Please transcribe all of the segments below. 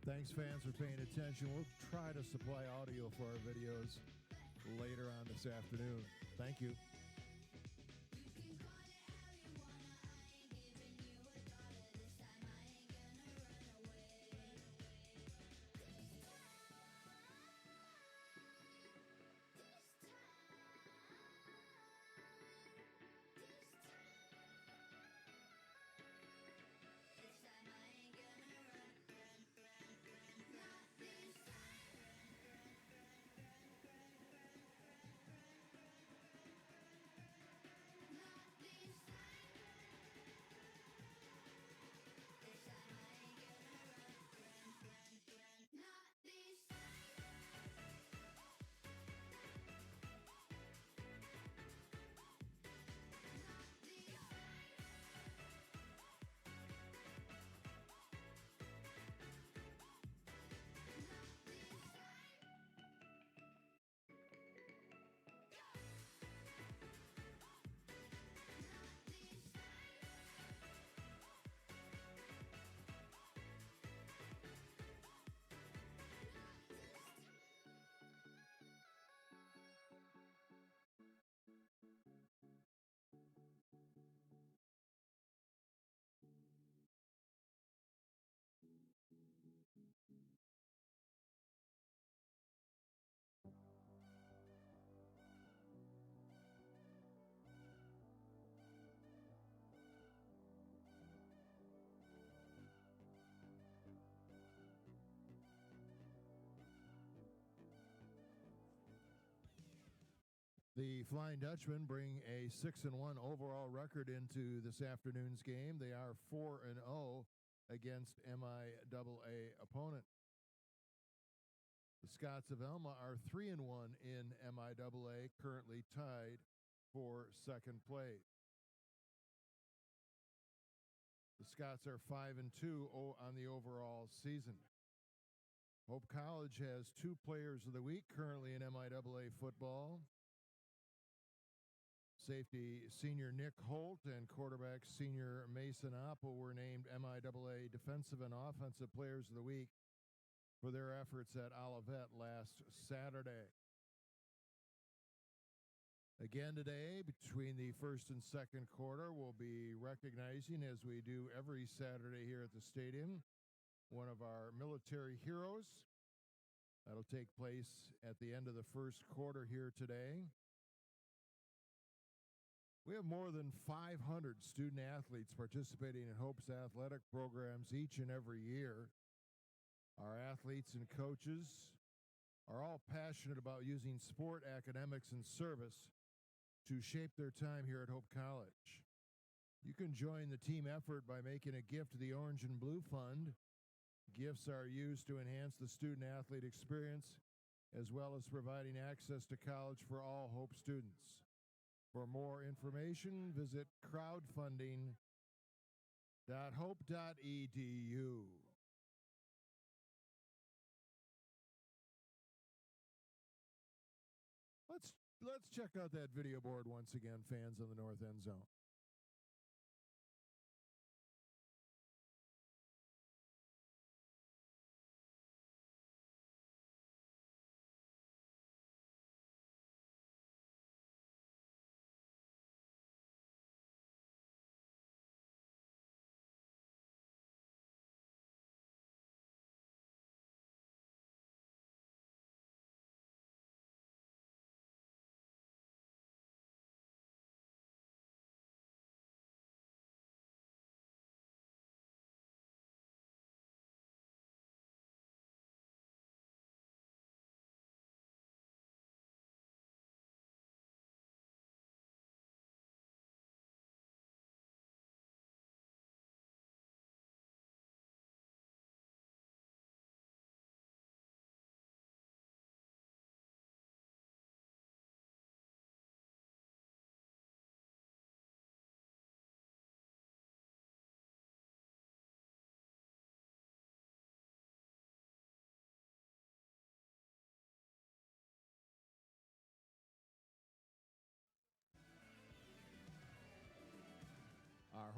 Thanks, fans, for paying attention. We'll try to supply audio for our videos later on this afternoon. Thank you. The Flying Dutchmen bring a 6-1 overall record into this afternoon's game. They are 4-0 against MIAA opponent. The Scots of Alma are 3-1 in MIAA, currently tied for second place. The Scots are 5-2 on the overall season. Hope College has 2 players of the week currently in MIAA football. Safety senior Nick Holt and quarterback senior Mason Apple were named MIAA Defensive and Offensive Players of the Week for their efforts at Olivet last Saturday. Again today, between the first and second quarter, we'll be recognizing, as we do every Saturday here at the stadium, one of our military heroes. That'll take place at the end of the first quarter here today. We have more than 500 student athletes participating in Hope's athletic programs each and every year. Our athletes and coaches are all passionate about using sport, academics, and service to shape their time here at Hope College. You can join the team effort by making a gift to the Orange and Blue Fund. Gifts are used to enhance the student-athlete experience, as well as providing access to college for all Hope students. For more information, visit crowdfunding.hope.edu. Let's check out that video board once again, fans in the north end zone.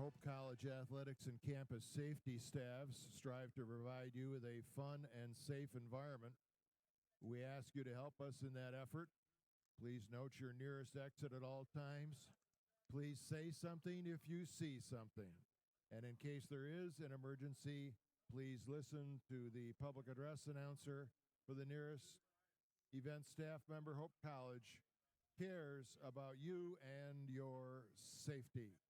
Hope College athletics and campus safety staffs strive to provide you with a fun and safe environment. We ask you to help us in that effort. Please note your nearest exit at all times. Please say something if you see something. And in case there is an emergency, please listen to the public address announcer for the nearest event staff member. Hope College cares about you and your safety.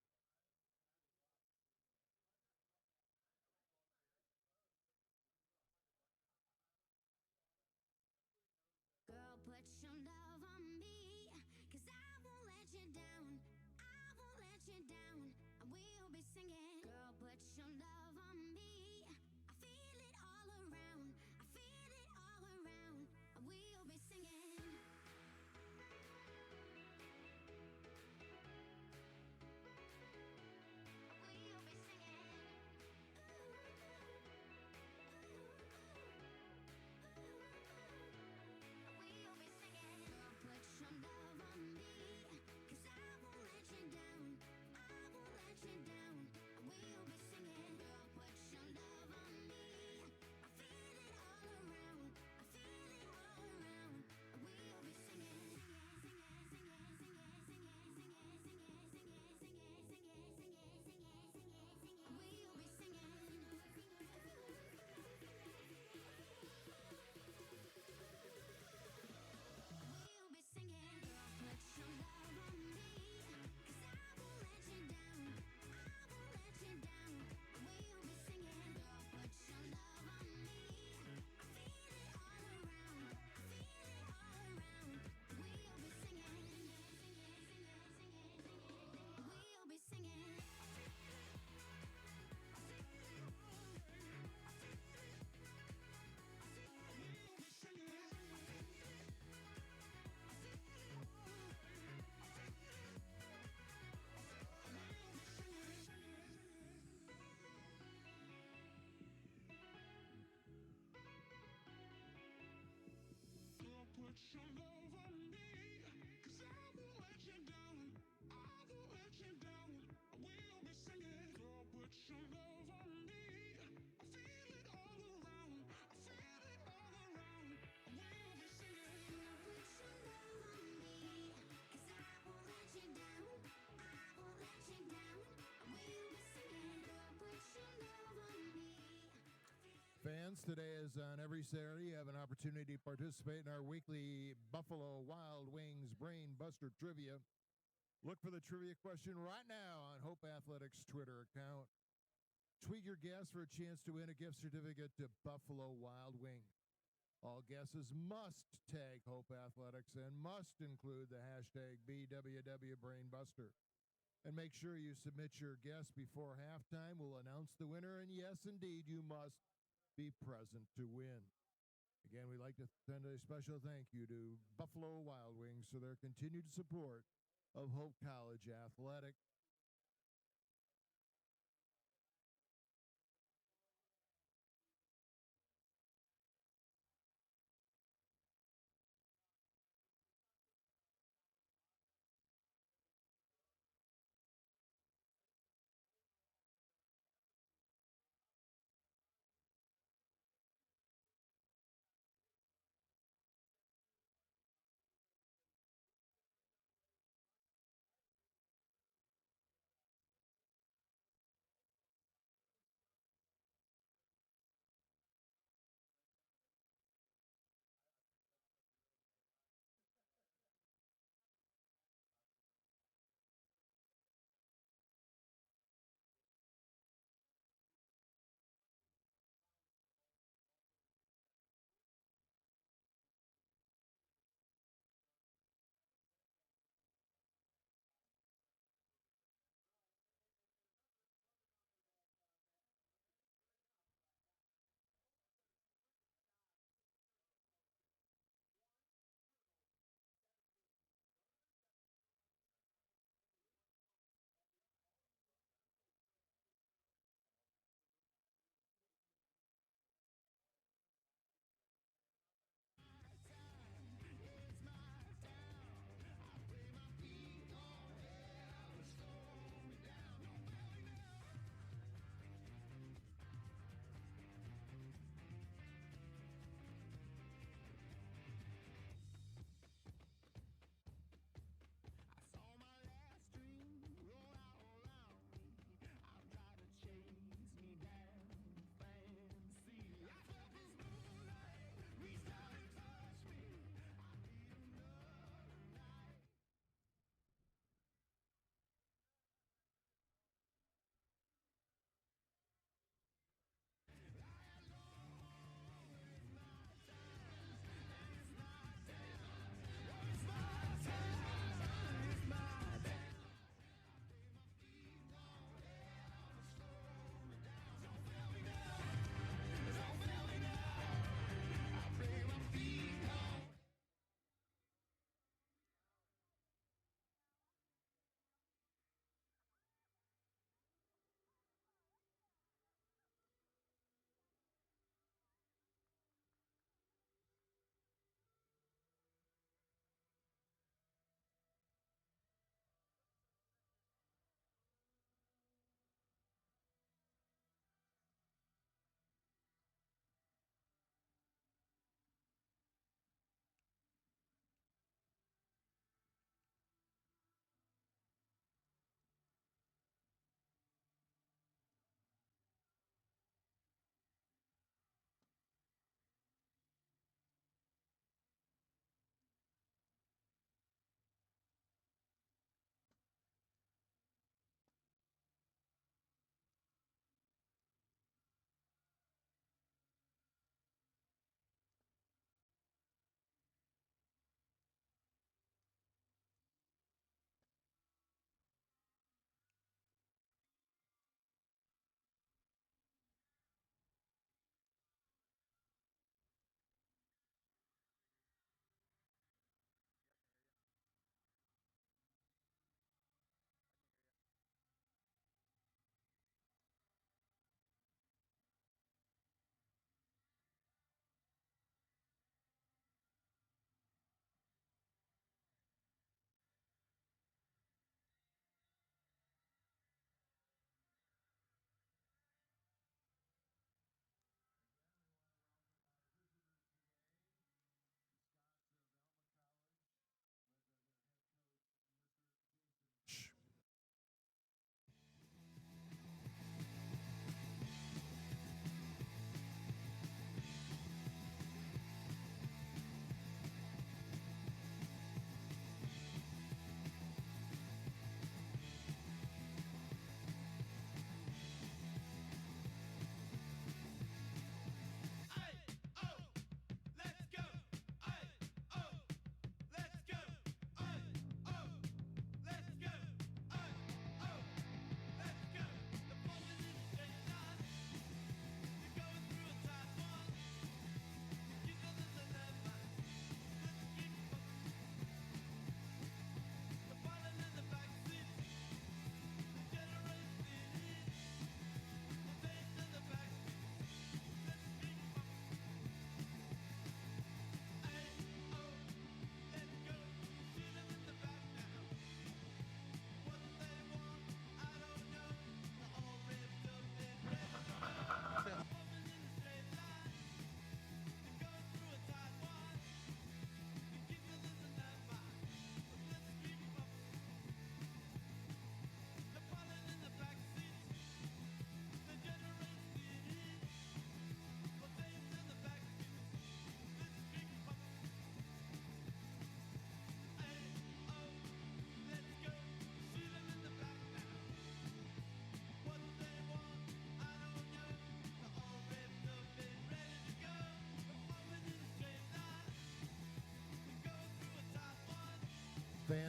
Girl, put your love on me, 'cause I won't let you down. I won't let you down. And we'll be singing. Girl, put your love on me. I feel it all around. I feel it all around. And we'll be singing. We'll be singing. We'll be singing. Girl, put your love on me, 'cause I won't let you down. I won't let you down. And we'll be singing. Girl, put your love on me. I feel it all around. I feel it all around. And we'll be singing. We'll be singing. We'll be singing. Girl, put your love on me, 'cause I won't let you down. I won't let you down. We'll be singing. Girl, put your love on me. I feel it all around. I feel it all around. We'll be singing. We'll be singing. Girl, put your love on me, 'cause I won't let you down. I won't let you down. We'll be singing. Girl, put your love on me. I feel it all around. I feel it all around. We'll be singing. Put your love on me, 'cause I won't let you down. I won't let you down. We'll be singing. Girl, put your love on me. Fans, today is on every Saturday. You have an opportunity to participate in our weekly Buffalo Wild Wings Brain Buster Trivia. Look for the trivia question right now on Hope Athletics Twitter account. Tweet your guess for a chance to win a gift certificate to Buffalo Wild Wings. All guesses must tag Hope Athletics and must include the hashtag BWWBrainBuster. And make sure you submit your guess before halftime. We'll announce the winner, and yes, indeed, you must be present to win. Again, we'd like to send a special thank you to Buffalo Wild Wings for their continued support of Hope College Athletics.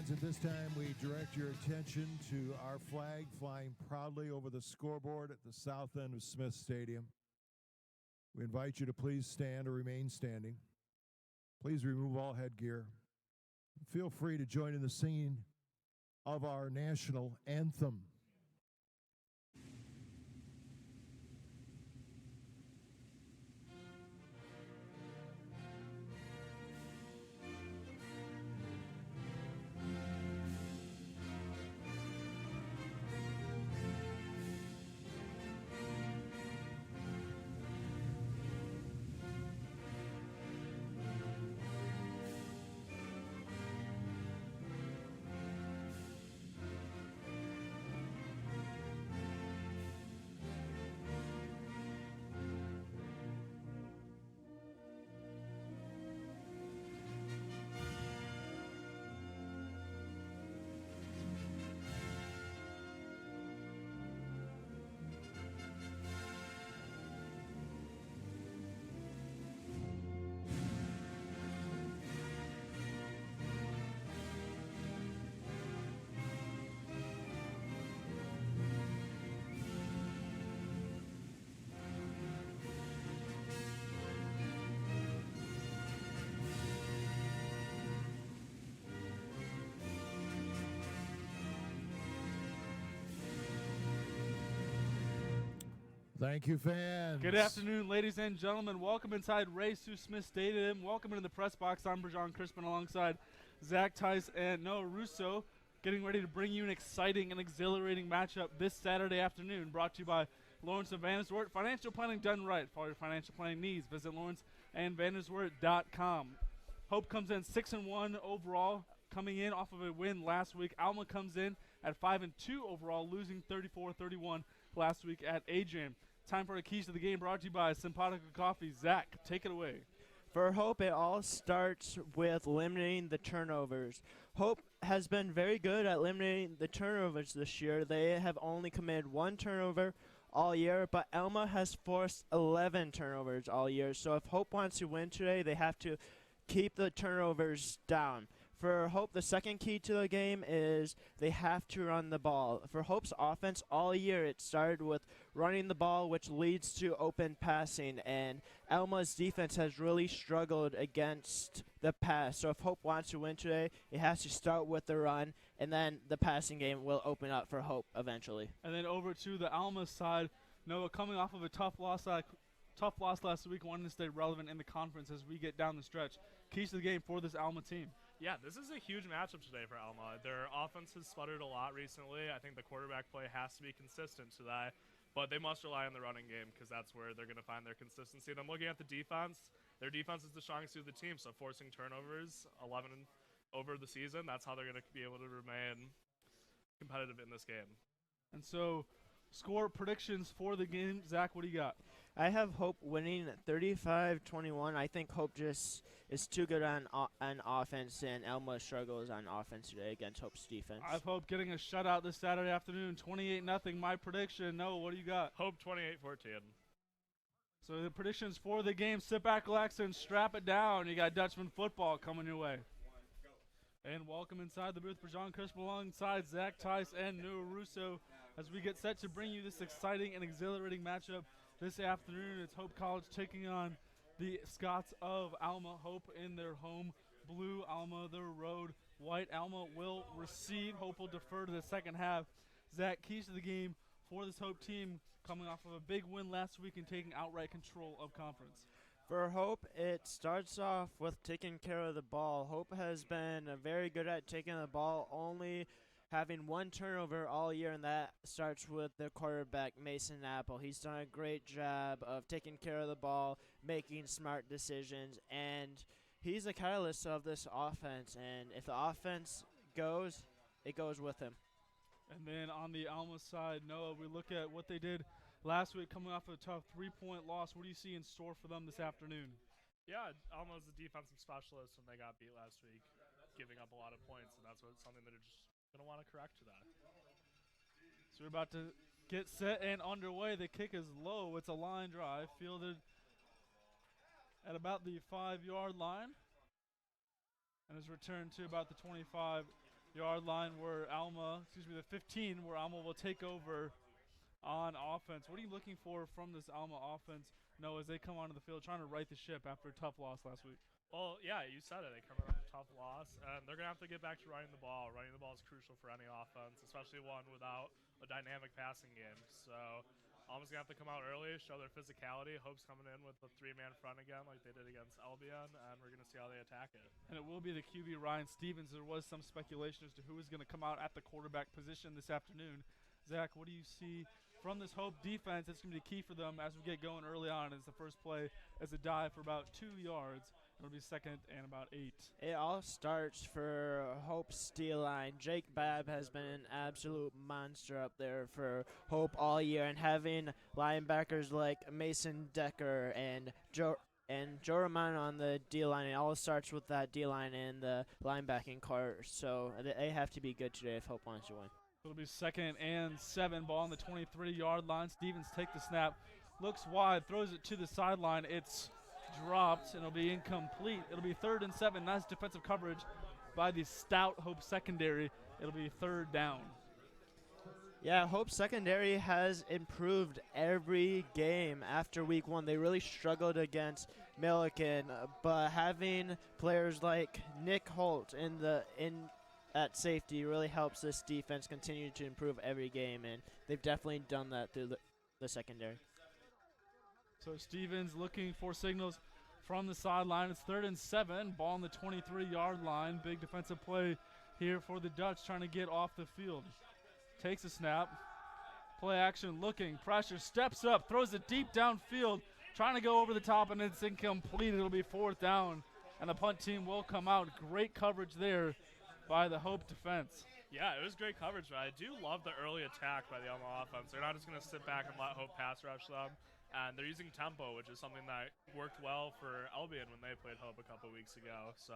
Fans, at this time we direct your attention to our flag flying proudly over the scoreboard at the south end of Smith Stadium. We invite you to please stand or remain standing. Please remove all headgear. Feel free to join in the singing of our national anthem. Thank you, fans. Good afternoon, ladies and gentlemen. Welcome inside Ray Sue Smith Stadium. Welcome into the press box. I'm Brajan Crispin alongside Zach Tice and Noah Russo, getting ready to bring you an exciting and exhilarating matchup this Saturday afternoon, brought to you by Lawrence and Vanderswart. Financial planning done right. For all your financial planning needs, visit lawrenceandvanderswart.com. Hope comes in 6-1 overall, coming in off of a win last week. Alma comes in at 5-2 overall, losing 34-31 last week at Adrian. Time for the keys to the game, brought to you by Simpatico Coffee. Zach, take it away. For Hope, it all starts with limiting the turnovers. Hope has been very good at limiting the turnovers this year. They have only committed 1 turnover all year, but Alma has forced 11 turnovers all year. So if Hope wants to win today, they have to keep the turnovers down. For Hope, the second key to the game is they have to run the ball. For Hope's offense all year, it started with running the ball, which leads to open passing, and Alma's defense has really struggled against the pass. So if Hope wants to win today, it has to start with the run, and then the passing game will open up for Hope eventually. And then over to the Alma side, Noah, coming off of a tough loss last week, wanting to stay relevant in the conference as we get down the stretch. Keys to the game for this Alma team. Yeah, this is a huge matchup today for Alma. Their offense has sputtered a lot recently. I think the quarterback play has to be consistent today, but they must rely on the running game because that's where they're going to find their consistency. And I'm looking at the defense. Their defense is the strongest suit of the team, so forcing turnovers, 11 over the season, that's how they're going to be able to remain competitive in this game. And so, score predictions for the game. Zach, what do you got? I have Hope winning 35-21. I think Hope just is too good on offense, and Alma struggles on offense today against Hope's defense. I have Hope getting a shutout this Saturday afternoon, 28-0. My prediction. Noah, what do you got? Hope 28-14. So the predictions for the game. Sit back, relax, and strap it down. You got Dutchman football coming your way. And welcome inside the booth for John Crispin alongside Zach Tice and Noah Russo as we get set to bring you this exciting and exhilarating matchup this afternoon. It's Hope College taking on the Scots of Alma. Hope in their home blue, Alma their road white. Alma will receive. Hope will defer to the second half. Zach, keys to the game for this Hope team coming off of a big win last week and taking outright control of conference. For Hope, it starts off with taking care of the ball. Hope has been very good at taking the ball, only having 1 turnover all year, and that starts with their quarterback, Mason Apple. He's done a great job of taking care of the ball, making smart decisions, and he's the catalyst of this offense. And if the offense goes, it goes with him. And then on the Alma side, Noah, we look at what they did last week, coming off of a tough 3-point loss. What do you see in store for them this afternoon? Yeah, Alma's a defensive specialist, and they got beat last week, giving up a lot of points, and that's something that they're just going to want to correct to that. So we're about to get set and underway. The kick is low. It's a line drive, fielded at about the 5-yard line, and is returned to about the 25 yard line where the 15, where Alma will take over on offense. What are you looking for from this Alma offense, as they come onto the field trying to right the ship after a tough loss last week? Well, yeah, you said it. They come off a tough loss, and they're going to have to get back to running the ball. Running the ball is crucial for any offense, especially one without a dynamic passing game. So Alma's going to have to come out early, show their physicality. Hope's coming in with a three-man front again like they did against Albion, and we're going to see how they attack it. And it will be the QB Ryan Stevens. There was some speculation as to who is going to come out at the quarterback position this afternoon. Zach, what do you see from this Hope defense? It's going to be key for them as we get going early on. As the first play as a dive for about 2 yards. It'll be second and about 8. It all starts for Hope's D-line. Jake Babb has been an absolute monster up there for Hope all year, and having linebackers like Mason Decker and Joe Roman on the D-line, it all starts with that D-line and the linebacking core. So they have to be good today if Hope wants to win. It'll be second and 7, ball on the 23-yard line. Stevens take the snap, looks wide, throws it to the sideline. It's dropped, and it'll be incomplete. It'll be 3rd and 7. Nice defensive coverage by the stout Hope secondary. It'll be 3rd down. Yeah, Hope secondary has improved every game after week 1. They really struggled against Milliken, but having players like Nick Holt at safety really helps this defense continue to improve every game, and they've definitely done that through the secondary. So Stevens looking for signals from the sideline. It's 3rd and 7, ball on the 23-yard line. Big defensive play here for the Dutch, trying to get off the field. Takes a snap, play action, looking, pressure, steps up, throws it deep downfield, trying to go over the top, and it's incomplete. It'll be 4th down, and the punt team will come out. Great coverage there by the Hope defense. Yeah, it was great coverage, but I do love the early attack by the Alma offense. They're not just going to sit back and let Hope pass rush them. And they're using tempo, which is something that worked well for Albion when they played Hope a couple weeks ago. So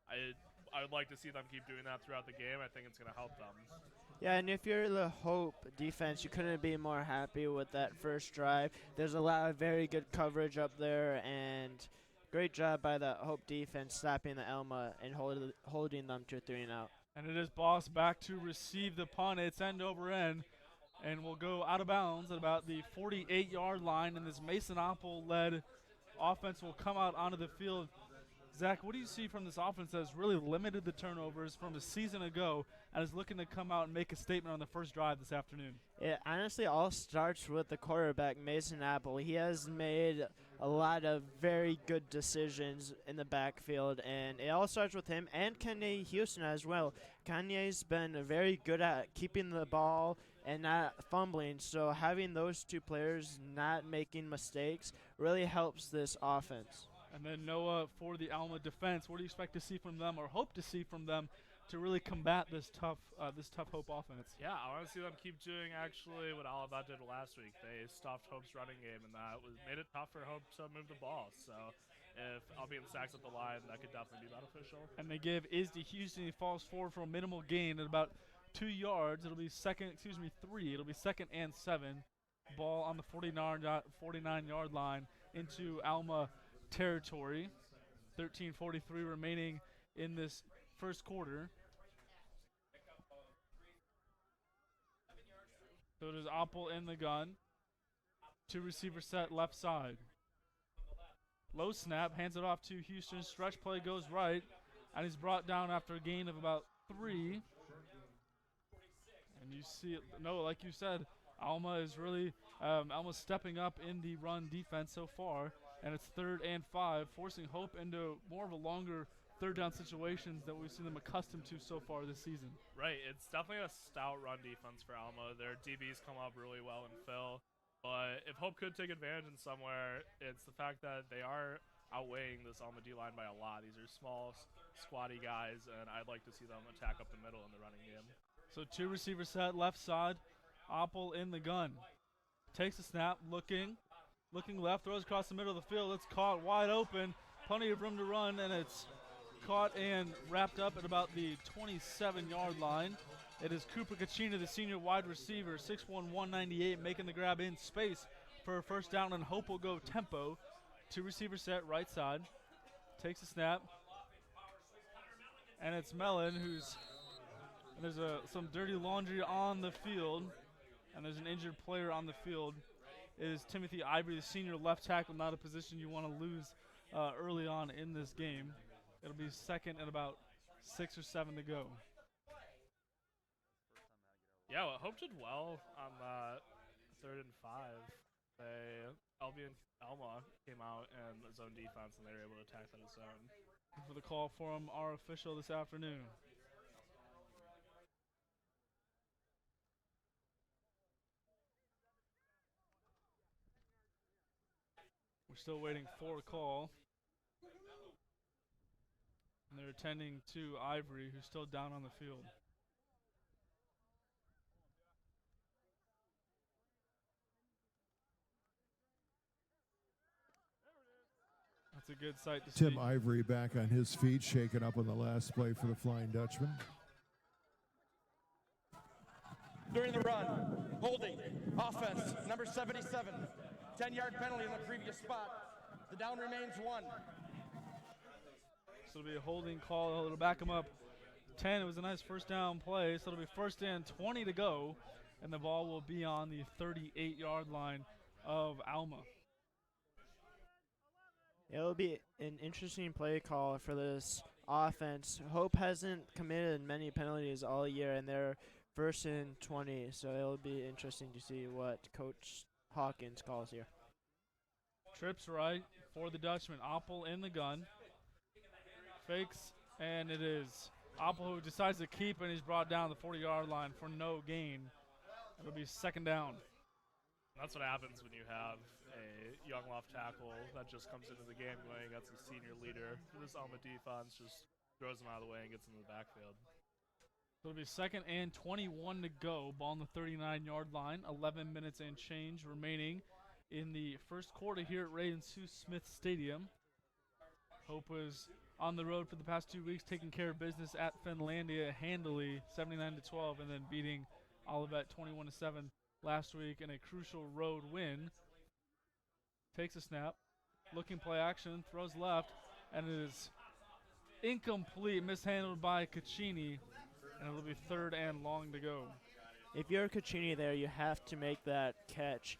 I would like to see them keep doing that throughout the game. I think it's going to help them. Yeah, and if you're the Hope defense, you couldn't be more happy with that first drive. There's a lot of very good coverage up there, and great job by the Hope defense stopping the Alma and holding them to a 3-and-out. And it is Boss back to receive the punt. It's end over end. And will go out of bounds at about the 48-yard line, and this Mason Oppel-led offense will come out onto the field. Zach, what do you see from this offense that has really limited the turnovers from a season ago and is looking to come out and make a statement on the first drive this afternoon? It honestly all starts with the quarterback, Mason Apple. He has made a lot of very good decisions in the backfield, and it all starts with him and Kanye Houston as well. Kanye's been very good at keeping the ball and not fumbling, so having those two players not making mistakes really helps this offense. And then Noah for the Alma defense. What do you expect to see from them or hope to see from them to really combat this tough Hope offense? Yeah, I want to see them keep doing actually what Olivet did last week. They stopped Hope's running game, and that made it tough for Hope to move the ball. So if Albion sacks at the line, that could definitely be beneficial. And they give Isdy Houston, he falls forward for a minimal gain at about 2 yards. It'll be 3. It'll be 2nd and 7. Ball on the 49-yard line into Alma territory. 13:43 remaining in this first quarter. So there's Oppel in the gun. 2 receiver set left side. Low snap, hands it off to Houston. Stretch play goes right, and he's brought down after a gain of about 3. And you see it, no, like you said, Alma is really Alma's stepping up in the run defense so far, and it's 3rd and 5, forcing Hope into more of a longer 3rd down situations that we've seen them accustomed to so far this season. Right, it's definitely a stout run defense for Alma. Their DBs come up really well and fill. But if Hope could take advantage in somewhere, it's the fact that they are outweighing this Alma D-line by a lot. These are small, squatty guys, and I'd like to see them attack up the middle in the running game. So 2 receiver set left side. Oppel in the gun. Takes a snap, looking left, throws across the middle of the field. It's caught wide open. Plenty of room to run, and it's caught and wrapped up at about the 27-yard line. It is Cooper Kachina, the senior wide receiver, 6'1", 198, making the grab in space for a first down, and Hope will go tempo. 2 receiver set right side. Takes a snap. And it's Mellon who's And there's some dirty laundry on the field, and there's an injured player on the field. It is Timothy Ivory, the senior left tackle, not a position you want to lose early on in this game. It'll be second and about 6 or 7 to go. Yeah, well, Hope did well on that 3rd and 5. Alma came out and zone defense, and they were able to attack that zone. For the call from our official this afternoon. We're still waiting for a call. And they're attending to Ivory, who's still down on the field. That's a good sight to see. Tim Ivory back on his feet, shaken up on the last play for the Flying Dutchman. During the run, holding, offense, number 77, 10-yard penalty in the previous spot. The down remains 1. So it'll be a holding call. It'll back him up 10. It was a nice first down play. So it'll be first and 20 to go. And the ball will be on the 38-yard line of Alma. It'll be an interesting play call for this offense. Hope hasn't committed many penalties all year, and they're first and 20. So it'll be interesting to see what Coach Hawkins calls here. Trips right for the Dutchman. Oppel in the gun. Fakes, and it is Oppel who decides to keep, and he's brought down the 40-yard line for no gain. It'll be second down. That's what happens when you have a young left tackle that just comes into the game going against a senior leader. This Alma defense just throws him out of the way and gets into the backfield. So it'll be second and 21 to go. Ball on the 39-yard line. 11 minutes and change remaining in the first quarter here at Ray and Sue Smith Stadium. Hope was on the road for the past 2 weeks, taking care of business at Finlandia handily, 79-12, and then beating Olivet 21-7 last week in a crucial road win. Takes a snap, looking play action, throws left, and it is incomplete, mishandled by Caccini, and it'll be third and long to go. If you're Caccini there, you have to make that catch.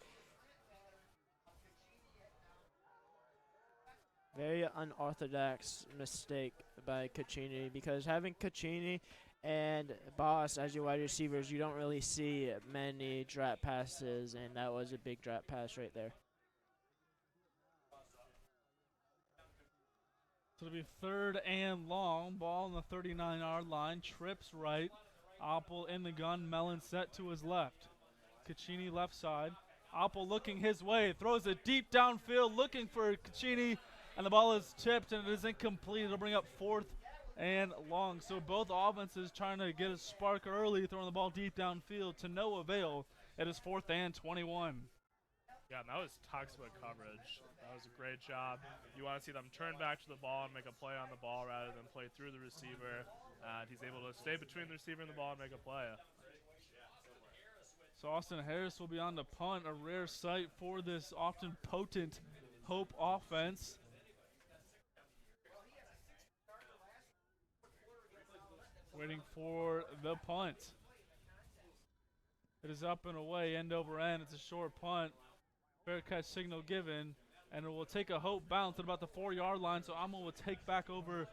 Very unorthodox mistake by Caccini, because having Caccini and Boss as your wide receivers, you don't really see many drop passes, and that was a big drop pass right there. So it'll be third and long. Ball on the 39-yard line. Trips right. Oppel in the gun. Mellon set to his left. Caccini left side. Oppel looking his way. Throws it deep downfield looking for Caccini. And the ball is tipped and it is incomplete. It'll bring up fourth and long. So both offenses trying to get a spark early, throwing the ball deep downfield to no avail. It is fourth and 21. Yeah, and that was textbook coverage. That was a great job. You want to see them turn back to the ball and make a play on the ball rather than play through the receiver. And he's able to stay between the receiver and the ball and make a play. So Austin Harris will be on the punt, a rare sight for this often potent Hope offense. Waiting for the punt. It is up and away, end over end. It's a short punt. Fair catch signal given, and it will take a Hope bounce at about the 4-yard line. So Alma will take back over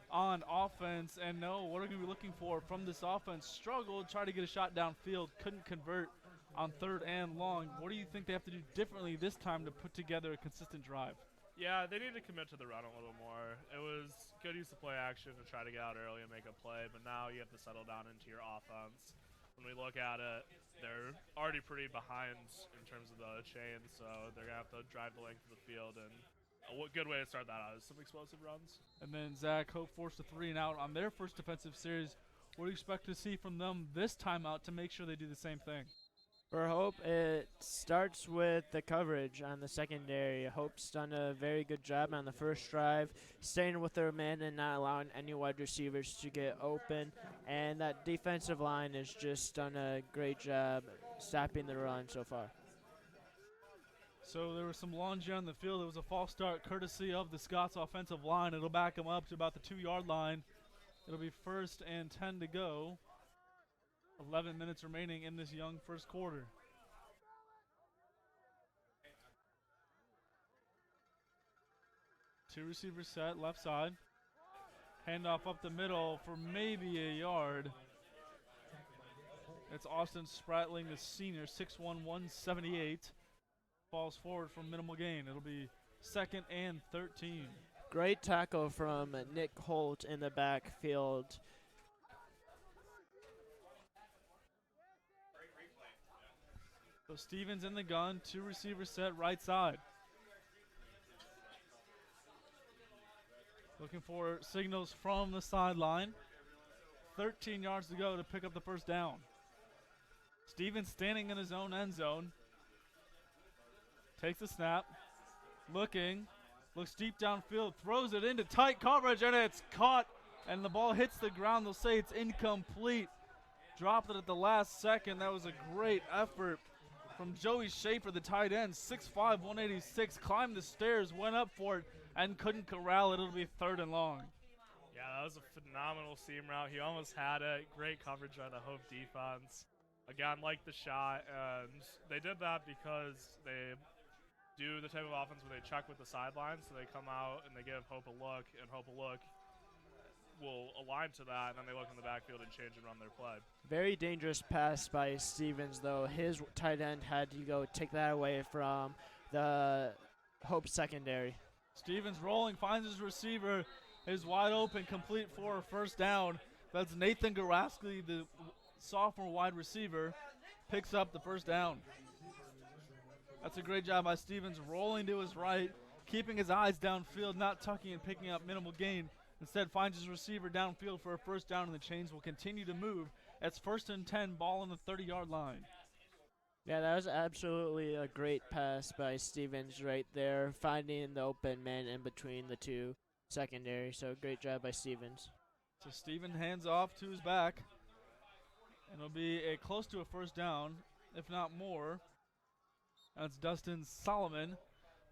on offense. And no, what are we going to be looking for from this offense? Struggled, tried to get a shot downfield, couldn't convert on third and long. What do you think they have to do differently this time to put together a consistent drive? Yeah, they need to commit to the run a little more. It was good use of play action to try to get out early and make a play, but now you have to settle down into your offense. When we look at it, they're already pretty behind in terms of the chain, so they're going to have to drive the length of the field, and a good way to start that out is some explosive runs. And then Zach, Hope forced a 3 and out on their first defensive series. What do you expect to see from them this time out to make sure they do the same thing? For Hope, it starts with the coverage on the secondary. Hope's done a very good job on the first drive, staying with their men and not allowing any wide receivers to get open. And that defensive line has just done a great job stopping the run so far. So there was some laundry on the field. It was a false start courtesy of the Scots offensive line. It'll back them up to about the 2-yard line. It'll be first and 10 to go. 11 minutes remaining in this young first quarter. Two receiver set, left side. Handoff up the middle for maybe a yard. It's Austin Spratling, the senior, 6'1", 178. Falls forward for minimal gain. It'll be 2nd and 13. Great tackle from Nick Holt in the backfield. So Stevens in the gun, two receiver set, right side. Looking for signals from the sideline. 13 yards to go to pick up the first down. Stevens standing in his own end zone. Takes the snap. Looking. Looks deep downfield. Throws it into tight coverage, and it's caught. And the ball hits the ground. They'll say it's incomplete. Dropped it at the last second. That was a great effort from Joey Schaefer, the tight end. 6'5", 186. Climbed the stairs, went up for it, and couldn't corral it. It'll be 3rd and long. Yeah, that was a phenomenal seam route. He almost had it. Great coverage by the Hope defense. Again, like the shot, and they did that because they do the type of offense where they check with the sidelines, so they come out and they give Hope a look, and Hope a look will align to that, and then they look in the backfield and change and run their play. Very dangerous pass by Stevens, though. His tight end had to go take that away from the Hope secondary. Stevens rolling, finds his receiver, is wide open, complete for a first down. That's Nathan Garaski, the sophomore wide receiver, picks up the first down. That's a great job by Stevens, rolling to his right, keeping his eyes downfield, not tucking and picking up minimal gain. Instead finds his receiver downfield for a first down, and the chains will continue to move. It's 1st and 10, ball on the 30-yard line. Yeah, that was absolutely a great pass by Stevens right there, finding the open man in between the two secondary. So great job by Stevens. So Stevens hands off to his back, and it'll be close to a first down, if not more. That's Dustin Solomon.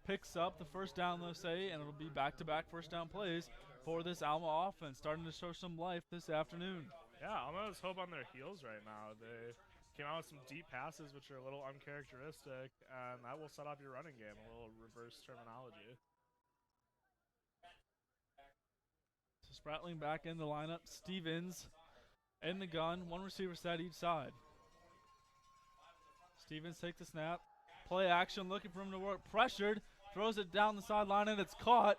Picks up the first down, they'll say, and it'll be back-to-back first down plays for this Alma offense, starting to show some life this afternoon. Yeah, Alma has Hope on their heels right now. They came out with some deep passes, which are a little uncharacteristic, and that will set off your running game, a little reverse terminology. So Spratling back in the lineup. Stevens in the gun, one receiver set each side. Stevens takes the snap. Play action, looking for him to work. Pressured, throws it down the sideline, and it's caught.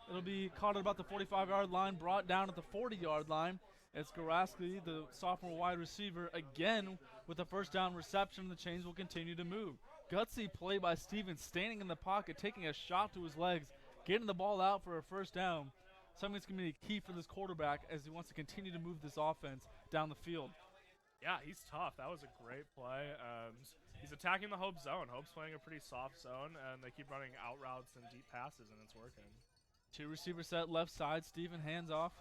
It'll be caught at about the 45-yard line, brought down at the 40-yard line. It's Garaski, the sophomore wide receiver, again with a first down reception. The chains will continue to move. Gutsy play by Stevens, standing in the pocket, taking a shot to his legs, getting the ball out for a first down. Something that's going to be key for this quarterback as he wants to continue to move this offense down the field. Yeah, he's tough. That was a great play. He's attacking the Hope zone. Hope's playing a pretty soft zone, and they keep running out routes and deep passes, and it's working. Two receiver set left side. Steven hands off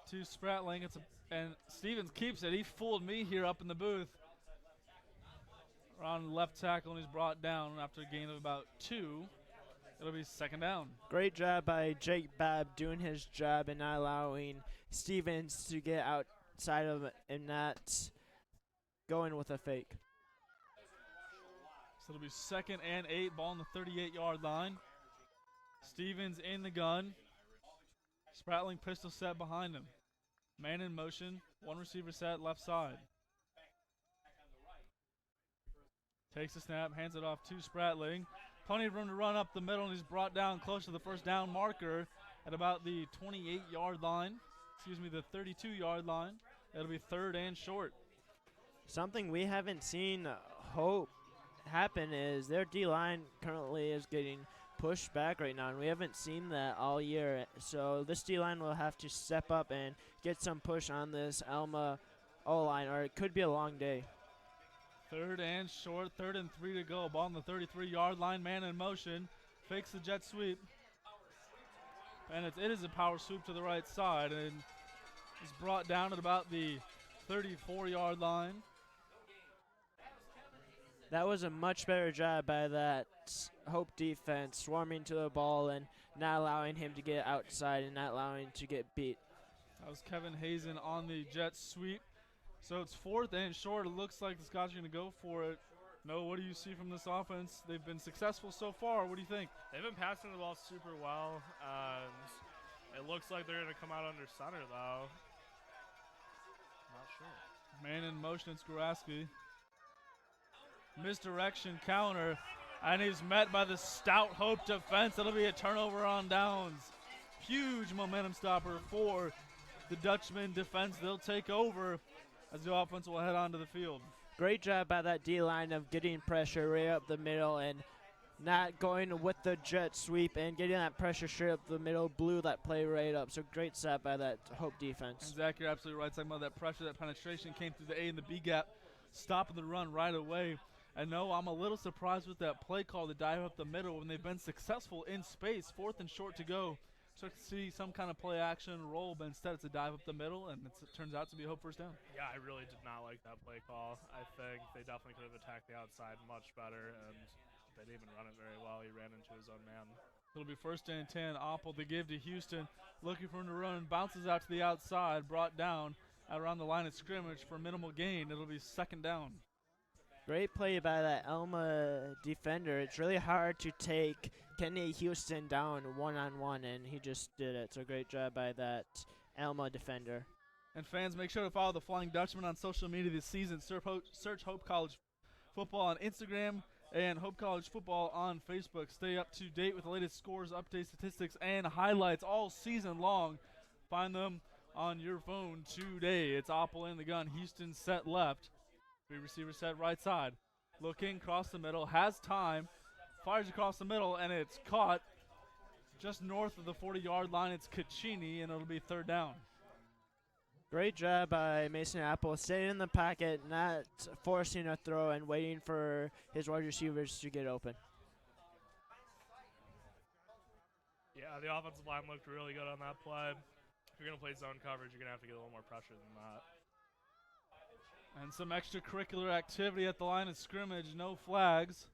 to Spratling. And Stevens keeps it. He fooled me here up in the booth. Around left tackle, and he's brought down after a gain of about 2. It'll be 2nd down. Great job by Jake Babb doing his job and not allowing Stevens to get outside of it and not going with a fake. So it'll be 2nd and 8, ball on the 38-yard line. Stevens in the gun. Spratling pistol set behind him. Man in motion, one receiver set left side. Takes the snap, hands it off to Spratling. Plenty of room to run up the middle, and he's brought down close to the first down marker at about the 28-yard line. Excuse me, the 32-yard line. It'll be 3rd and short. Something we haven't seen Hope happen is their D-line currently is getting pushed back right now, and we haven't seen that all year. So this D-line will have to step up and get some push on this Alma O-line, or it could be a long day. 3rd and short, 3rd and 3 to go. Ball on the 33-yard line, man in motion. Fakes the jet sweep. And it is a power sweep to the right side, and it's brought down at about the 34-yard line. That was a much better job by that Hope defense, swarming to the ball and not allowing him to get outside and not allowing him to get beat. That was Kevin Hazen on the jet sweep. So it's 4th and short. It looks like the Scots are going to go for it. No, what do you see from this offense? They've been successful so far. What do you think? They've been passing the ball super well, and it looks like they're going to come out under center, though. Not sure. Man in motion, it's Guraski. Misdirection counter, and he's met by the stout Hope defense. It'll be a turnover on downs. Huge momentum stopper for the Dutchman defense. They'll take over as the offense will head onto the field. Great job by that D-line of getting pressure right up the middle and not going with the jet sweep and getting that pressure straight up the middle, blew that play right up. So great stop by that Hope defense. And Zach, you're absolutely right. Talking about that pressure, that penetration came through the A and the B gap, stopping the run right away. And no, I'm a little surprised with that play call to dive up the middle when they've been successful in space. 4th and short to go. Start to see some kind of play action roll, but instead it's a dive up the middle, and it turns out to be a Hope first down. Yeah, I really did not like that play call. I think they definitely could have attacked the outside much better, and they didn't even run it very well. He ran into his own man. It'll be 1st and 10. Oppel to give to Houston. Looking for him to run. Bounces out to the outside. Brought down around the line of scrimmage for minimal gain. It'll be 2nd down. Great play by that Alma defender. It's really hard to take Kenny Houston down one-on-one, and he just did it. So great job by that Alma defender. And fans, make sure to follow the Flying Dutchman on social media this season. Search Hope College Football on Instagram and Hope College Football on Facebook. Stay up to date with the latest scores, updates, statistics, and highlights all season long. Find them on your phone today. It's Oppel in the gun. Houston set left. Three receiver set right side. Looking across the middle. Has time. Fires across the middle, and it's caught just north of the 40-yard line. It's Caccini, and it'll be 3rd down. Great job by Mason Apple, staying in the pocket, not forcing a throw and waiting for his wide receivers to get open. Yeah, the offensive line looked really good on that play. If you're going to play zone coverage, you're going to have to get a little more pressure than that. And some extracurricular activity at the line of scrimmage. No flags.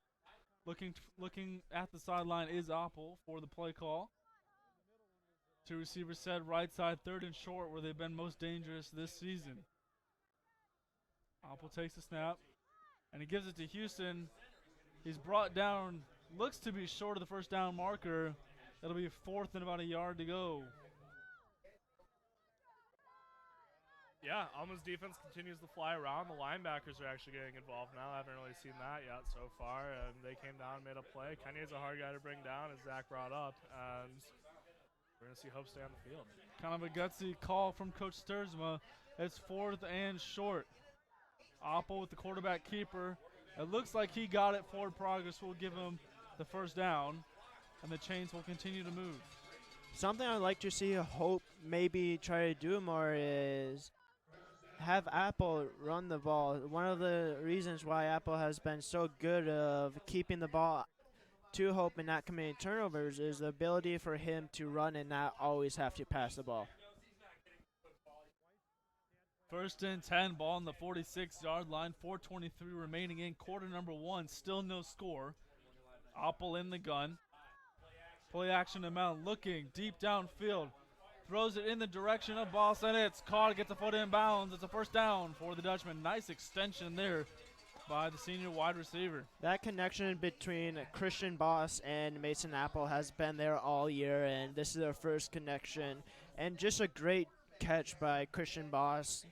Looking at the sideline is Oppel for the play call. 2 receivers set right side, 3rd and short, where they've been most dangerous this season. Oppel takes the snap, and he gives it to Houston. He's brought down, looks to be short of the first down marker. It'll be 4th and about a yard to go. Yeah, Alma's defense continues to fly around. The linebackers are actually getting involved now. I haven't really seen that yet so far, and they came down and made a play. Kenny is a hard guy to bring down, as Zach brought up, and we're going to see Hope stay on the field. Kind of a gutsy call from Coach Sturzma. It's 4th and short. Oppel with the quarterback keeper. It looks like he got it. Forward progress will give him the first down, and the chains will continue to move. Something I'd like to see Hope maybe try to do more is have Apple run the ball. One of the reasons why Apple has been so good of keeping the ball to Hope and not committing turnovers is the ability for him to run and not always have to pass the ball. 1st and 10, ball on the 46-yard line, 4:23 remaining in quarter number 1, still no score. Oppel in the gun. Play action amount, looking deep downfield. Throws it in the direction of Boss, and it's caught, gets a foot in bounds. It's a first down for the Dutchman. Nice extension there by the senior wide receiver. That connection between Christian Boss and Mason Apple has been there all year, and this is their first connection. And just a great catch by Christian Boss.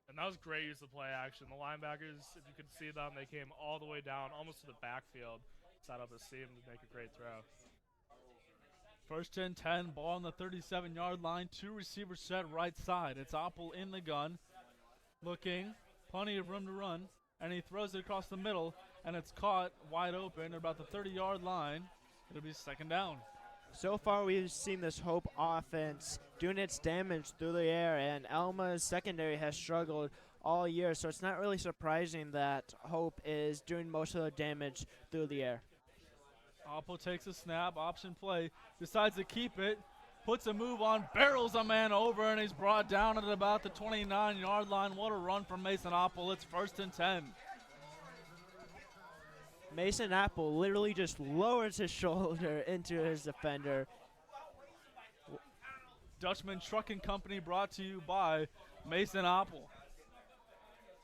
And that was great use of play action. The linebackers, if you could see them, they came all the way down, almost to the backfield, set up a seam to make a great throw. 1st and 10, ball on the 37-yard line. 2 receivers set right side. It's Oppel in the gun. Looking, plenty of room to run, and he throws it across the middle, and it's caught wide open at about the 30-yard line. It'll be 2nd down. So far, we've seen this Hope offense doing its damage through the air, and Alma's secondary has struggled all year, so it's not really surprising that Hope is doing most of the damage through the air. Oppel takes a snap, option play, decides to keep it, puts a move on, barrels a man over, and he's brought down at about the 29-yard line. What a run from Mason Oppel. It's 1st and 10. Mason Apple literally just lowers his shoulder into his defender. Dutchman Trucking Company brought to you by Mason Oppel.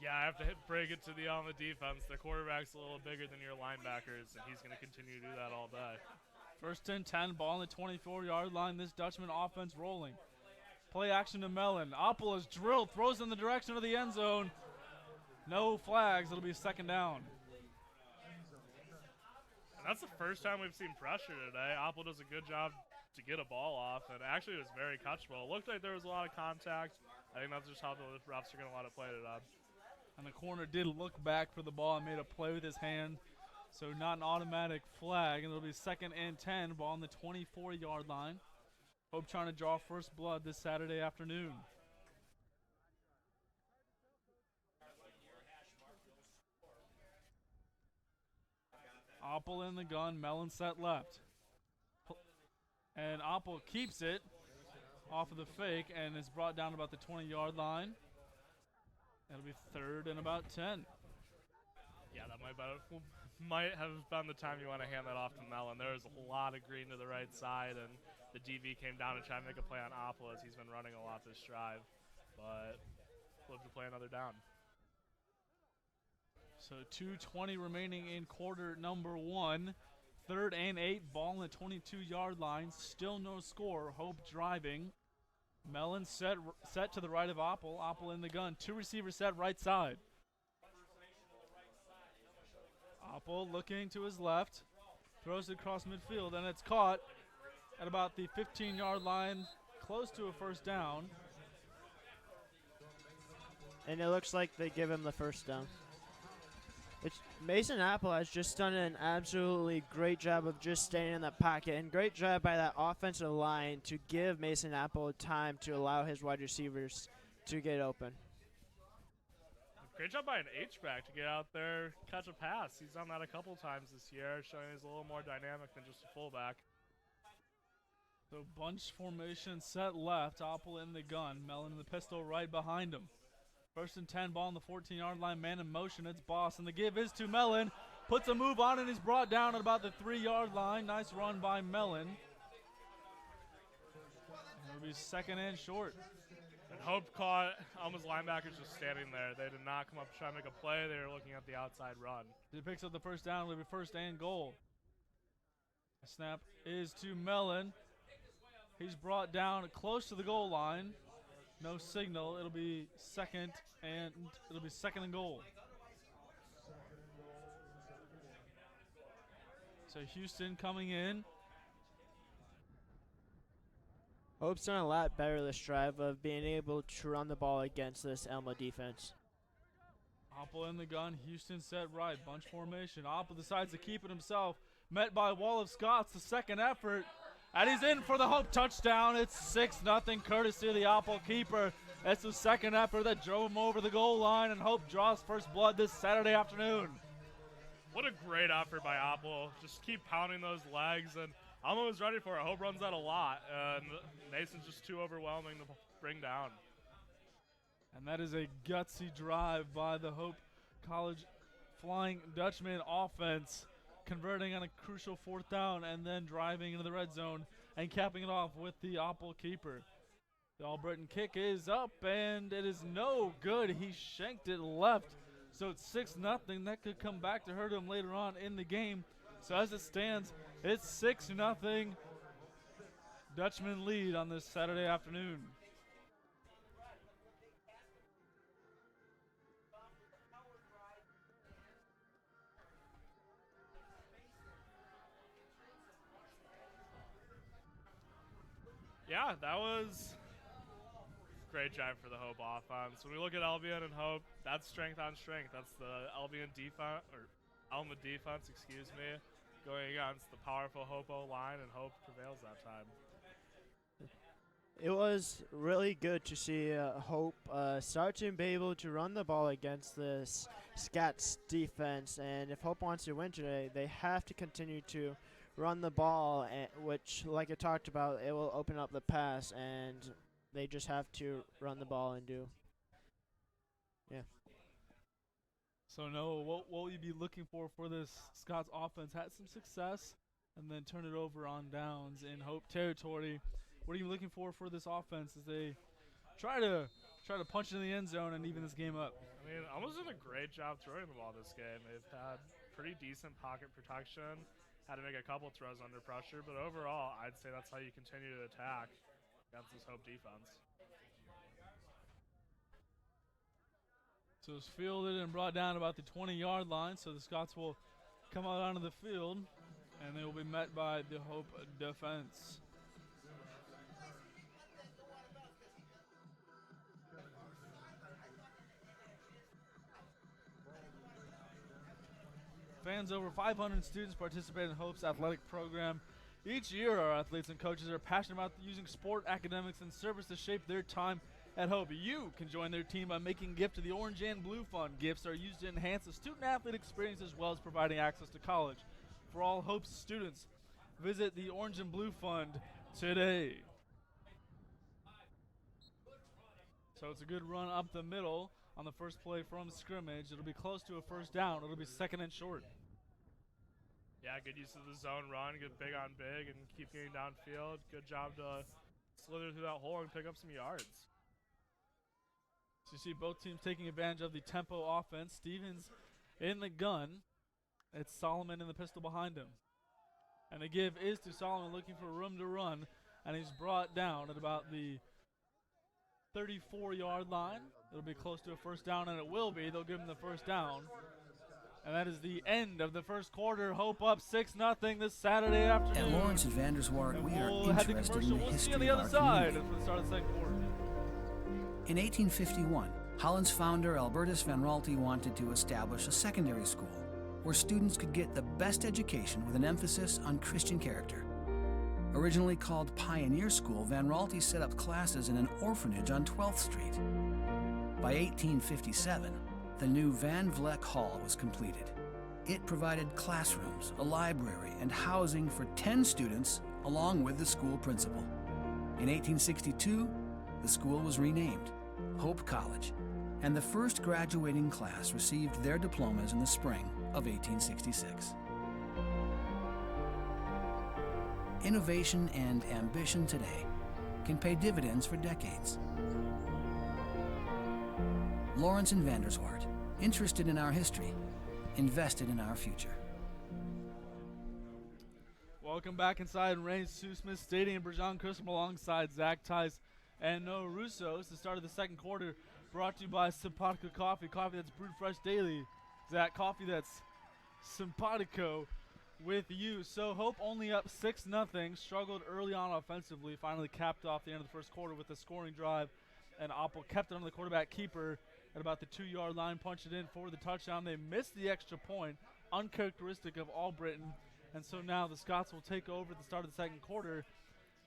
Yeah, I have to break it to the Alma defense. The quarterback's a little bigger than your linebackers, and he's going to continue to do that all day. First and 10, ball on the 24-yard line. This Dutchman offense rolling. Play action to Mellon. Oppel is drilled, throws in the direction of the end zone. No flags. It'll be second down. And that's the first time we've seen pressure today. Oppel does a good job to get a ball off, and actually it was very catchable. It looked like there was a lot of contact. I think that's just how the refs are going to let it play today. And the corner did look back for the ball and made a play with his hand. So not an automatic flag. And it'll be second and 10. Ball on the 24-yard line. Hope trying to draw first blood this Saturday afternoon. Oppel in the gun. Mellon set left. And Oppel keeps it off of the fake and is brought down about the 20-yard line. It'll be third and about 10. Yeah, that might have been the time you want to hand that off to Mellon. There was a lot of green to the right side, and the DB came down and tried to make a play on Oppel as he's been running a lot this drive. But flipped to play another down. So 2:20 remaining in quarter number 1. Third and 8, ball on the 22-yard line. Still no score. Hope driving. Mellon set to the right of Oppel. Oppel in the gun. 2 receivers set right side. Oppel looking to his left. Throws it across midfield, and it's caught at about the 15-yard line, close to a first down. And it looks like they give him the first down. Mason Apple has just done an absolutely great job of just staying in the pocket, and great job by that offensive line to give Mason Apple time to allow his wide receivers to get open. Great job by an H-back to get out there, catch a pass. He's done that a couple times this year, showing he's a little more dynamic than just a fullback. So bunch formation set left. Oppel in the gun. Mellon in the pistol right behind him. First and 10, ball on the 14-yard line, man in motion. It's Boss, and the give is to Mellon. Puts a move on, and he's brought down at about the 3-yard line. Nice run by Mellon. It'll be second and short. And Hope caught Alma's linebackers just standing there. They did not come up to try to make a play. They were looking at the outside run. He picks up the first down. It'll be first and goal. The snap is to Mellon. He's brought down close to the goal line. No signal. It'll be second and goal. So Houston coming in. Hope's done a lot better this drive of being able to run the ball against this Alma defense. Oppel in the gun. Houston set right. Bunch formation. Oppel decides to keep it himself. Met by Wall of Scots. The second effort. And he's in for the Hope touchdown. It's 6-0 courtesy of the Oppel keeper. It's the second effort that drove him over the goal line, and Hope draws first blood this Saturday afternoon. What a great effort by Oppel. Just keep pounding those legs, and Alma was ready for it. Hope runs that a lot, and Mason's just too overwhelming to bring down. And that is a gutsy drive by the Hope College Flying Dutchman offense, converting on a crucial fourth down and then driving into the red zone and capping it off with the Oppel keeper. The All-Britain kick is up, and it is no good. He shanked it left, so it's 6-0. That could come back to hurt him later on in the game. So as it stands, it's 6-0 Dutchman lead on this Saturday afternoon. Yeah, that was a great drive for the Hope offense. When we look at Albion and Hope, that's strength on strength. That's the Albion defense, or Alma defense, excuse me, going against the powerful Hope O-line, and Hope prevails that time. It was really good to see Hope start to be able to run the ball against this Scots defense, and if Hope wants to win today, they have to continue to run the ball, which, like I talked about, it will open up the pass, and they just have to run the ball and do. Yeah. So, Noah, what will you be looking for this Scots offense? Had some success and then turn it over on downs in Hope territory. What are you looking for this offense as they try to punch in the end zone and even this game up? I mean, Alma's done a great job throwing the ball this game. They've had pretty decent pocket protection, had to make a couple throws under pressure, but overall, I'd say that's how you continue to attack against this Hope defense. So it's fielded and brought down about the 20-yard line. So the Scots will come out onto the field, and they will be met by the Hope defense. Fans, over 500 students participate in Hope's athletic program. Each year, our athletes and coaches are passionate about using sport, academics, and service to shape their time at Hope. You can join their team by making a gift to the Orange and Blue Fund. Gifts are used to enhance the student-athlete experience as well as providing access to college. For all Hope's students, visit the Orange and Blue Fund today. So it's a good run up the middle on the first play from scrimmage. It'll be close to a first down. It'll be second and short. Yeah, good use of the zone run, good big on big, and keep getting downfield. Good job to slither through that hole and pick up some yards. So you see both teams taking advantage of the tempo offense. Stevens in the gun. It's Solomon in the pistol behind him. And the give is to Solomon looking for room to run. And he's brought down at about the 34-yard line. It'll be close to a first down, and it will be. They'll give him the first down. And that is the end of the first quarter. Hope up 6-0 this Saturday afternoon. At Lawrence and Vanderswark, we are we'll head to interested commercial. in the We'll see you on history the of other our side community. for the start of the second quarter. In 1851, Holland's founder Albertus Van Raalte wanted to establish a secondary school where students could get the best education with an emphasis on Christian character. Originally called Pioneer School, Van Raalte set up classes in an orphanage on 12th Street. By 1857, the new Van Vleck Hall was completed. It provided classrooms, a library, and housing for 10 students, along with the school principal. In 1862, the school was renamed Hope College, and the first graduating class received their diplomas in the spring of 1866. Innovation and ambition today can pay dividends for decades. Lawrence and Vanderswark, interested in our history, invested in our future. Welcome back inside Reigns Sue Smith Stadium. Brajan Christmas alongside Zach Tice and Noah Russo. It's the start of the second quarter, brought to you by Simpatico Coffee. Coffee that's brewed fresh daily. Zach, coffee that's simpatico with you. So Hope only up 6-0. Struggled early on offensively. Finally capped off the end of the first quarter with a scoring drive. And Oppel kept it on the quarterback keeper at about the 2-yard line. Punched it in for the touchdown. They missed the extra point, uncharacteristic of Albritton. And so now the Scots will take over at the start of the second quarter.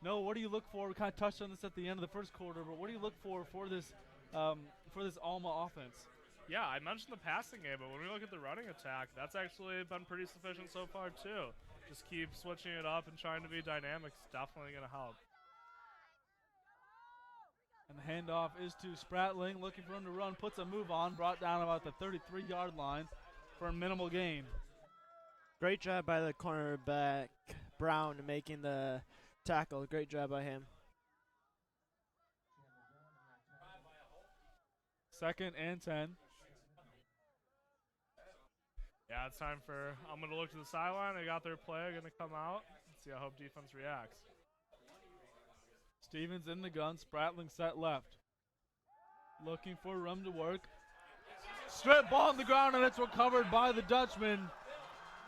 Noah, what do you look for? We kind of touched on this at the end of the first quarter, but what do you look for this Alma offense? Yeah, I mentioned the passing game, but when we look at the running attack, that's actually been pretty sufficient so far too. Just keep switching it up and trying to be dynamic. It's definitely going to help. And the handoff is to Spratling, looking for him to run, puts a move on, brought down about the 33-yard line for a minimal gain. Great job by the cornerback, Brown, making the tackle. Great job by him. Second and 10. Yeah, it's time for I'm going to look to the sideline. They got their play. Going to come out. Let's see how Hope defense reacts. Stevens in the gun. Spratling set left. Looking for room to work. Strip ball on the ground, and it's recovered by the Dutchman.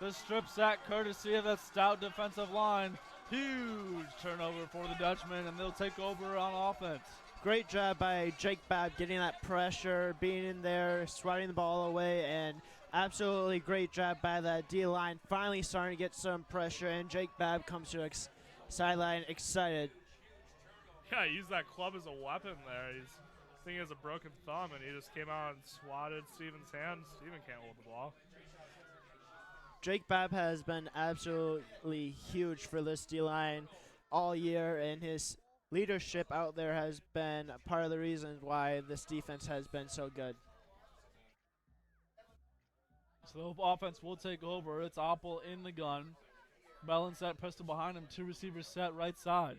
The strip sack courtesy of that stout defensive line. Huge turnover for the Dutchman, and they'll take over on offense. Great job by Jake Babb getting that pressure, being in there, swatting the ball away, and absolutely great job by that D-line. Finally starting to get some pressure, and Jake Babb comes to sideline excited. Yeah, he used that club as a weapon there. I think he has a broken thumb, and he just came out and swatted Steven's hand. Steven can't hold the ball. Jake Babb has been absolutely huge for this D-line all year, and his leadership out there has been part of the reason why this defense has been so good. So the Hope offense will take over. It's Oppel in the gun. Mellon set, pistol behind him. Two receivers set right side.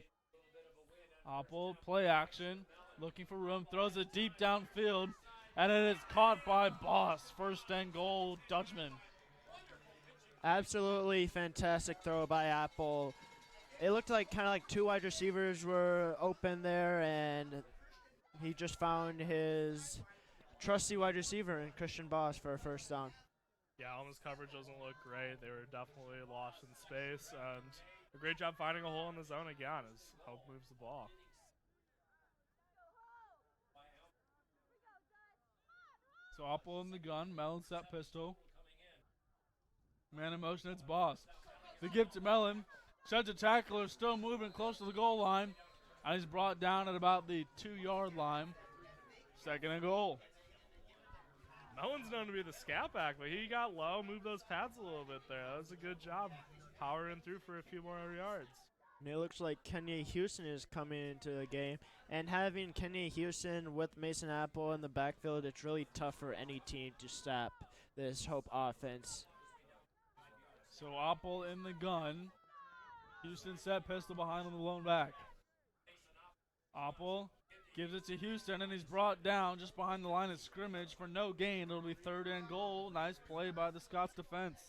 Oppel, play action, looking for room, throws it deep downfield, And it is caught by Boss. First and goal, Dutchman. Absolutely fantastic throw by Apple. It looked like kind of like two wide receivers were open there, and he just found his trusty wide receiver in Christian Boss for a first down. Yeah, Alma's coverage doesn't look great. They were definitely lost in space, and a great job finding a hole in the zone again as Hope moves the ball. So Apple in the gun, Mellon set pistol. Man in motion, it's Boss. The give to Mellon. Sheds a tackler, still moving close to the goal line. And he's brought down at about the 2-yard line. Second and goal. Mellon's known to be the scat back, but he got low, moved those pads a little bit there. That was a good job powering through for a few more yards. And it looks like Kenya Houston is coming into the game. And having Kenya Houston with Mason Apple in the backfield, it's really tough for any team to stop this Hope offense. So Apple in the gun. Houston set pistol behind on the lone back. Apple gives it to Houston, and he's brought down just behind the line of scrimmage for no gain. It'll be third and goal. Nice play by the Scots defense.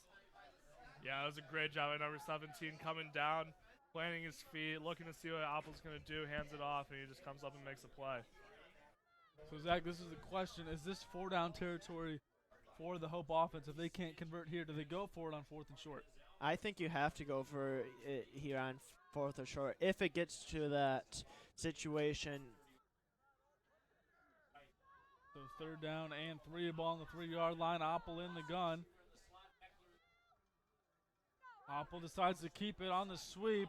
Yeah, that was a great job by number 17 coming down, planting his feet, looking to see what Apple's going to do, hands it off, and he just comes up and makes a play. So, Zach, this is the question. Is this 4-down territory for the Hope offense? If they can't convert here, do they go for it on 4th and short? I think you have to go for it here on 4th or short if it gets to that situation. So 3rd down and 3, ball on the 3-yard line. Apple in the gun. Apple decides to keep it on the sweep.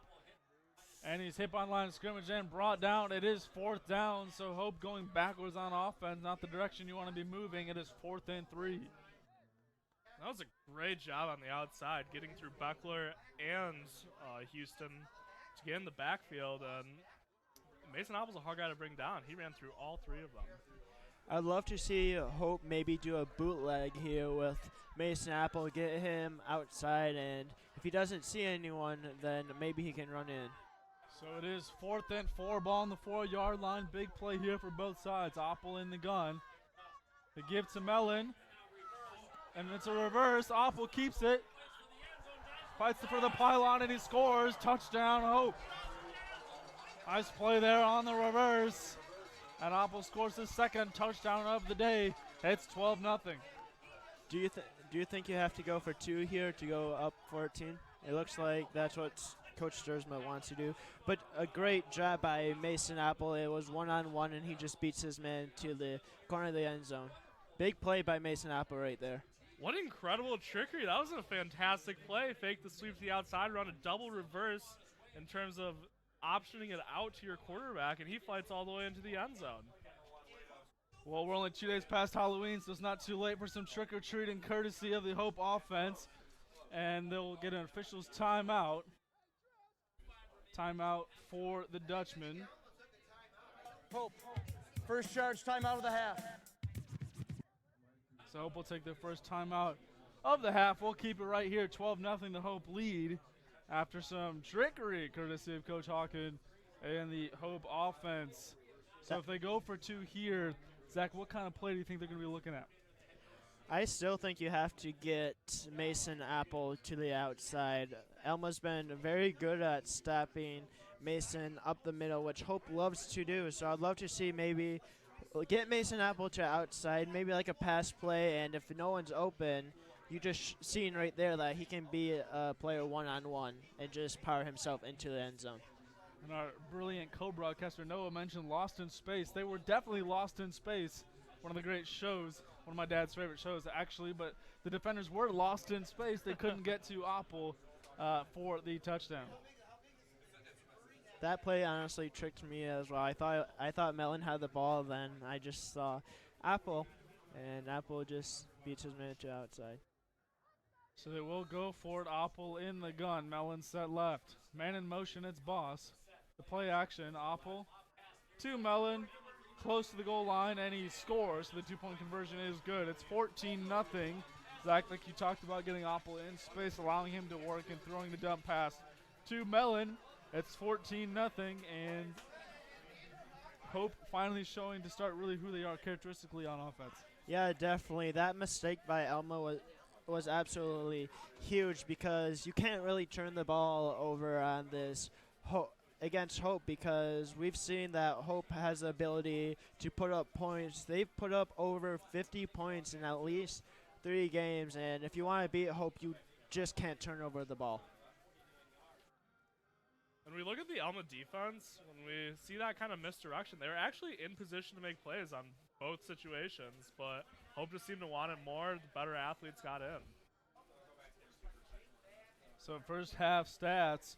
And he's hit on line of scrimmage and brought down. It is 4th down, so Hope going backwards on offense, not the direction you want to be moving. It is 4th and 3. That was a great job on the outside, getting through Beckler and Houston to get in the backfield. And Mason Apple's a hard guy to bring down. He ran through all 3 of them. I'd love to see Hope maybe do a bootleg here with Mason Apple, get him outside, and if he doesn't see anyone, then maybe he can run in. So it is 4th and 4, ball on the 4-yard line. Big play here for both sides. Apple in the gun. The give to Mellon. And it's a reverse. Apple keeps it. Fights for the pylon and he scores. Touchdown, Hope. Nice play there on the reverse. And Apple scores his second touchdown of the day. It's 12-0. Do you think you have to go for 2 here to go up 14? It looks like that's what Coach Sturzma wants to do. But a great job by Mason Apple. It was 1-on-1 and he just beats his man to the corner of the end zone. Big play by Mason Apple right there. What incredible trickery. That was a fantastic play. Fake the sweep to the outside, run a double reverse in terms of optioning it out to your quarterback, and he fights all the way into the end zone. Well, we're only 2 days past Halloween, so it's not too late for some trick-or-treating courtesy of the Hope offense. And they'll get an official's timeout. Timeout for the Dutchman. Hope, first charge timeout of the half. So Hope will take their first timeout of the half. We'll keep it right here, 12-0 the Hope lead after some trickery courtesy of Coach Hawken and the Hope offense. So if they go for 2 here, Zach, what kind of play do you think they're going to be looking at? I still think you have to get Mason Apple to the outside. Alma's been very good at stopping Mason up the middle, which Hope loves to do. So I'd love to see maybe get Mason Apple to outside, maybe like a pass play, and if no one's open, you just seeing right there that he can be a player one-on-one and just power himself into the end zone. And our brilliant co-broadcaster Noah mentioned Lost in Space. They were definitely lost in space. One of the great shows, one of my dad's favorite shows actually, but the defenders were lost in space. They couldn't get to Apple for the touchdown. That play honestly tricked me as well. I thought Mellon had the ball, then I just saw Apple, and Apple just beats his man to outside. So they will go for it. Apple in the gun. Mellon set left. Man in motion, it's Boss. The play action, Apple to Mellon, close to the goal line, and he scores. So the 2-point conversion is good. It's 14-0. Zach, like you talked about, getting Apple in space, allowing him to work and throwing the dump pass to Mellon. It's 14-0, and Hope finally showing to start really who they are characteristically on offense. Yeah, definitely. That mistake by Alma was absolutely huge because you can't really turn the ball over on this against Hope because we've seen that Hope has the ability to put up points. They've put up over 50 points in at least 3 games, and if you want to beat Hope, you just can't turn over the ball. When we look at the Alma defense, when we see that kind of misdirection, they were actually in position to make plays on both situations, but Hope just seemed to want it more. The better athletes got in. So first half stats,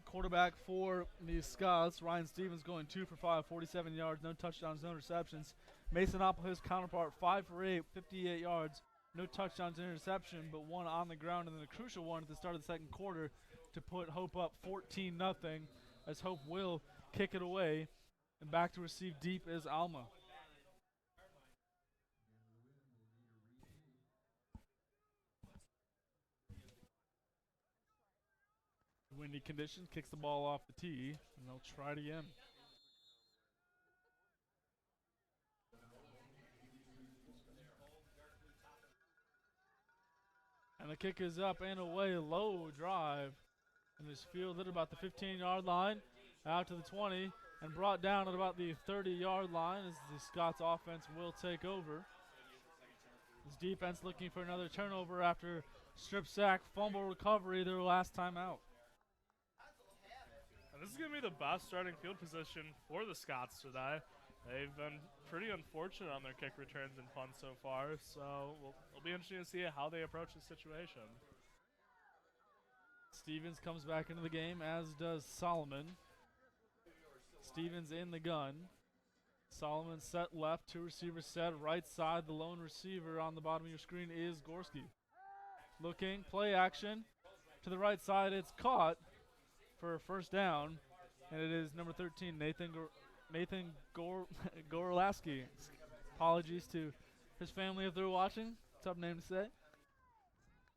quarterback for the Scots, Ryan Stevens going 2 for 5, 47 yards, no touchdowns, no interceptions. Mason Opel, his counterpart, 5 for 8, 58 yards, no touchdowns, interception, but one on the ground, and then a crucial one at the start of the second quarter to put Hope up 14-0 as Hope will kick it away, and back to receive deep is Alma. Windy conditions, kicks the ball off the tee, and they'll try it again. And the kick is up and away, low drive, and is fielded about the 15-yard line, out to the 20, and brought down at about the 30-yard line as the Scots offense will take over. This defense looking for another turnover after strip sack, fumble recovery, their last time out. And this is going to be the best starting field position for the Scots today. They've been pretty unfortunate on their kick returns and punts so far, so it'll be interesting to see how they approach the situation. Stevens comes back into the game, as does Solomon. Stevens in the gun. Solomon set left, 2 receivers set right side. The lone receiver on the bottom of your screen is Gorski. Looking, play action to the right side. It's caught for a first down, and it is number 13, Nathan Gorlaski. Apologies to his family if they're watching. Tough name to say.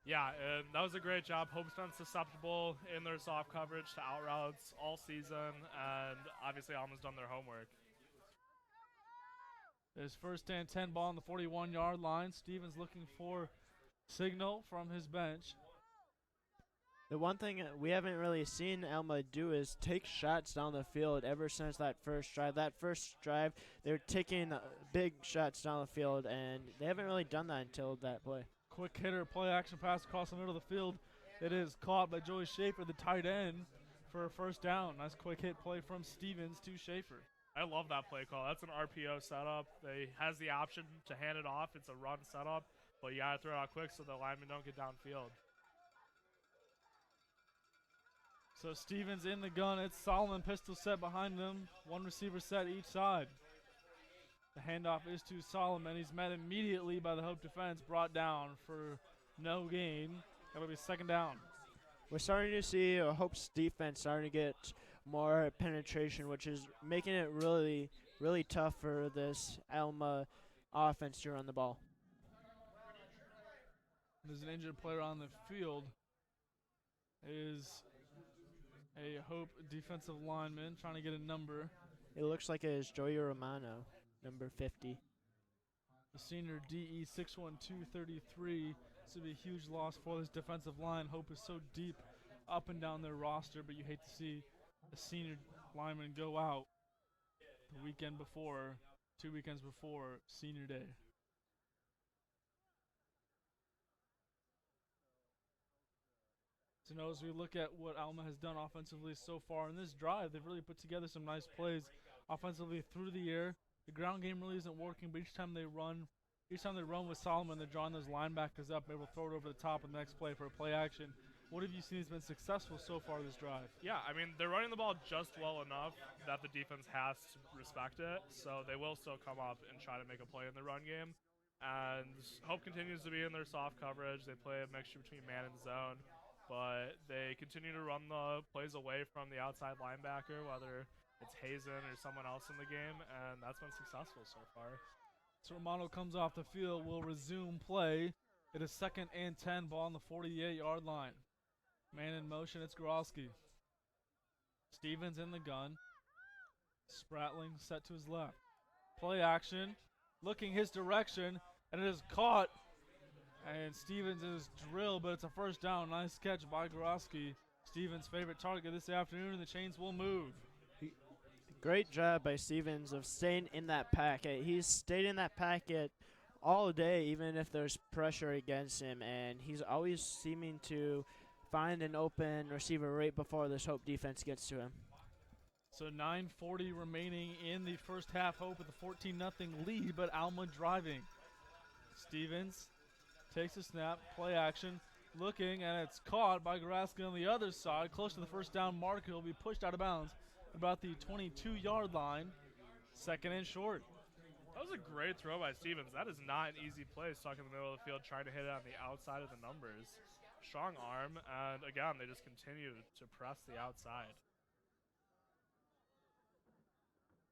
Yeah, and that was a great job. Hope's been susceptible in their soft coverage to out routes all season, and obviously Alma's done their homework. His first and 10 ball on the 41-yard line. Stevens looking for signal from his bench. The one thing we haven't really seen Alma do is take shots down the field ever since that first drive. That first drive, they were taking big shots down the field, and they haven't really done that until that play. Quick hitter, play action pass across the middle of the field. It is caught by Joey Schaefer, the tight end, for a first down. Nice quick hit play from Stevens to Schaefer. I love that play call. That's an RPO setup. They has the option to hand it off. It's a run setup, but you got to throw it out quick so the linemen don't get downfield. So Stevens in the gun. It's Solomon pistol set behind them. 1 receiver set each side. The handoff is to Solomon. He's met immediately by the Hope defense, brought down for no gain. That'll be second down. We're starting to see Hope's defense starting to get more penetration, which is making it really, really tough for this Alma offense to run the ball. There's an injured player on the field. Is a Hope defensive lineman trying to get a number. It looks like it is Joey Romano, number 50. The senior DE 61233. This would be a huge loss for this defensive line. Hope is so deep up and down their roster, but you hate to see a senior lineman go out the weekend before, 2 weekends before senior day. So now as we look at what Alma has done offensively so far in this drive, they've really put together some nice plays offensively through the air. The ground game really isn't working, but each time they run with Solomon, they're drawing those linebackers up, able to throw it over the top in the next play for a play action. What have you seen has been successful so far this drive? Yeah, I mean, they're running the ball just well enough that the defense has to respect it, so they will still come up and try to make a play in the run game. And Hope continues to be in their soft coverage. They play a mixture between man and zone, but they continue to run the plays away from the outside linebacker, whether it's Hazen or someone else in the game, and that's been successful so far. So Romano comes off the field, will resume play. It is second and 10, ball on the 48-yard line. Man in motion, it's Goralski. Stevens in the gun. Spratling set to his left. Play action, looking his direction. And it is caught. And Stevens is drilled, but it's a first down. Nice catch by Gorowski. Stevens' favorite target this afternoon, and the chains will move. Great job by Stevens of staying in that packet. He's stayed in that packet all day, even if there's pressure against him, and he's always seeming to find an open receiver right before this Hope defense gets to him. So 9:40 remaining in the first half. Hope with a 14-0 lead, but Alma driving. Stevens takes a snap, play action, looking, and it's caught by Gorowski on the other side, close to the first down marker. He'll be pushed out of bounds about the 22-yard line, second and short. That was a great throw by Stevens. That is not an easy play, stuck in the middle of the field, trying to hit it on the outside of the numbers. Strong arm, and again, they just continue to press the outside.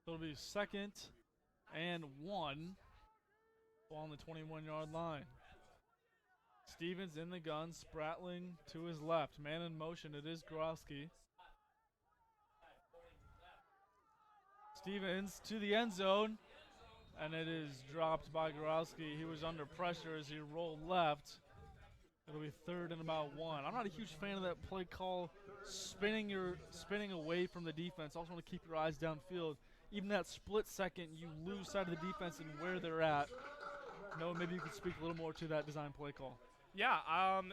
So it'll be second and 1, ball on the 21-yard line. Stevens in the gun, Spratling to his left. Man in motion, it is Gorowski. Stevens to the end zone, and it is dropped by Gorowski. He was under pressure as he rolled left. It'll be third and about 1. I'm not a huge fan of that play call, spinning away from the defense. Also want to keep your eyes downfield. Even that split second, you lose sight of the defense and where they're at. Noah, maybe you could speak a little more to that design play call. Yeah,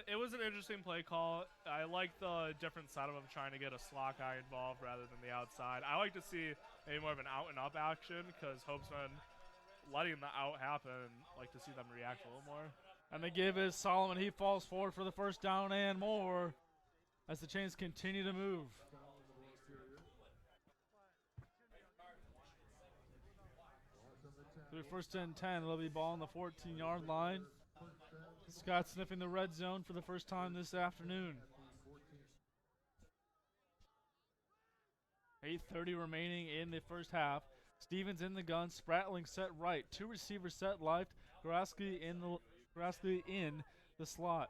it was an interesting play call. I like the different setup of trying to get a slot guy involved rather than the outside. I like to see maybe more of an out-and-up action because Hope's been letting the out happen and like to see them react a little more. And the give is Solomon. He falls forward for the first down and more as the chains continue to move. Through first and 10, it'll be ball on the 14-yard line. Scott sniffing the red zone for the first time this afternoon. 8:30 remaining in the first half. Stevens in the gun, Spratling set right. 2 receivers set left. Gorowski in the slot.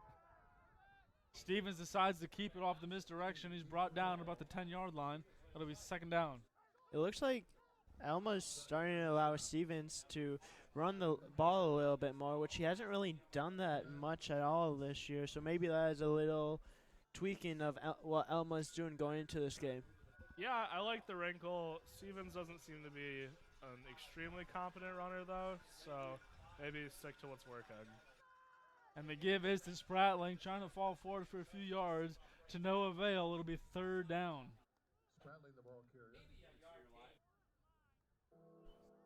Stevens decides to keep it off the misdirection. He's brought down about the 10-yard line. That'll be second down. It looks like Alma's starting to allow Stevens to run the ball a little bit more, which he hasn't really done that much at all this year. So maybe that is a little tweaking of what Alma's doing going into this game. Yeah, I like the wrinkle. Stevens doesn't seem to be an extremely competent runner, though, so maybe stick to what's working. And the give is to Spratling, trying to fall forward for a few yards to no avail. It'll be third down.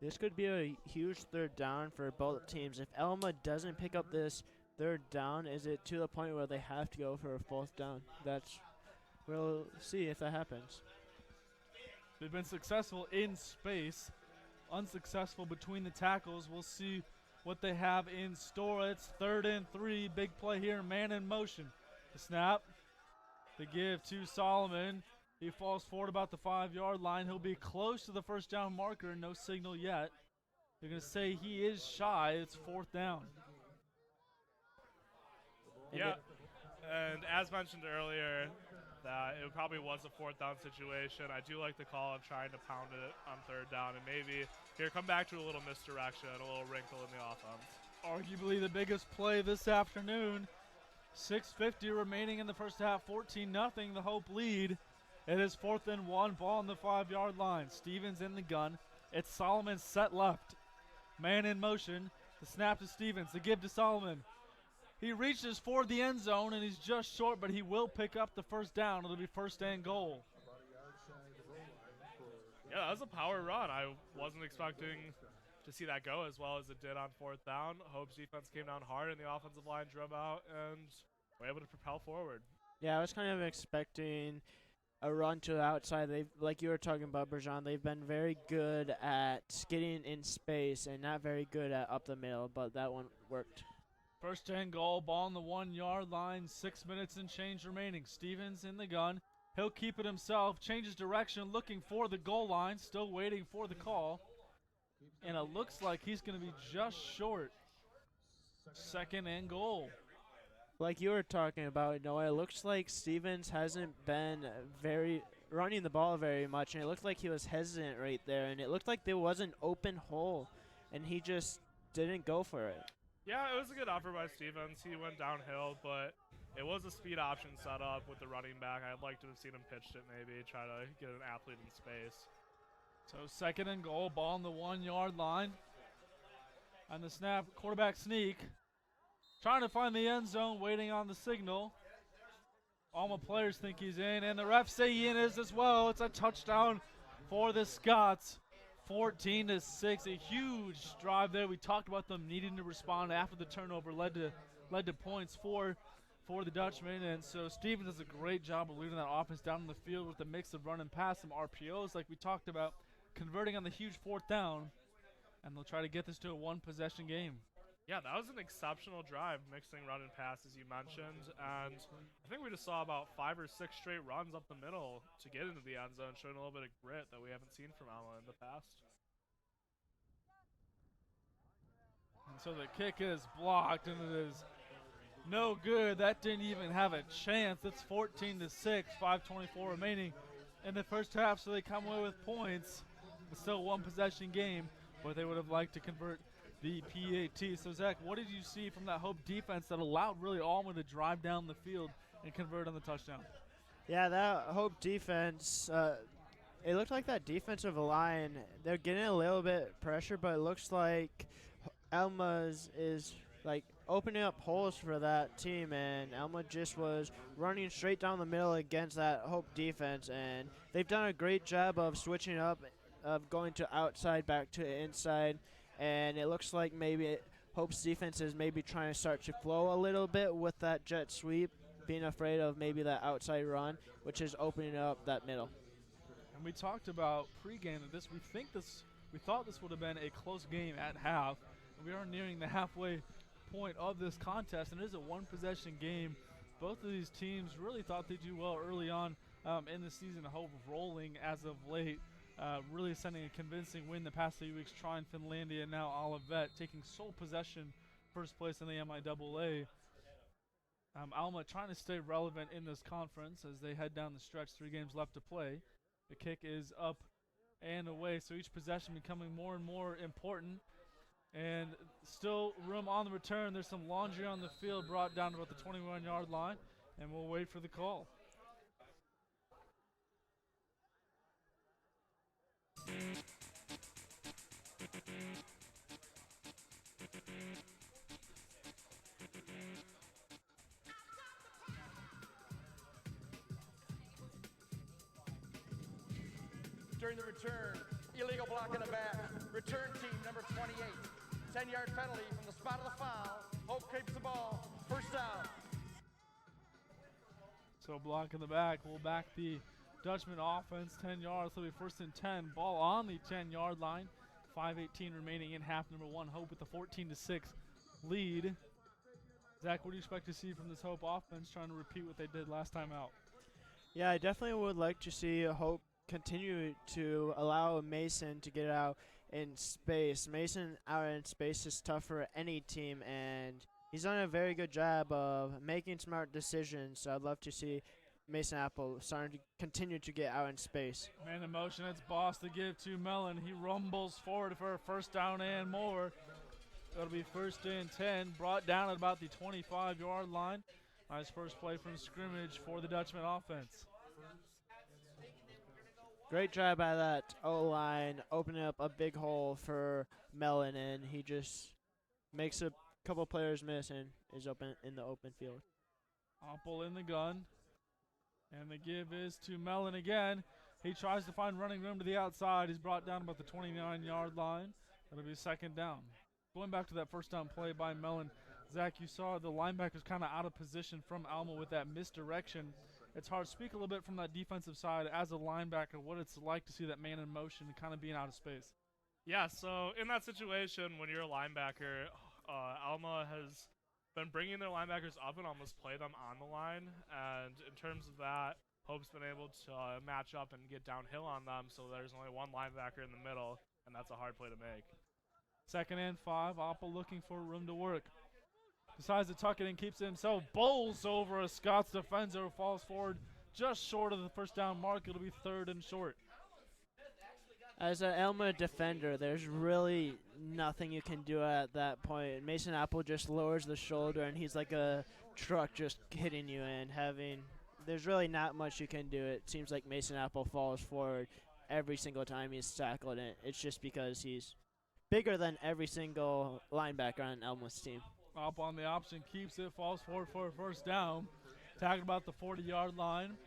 This could be a huge third down for both teams. If Alma doesn't pick up this third down, is it to the point where they have to go for a fourth down? We'll see if that happens. They've been successful in space, unsuccessful between the tackles. We'll see what they have in store. It's 3rd and 3. Big play here, man in motion. The snap, the give to Solomon. He falls forward about the 5-yard line. He'll be close to the first down marker. No signal yet. They're going to say he is shy. It's 4th down. Yeah, and as mentioned earlier, that it probably was a 4th down situation. I do like the call of trying to pound it on 3rd down and maybe here come back to a little misdirection, a little wrinkle in the offense. Arguably the biggest play this afternoon. 6:50 remaining in the first half. 14-0 the Hope lead. It is 4th and 1, ball on the 5-yard line. Stevens in the gun. It's Solomon set left. Man in motion. The snap to Stevens. The give to Solomon. He reaches for the end zone, and he's just short, but he will pick up the first down. It'll be first and goal. Yeah, that was a power run. I wasn't expecting to see that go as well as it did on 4th down. Hope's defense came down hard, and the offensive line drove out and were able to propel forward. Yeah, I was kind of expecting a run to the outside. Like you were talking about, Bergeron, they've been very good at getting in space and not very good at up the middle, but that one worked. First and goal, ball on the 1-yard line, 6 minutes and change remaining. Stevens in the gun. He'll keep it himself, changes direction, looking for the goal line, still waiting for the call. And it looks like he's going to be just short. Second and goal. Like you were talking about, Noah, it looks like Stevens hasn't been running the ball very much, and it looked like he was hesitant right there, and it looked like there was an open hole, and he just didn't go for it. Yeah, it was a good effort by Stevens. He went downhill, but it was a speed option set up with the running back. I'd like to have seen him pitched it maybe, try to get an athlete in space. So second and goal, ball on the 1 yard line. On the snap, quarterback sneak. Trying to find the end zone, waiting on the signal. Alma players think he's in, and the refs say he is as well. It's a touchdown for the Scots. 14-6, a huge drive there. We talked about them needing to respond after the turnover led to points for the Dutchmen, and so Stevens does a great job of leading that offense down in the field with a mix of run and pass, some RPOs like we talked about, converting on the huge fourth down, and they'll try to get this to a one-possession game. Yeah, that was an exceptional drive, mixing run and pass, as you mentioned. And I think we just saw about 5 or 6 straight runs up the middle to get into the end zone, showing a little bit of grit that we haven't seen from Alma in the past. And so the kick is blocked, and it is no good. That didn't even have a chance. It's 14-6, 5:24 remaining in the first half, so they come away with points. It's still a one-possession game, but they would have liked to convert the PAT. So, Zach, what did you see from that Hope defense that allowed really Alma to drive down the field and convert on the touchdown? Yeah, that Hope defense, it looked like that defensive line, they're getting a little bit pressure, but it looks like Alma's is like opening up holes for that team, and Alma just was running straight down the middle against that Hope defense, and they've done a great job of switching up, of going to outside back to inside. And it looks like maybe Hope's defense is maybe trying to start to flow a little bit with that jet sweep, being afraid of maybe that outside run, which is opening up that middle. And we talked about pregame that we thought this would have been a close game at half. We are nearing the halfway point of this contest, and it is a one-possession game. Both of these teams really thought they'd do well early on in the season. Hope rolling as of late. Really sending a convincing win the past few weeks, trying Finlandia and now Olivet, taking sole possession, first place in the MIAA. Alma trying to stay relevant in this conference as they head down the stretch, 3 games left to play. The kick is up and away, so each possession becoming more and more important. And still room on the return. There's some laundry on the field brought down to about the 21-yard line, and we'll wait for the call. During the return, illegal block in the back. Return team number 28. 10-yard penalty from the spot of the foul. Hope keeps the ball. First down. So block in the back. We'll back the Dutchman offense 10 yards. So it'll be first and 10. Ball on the 10-yard line. 5:18 remaining in half number 1. Hope with a 14-6 lead. Zach, what do you expect to see from this Hope offense trying to repeat what they did last time out? Yeah, I definitely would like to see Hope continue to allow Mason to get out in space. Mason out in space is tough for any team, and he's done a very good job of making smart decisions. So I'd love to see Mason Apple starting to continue to get out in space. Man in motion, it's Boss to give to Mellon. He rumbles forward for a first down and more. It'll be first and 10, brought down at about the 25-yard line. Nice first play from scrimmage for the Dutchman offense. Great job by that O-line, opening up a big hole for Mellon, and he just makes a couple players miss and is open in the open field. Apple in the gun, and the give is to Mellon again. He tries to find running room to the outside. He's brought down about the 29-yard line. It'll be second down. Going back to that first down play by Mellon, Zach, you saw the linebackers kind of out of position from Alma with that misdirection. It's hard to speak a little bit from that defensive side as a linebacker, what it's like to see that man in motion and kind of being out of space. Yeah, so in that situation, when you're a linebacker, Alma has been bringing their linebackers up and almost play them on the line. And in terms of that, Hope's been able to match up and get downhill on them, so there's only one linebacker in the middle, and that's a hard play to make. Second and 5, Apple looking for room to work. Decides to tuck it and keeps it himself. Bowls over a Scots defender who falls forward just short of the first down mark. It'll be third and short. As an Alma defender, there's really nothing you can do at that point. Mason Apple just lowers the shoulder, and he's like a truck just hitting you and having. There's really not much you can do. It seems like Mason Apple falls forward every single time he's tackled, and it's just because he's bigger than every single linebacker on Alma's team. Up on the option, keeps it, falls forward for a first down. Tackled about the 40-yard line.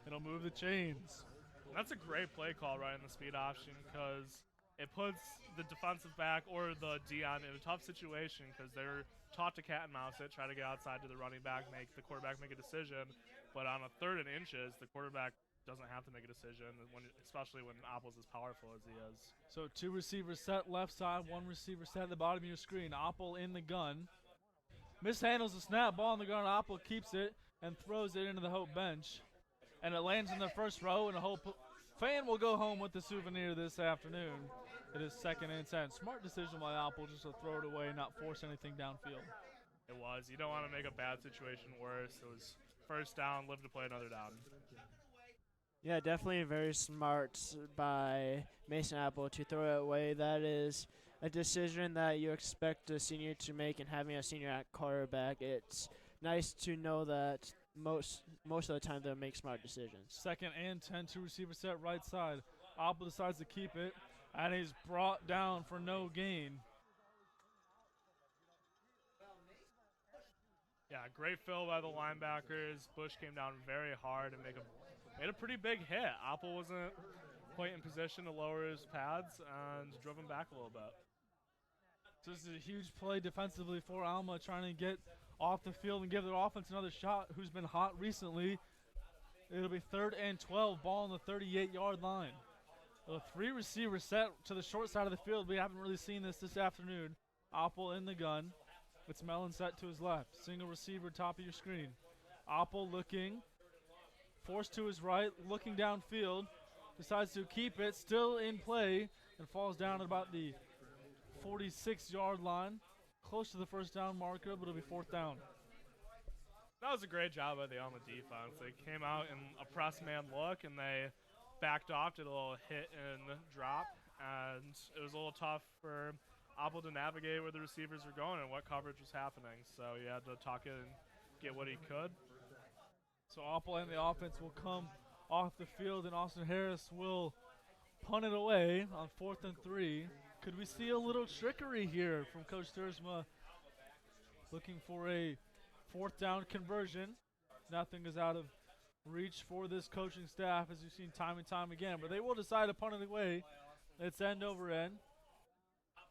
It'll move the chains. That's a great play call right in the speed option because it puts the defensive back or the D-on in a tough situation because they're taught to cat and mouse it, try to get outside to the running back, make the quarterback make a decision. But on a 3rd and inches, the quarterback doesn't have to make a decision, especially when Apple's as powerful as he is. So 2 receivers set left side, 1 receiver set at the bottom of your screen. Apple in the gun. Mishandles the snap, ball in the gun. Apple keeps it and throws it into the Hope bench. And it lands in the first row, and a Hope fan will go home with the souvenir this afternoon. It is 2nd and 10. Smart decision by Apple just to throw it away, not force anything downfield. It was. You don't want to make a bad situation worse. It was first down, live to play another down. Yeah, definitely very smart by Mason Apple to throw it away. That is a decision that you expect a senior to make, and having a senior at quarterback, it's nice to know that most of the time they'll make smart decisions. 2nd and 10, 2 receivers set right side. Apple decides to keep it, and he's brought down for no gain. Yeah, great fill by the linebackers. Bush came down very hard and made a pretty big hit. Apple wasn't quite in position to lower his pads and drove him back a little bit. So this is a huge play defensively for Alma, trying to get off the field and give their offense another shot, who's been hot recently. It'll be 3rd and 12, ball on the 38-yard line. A 3 receivers set to the short side of the field. We haven't really seen this afternoon. Apple in the gun. It's Mellon set to his left. Single receiver, top of your screen. Apple looking. Forced to his right, looking downfield. Decides to keep it, still in play, and falls down at about the 46-yard line. Close to the first down marker, but it'll be 4th down. That was a great job by the Alma defense. They came out in a press man look, and they backed off, did a little hit and drop, and it was a little tough for Apple to navigate where the receivers were going and what coverage was happening. So he had to talk it and get what he could. So Apple and the offense will come off the field, and Austin Harris will punt it away on 4th and 3. Could we see a little trickery here from Coach Thursma, looking for a 4th down conversion? Nothing is out of reach for this coaching staff, as you've seen time and time again, but they will decide to punt it away. It's end over end,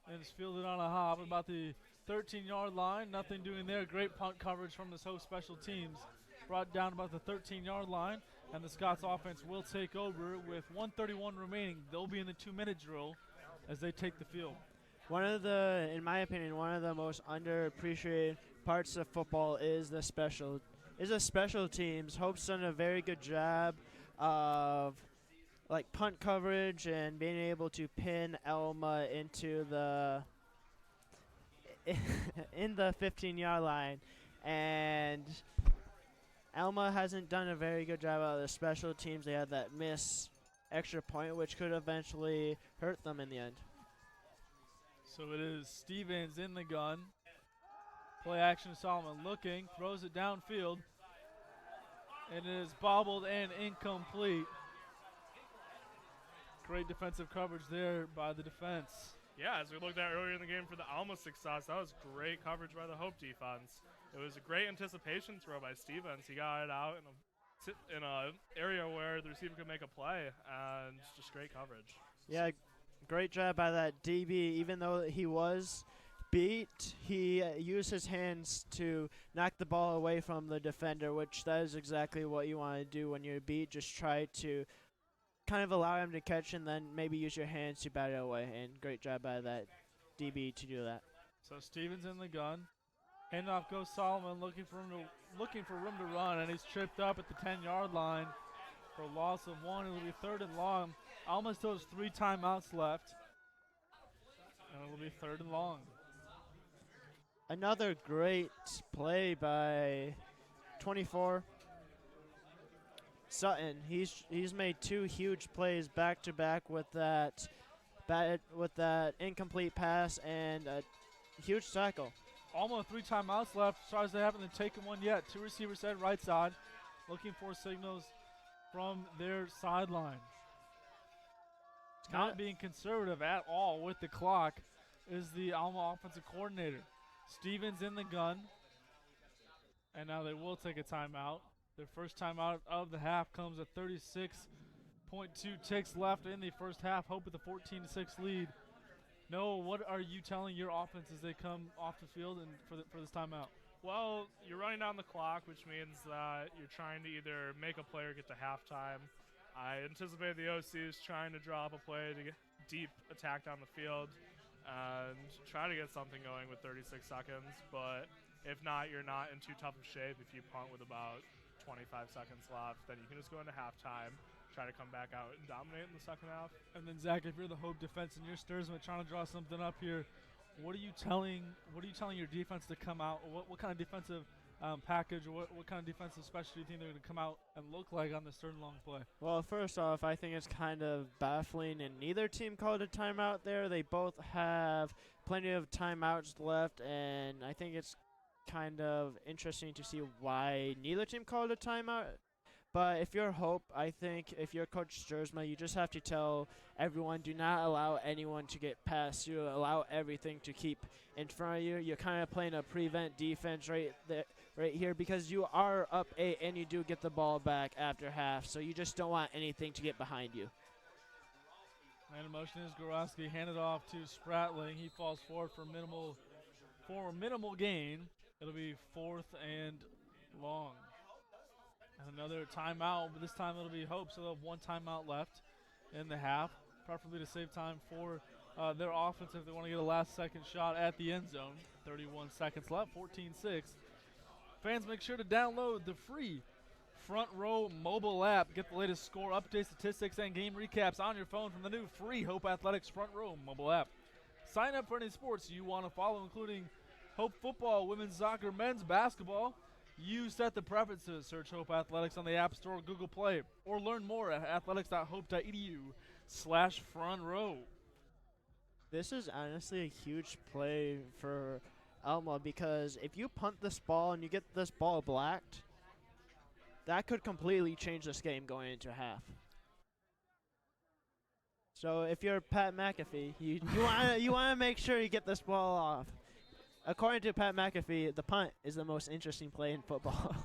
and it's fielded on a hop about the 13-yard line. Nothing doing there. Great punt coverage from this host special teams. Brought down about the 13-yard line, and the Scots offense will take over with 1:31 remaining. They'll be in the 2-minute drill as they take the field. In my opinion, one of the most underappreciated parts of football is the special teams. Hope's done a very good job of punt coverage and being able to pin Alma into the in the 15-yard line, and Alma hasn't done a very good job out of the special teams. They had that miss extra point, which could eventually hurt them in the end. So it is Stevens in the gun. Play action, Solomon looking, throws it downfield, and it is bobbled and incomplete. Great defensive coverage there by the defense. Yeah, as we looked at earlier in the game for the Alma success, that was great coverage by the Hope defense. It was a great anticipation throw by Stevens. He got it out in a area where the receiver could make a play, and just great coverage. Yeah, great job by that DB. Even though he was beat, he used his hands to knock the ball away from the defender, which that is exactly what you want to do when you're beat. Just try to kind of allow him to catch and then maybe use your hands to bat it away. And great job by that DB to do that. So Stevens in the gun. Handoff goes Solomon looking for room to run, and he's tripped up at the 10-yard line for a loss of 1. It'll be 3rd and long. Alma still has 3 timeouts left, and it'll be 3rd and long. Another great play by 24 Sutton. He's made 2 huge plays back to back with that with that incomplete pass and a huge tackle. Almost 3 timeouts left. Stars, they haven't taken one yet. 2 receivers set right side, looking for signals from their sideline. Not being conservative at all with the clock is the Alma offensive coordinator. Stevens in the gun, and now they will take a timeout. Their first timeout of the half comes at 36.2 ticks left in the first half. Hope with a 14-6 lead. Noah, what are you telling your offense as they come off the field and for this timeout? Well, you're running down the clock, which means that you're trying to either make a play or get to halftime. I anticipate the OCs trying to draw up a play to get deep attack down the field and try to get something going with 36 seconds. But if not, you're not in too tough of shape. If you punt with about 25 seconds left, then you can just go into halftime, try to come back out and dominate in the second half. And then Zach, if you're the Hope defense and you're Sturzman trying to draw something up here, what are you telling your defense to come out? What kind of defensive package or what kind of defensive special do you think they're going to come out and look like on this third and long play? Well, first off, I think it's kind of baffling, and neither team called a timeout there. They both have plenty of timeouts left, and I think it's kind of interesting to see why neither team called a timeout. But if you're Hope, I think if you're Coach Sturzma, you just have to tell everyone, do not allow anyone to get past you. Allow everything to keep in front of you. You're kind of playing a prevent defense right here because you are up 8 and you do get the ball back after half. So you just don't want anything to get behind you. Man in motion is Gorowski, handed off to Spratling. He falls forward for minimal gain. It'll be 4th and long. And another timeout, but this time it'll be Hope, so they'll have 1 timeout left in the half, preferably to save time for their offense if they want to get a last-second shot at the end zone. 31 seconds left, 14-6. Fans, make sure to download the free Front Row mobile app. Get the latest score updates, statistics, and game recaps on your phone from the new free Hope Athletics Front Row mobile app. Sign up for any sports you want to follow, including Hope football, women's soccer, men's basketball. You set the preferences. Search Hope Athletics on the App Store or Google Play, or learn more at athletics.hope.edu/front row. This is honestly a huge play for Alma because if you punt this ball and you get this ball blacked, that could completely change this game going into half. So if you're Pat McAfee, you want to make sure you get this ball off. According to Pat McAfee, the punt is the most interesting play in football.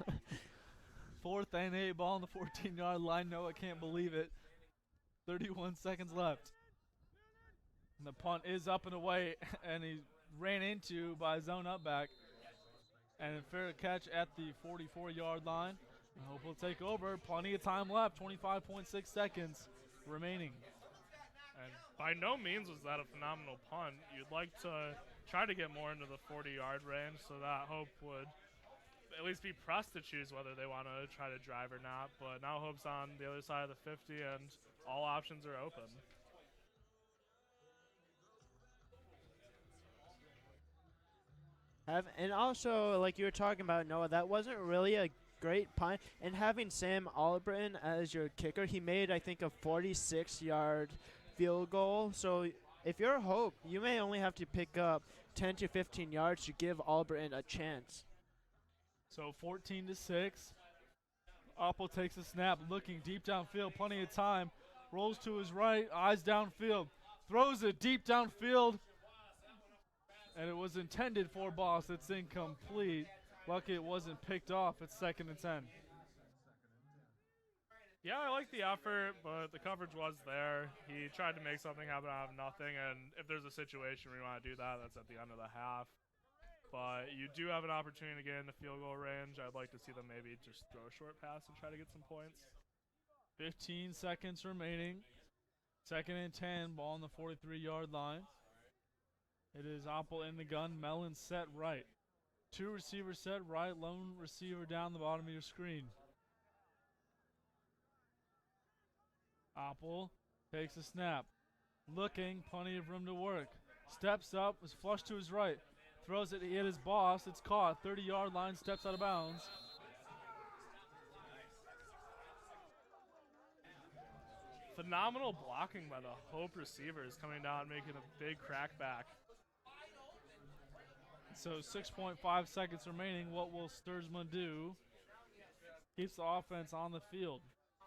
4th and 8, ball on the 14-yard line. Noah can't believe it. 31 seconds left. And the punt is up and away, and he's ran into by zone up back. And a fair catch at the 44-yard line. Hope will take over. Plenty of time left. 25.6 seconds remaining. And by no means was that a phenomenal punt. You'd like to try to get more into the 40-yard range so that Hope would at least be pressed to choose whether they want to try to drive or not. But now Hope's on the other side of the 50, and all options are open. And also, like you were talking about, Noah, that wasn't really a great punt. And having Sam Albritton as your kicker, he made, I think, a 46-yard field goal. So if you're Hope, you may only have to pick up 10 to 15 yards to give Albritton a chance. So 14-6. Opple takes a snap, looking deep downfield, plenty of time. Rolls to his right, eyes downfield. Throws it deep downfield. And it was intended for Boss. It's incomplete. Lucky it wasn't picked off. It's 2nd and 10. Yeah, I like the effort, but the coverage was there. He tried to make something happen out of nothing, and if there's a situation where you want to do that, that's at the end of the half. But you do have an opportunity to get in the field goal range. I'd like to see them maybe just throw a short pass and try to get some points. 15 seconds remaining. 2nd and 10, ball on the 43-yard line. It is Opple in the gun, Mellon set right. 2 receivers set right, lone receiver down the bottom of your screen. Opple takes a snap. Looking, plenty of room to work. Steps up, is flushed to his right. Throws it, he hit his boss. It's caught. 30-yard line, steps out of bounds. Phenomenal blocking by the Hope receivers coming down, making a big crackback. So 6.5 seconds remaining. What will Sturzman do? Keeps the offense on the field.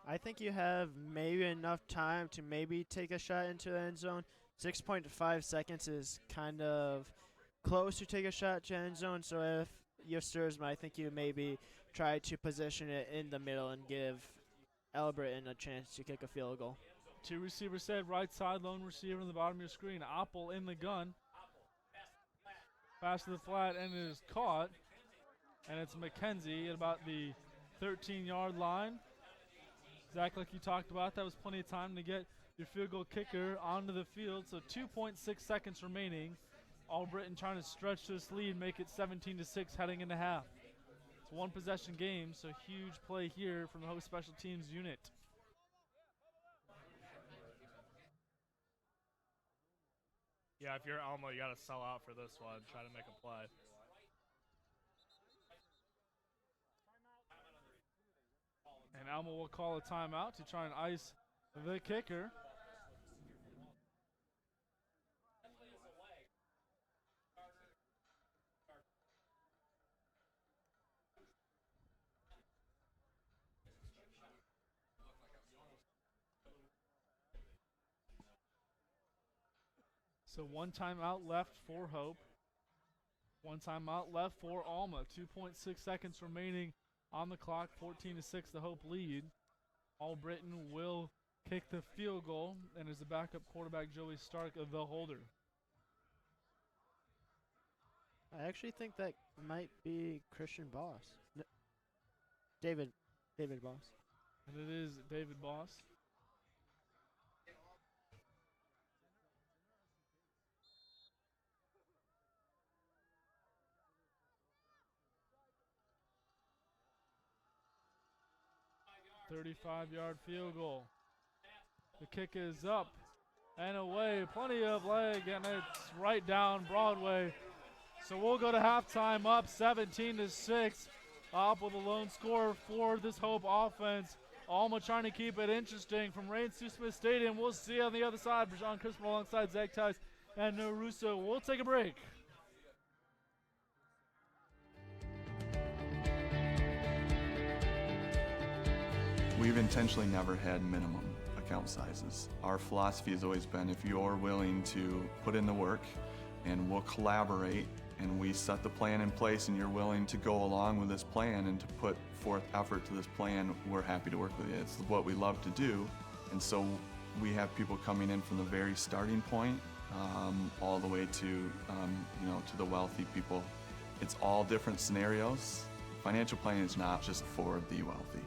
I think you have maybe enough time to maybe take a shot into the end zone. 6.5 seconds is kind of close to take a shot to end zone. So if you're Sturzman, I think you maybe try to position it in the middle and give Albritton a chance to kick a field goal. Two receivers set, right side, lone receiver in the bottom of your screen. Oppel in the gun. Pass to the flat, and it is caught. And it's McKenzie at about the 13-yard line. Zach, like you talked about, that was plenty of time to get your field goal kicker onto the field. So 2.6 seconds remaining. Albritton trying to stretch this lead, make it 17-6 heading into half. It's a one-possession game, so huge play here from the host special teams unit. Yeah, if you're Alma, you got to sell out for this one. Try to make a play. And Alma will call a timeout to try and ice the kicker. So one timeout left for Hope. One timeout left for Alma. 2.6 seconds remaining on the clock. 14-6 the Hope lead. Albritton will kick the field goal, and is the backup quarterback Joey Stark the holder. I actually think that might be Christian Boss. David Boss. And it is David Boss. .35-yard field goal. The kick is up and away. Plenty of leg, and it's right down Broadway. So we'll go to halftime up 17-6. Up with a lone score for this Hope offense. Alma trying to keep it interesting from Rain Sue Smith Stadium. We'll see you on the other side. Brajan Crispin alongside Zach Tice and Noah Russo. We'll take a break. We've intentionally never had minimum account sizes. Our philosophy has always been, if you're willing to put in the work and we'll collaborate and we set the plan in place and you're willing to go along with this plan and to put forth effort to this plan, we're happy to work with you. It's what we love to do. And so we have people coming in from the very starting point all the way to, to the wealthy people. It's all different scenarios. Financial planning is not just for the wealthy.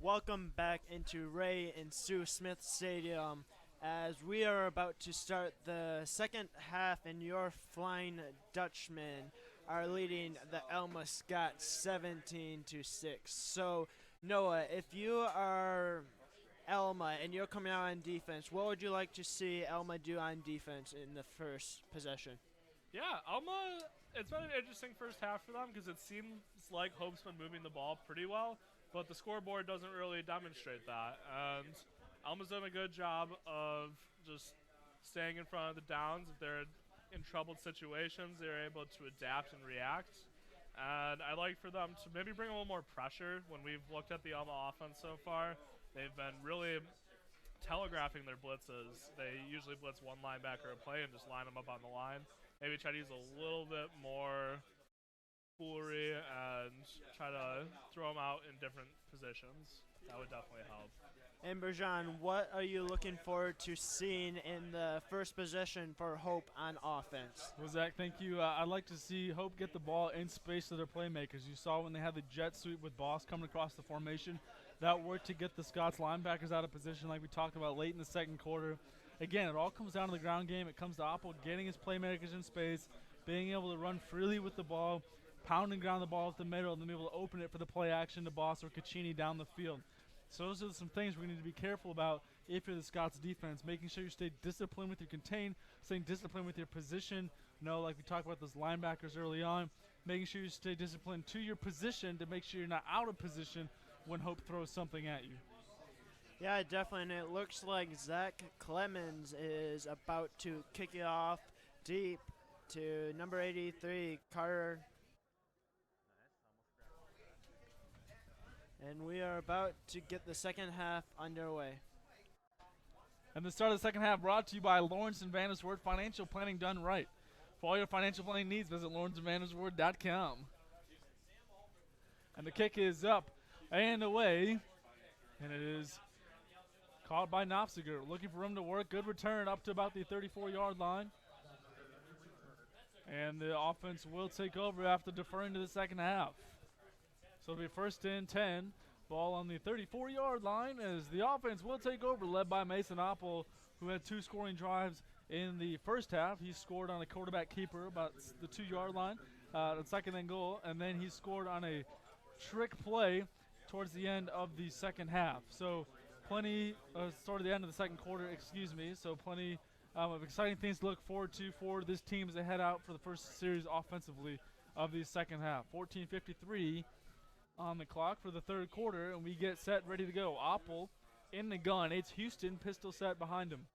Welcome back into Ray and Sue Smith Stadium as we are about to start the second half, and your Flying Dutchmen are leading the Alma Scots 17-6. So, Noah, if you are Alma and you're coming out on defense, what would you like to see Alma do on defense in the first possession? Yeah, Alma, it's been an interesting first half for them because it seems like Hope's been moving the ball pretty well, but the scoreboard doesn't really demonstrate that. And Alma's done a good job of just staying in front of the downs. If they're in troubled situations, they're able to adapt and react. And I like for them to maybe bring a little more pressure. When we've looked at the Alma offense so far, they've been really telegraphing their blitzes. They usually blitz one linebacker a play and just line them up on the line. Maybe try to use a little bit more foolery and try to throw them out in different positions. That would definitely help. And Berjan, what are you looking forward to seeing in the first possession for Hope on offense? Well, Zach, thank you. I'd like to see Hope get the ball in space to their playmakers. You saw when they had the jet sweep with Boss coming across the formation. That worked to get the Scots linebackers out of position like we talked about late in the second quarter. Again, it all comes down to the ground game. It comes to Opel getting his playmakers in space, being able to run freely with the ball, pounding ground the ball at the middle, and then be able to open it for the play action to Boss or Caccini down the field. So those are some things we need to be careful about if you're the Scots defense, making sure you stay disciplined with your contain, staying disciplined with your position. Like we talked about those linebackers early on, making sure you stay disciplined to your position to make sure you're not out of position when Hope throws something at you. Yeah, definitely, and it looks like Zach Clemens is about to kick it off deep to number 83, Carter. And we are about to get the second half underway. And the start of the second half brought to you by Lawrence and Vandersworth, financial planning done right. For all your financial planning needs, visit lawrenceandvandersworth.com. And the kick is up and away, and it is caught by Knopsiger. Looking for him to work. Good return up to about the 34-yard line. And the offense will take over after deferring to the second half. So it'll be first and 10. Ball on the 34-yard line as the offense will take over, led by Mason Oppel, who had 2 scoring drives in the first half. He scored on a quarterback keeper about the 2-yard line, the second and goal, and then he scored on a trick play towards the end of the second half. So plenty, toward the end of the second quarter, so plenty of exciting things to look forward to for this team as they head out for the first series offensively of the second half. 14:53 on the clock for the third quarter, and we get set, ready to go. Oppel in the gun. It's Houston, pistol set behind him.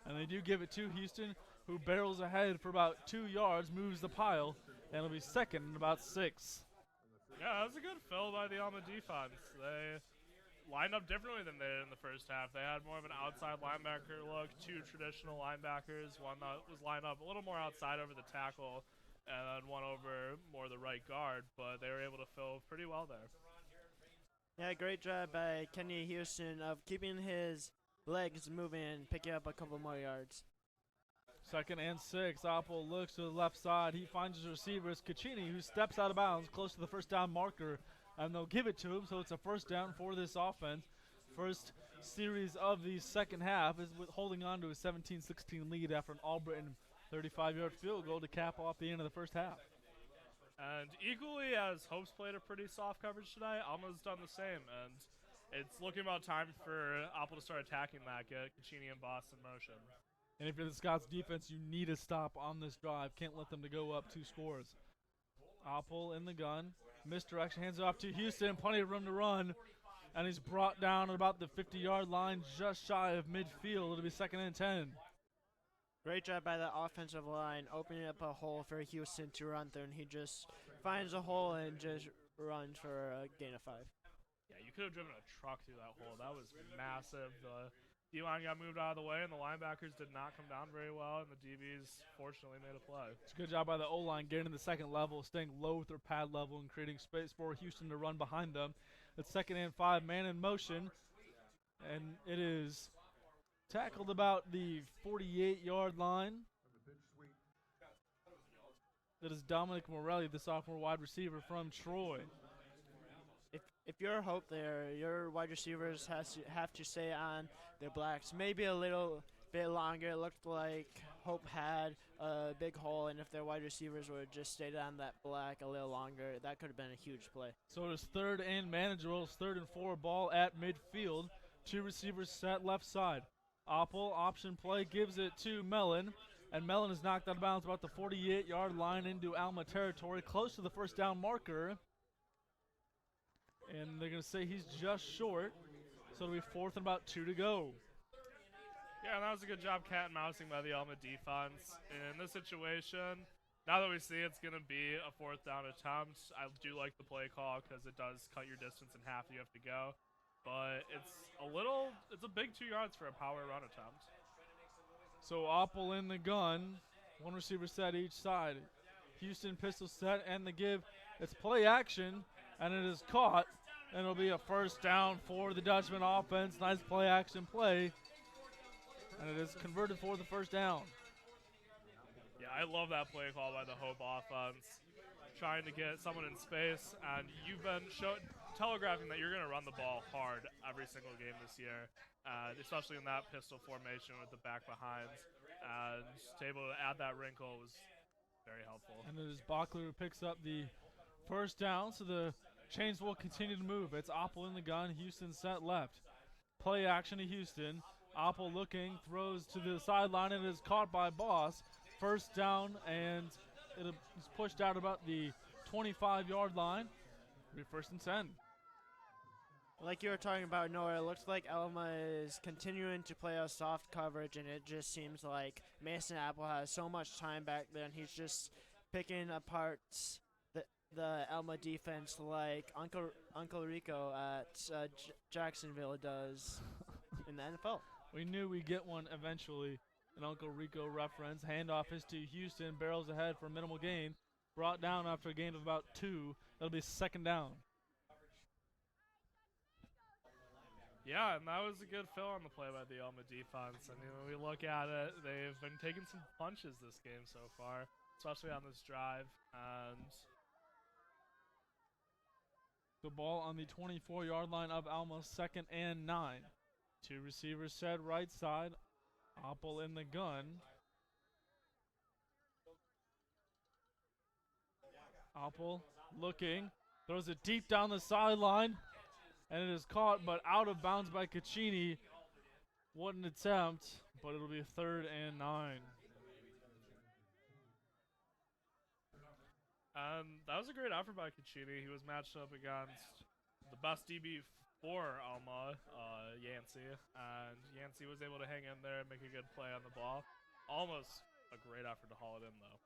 And they do give it to Houston, who barrels ahead for about 2 yards, moves the pile, and it'll be second and about 6. Yeah, that was a good fill by the Alma defense. They lined up differently than they did in the first half. They had more of an outside linebacker look, 2 traditional linebackers, one that was lined up a little more outside over the tackle, and then one over more the right guard, but they were able to fill pretty well there. Yeah, great job by Kenny Houston of keeping his legs moving and picking up a couple more yards. Second and 6. Oppel looks to the left side. He finds his receiver. It's Caccini, who steps out of bounds close to the first down marker, and they'll give it to him, so it's a first down for this offense. First series of the second half is with holding on to a 17-16 lead after an Albritton 35-yard field goal to cap off the end of the first half. And equally as Hope's played a pretty soft coverage today, Alma's done the same, and it's looking about time for Apple to start attacking that, get Caccini and Boss in motion. And if you're the Scots defense, you need a stop on this drive. Can't let them to go up 2 scores. Oppel in the gun. Misdirection, hands it off to Houston. Plenty of room to run. And he's brought down at about the 50-yard line, just shy of midfield. It'll be second and 10. Great job by the offensive line, opening up a hole for Houston to run through, and he just finds a hole and just runs for a gain of 5. Yeah, you could have driven a truck through that hole. That was massive. The D-line got moved out of the way, and the linebackers did not come down very well, and the DBs fortunately made a play. It's a good job by the O-line getting to the second level, staying low with their pad level, and creating space for Houston to run behind them. It's second and 5, man in motion, and it is tackled about the 48-yard line. That is Dominic Morelli, the sophomore wide receiver from Troy. if you're Hope there, your wide receivers have to stay on their blacks maybe a little bit longer. It looked like Hope had a big hole, and if their wide receivers would have just stayed on that black a little longer, that could have been a huge play. So it is third and manageable. It's 3rd and 4, ball at midfield. 2 receivers set left side. Opple, option play, gives it to Mellon. And Mellon is knocked out of bounds about the 48-yard line into Alma territory, close to the first down marker. And they're going to say he's just short. So it'll be 4th and about 2 to go. Yeah, and that was a good job cat and mousing by the Alma defense. In this situation, now that we see it's going to be a 4th down attempt, I do like the play call because it does cut your distance in half that you have to go. But it's a big 2 yards for a power run attempt. So Opple in the gun. 1 receiver set each side. Houston pistol set and the give. It's play action, and it is caught. And it'll be a 1st down for the Dutchman offense. Nice play action play. And it is converted for the 1st down. Yeah, I love that play call by the Hope offense. Trying to get someone in space, and you've been telegraphing that you're going to run the ball hard every single game this year, especially in that pistol formation with the back behinds. And to able to add that wrinkle was very helpful. And it is Bachler who picks up the 1st down, so the chains will continue to move. It's Opple in the gun, Houston set left. Play action to Houston. Opple looking, throws to the sideline, and is caught by Boss. 1st down, and it's pushed out about the 25-yard line. It'll be 1st and 10. Like you were talking about, Noah, it looks like Alma is continuing to play a soft coverage, and it just seems like Mason Apple has so much time back there, and he's just picking apart the Alma defense like Uncle Rico at Jacksonville does in the NFL. We knew we'd get one eventually. An Uncle Rico reference. Handoff is to Houston. Barrels ahead for minimal gain. Brought down after a gain of about 2. That'll be 2nd down. Yeah, and that was a good fill on the play by the Alma defense. And when we look at it, they've been taking some punches this game so far, especially on this drive. And the ball on the 24-yard line of Alma, 2nd and 9. 2 receivers set right side. Opple in the gun. Opple looking. Throws it deep down the sideline. And it is caught, but out of bounds by Caccini. What an attempt, but it'll be 3rd and 9. That was a great effort by Caccini. He was matched up against the best DB for Alma, Yancey, and Yancey was able to hang in there and make a good play on the ball. Almost a great effort to haul it in, though.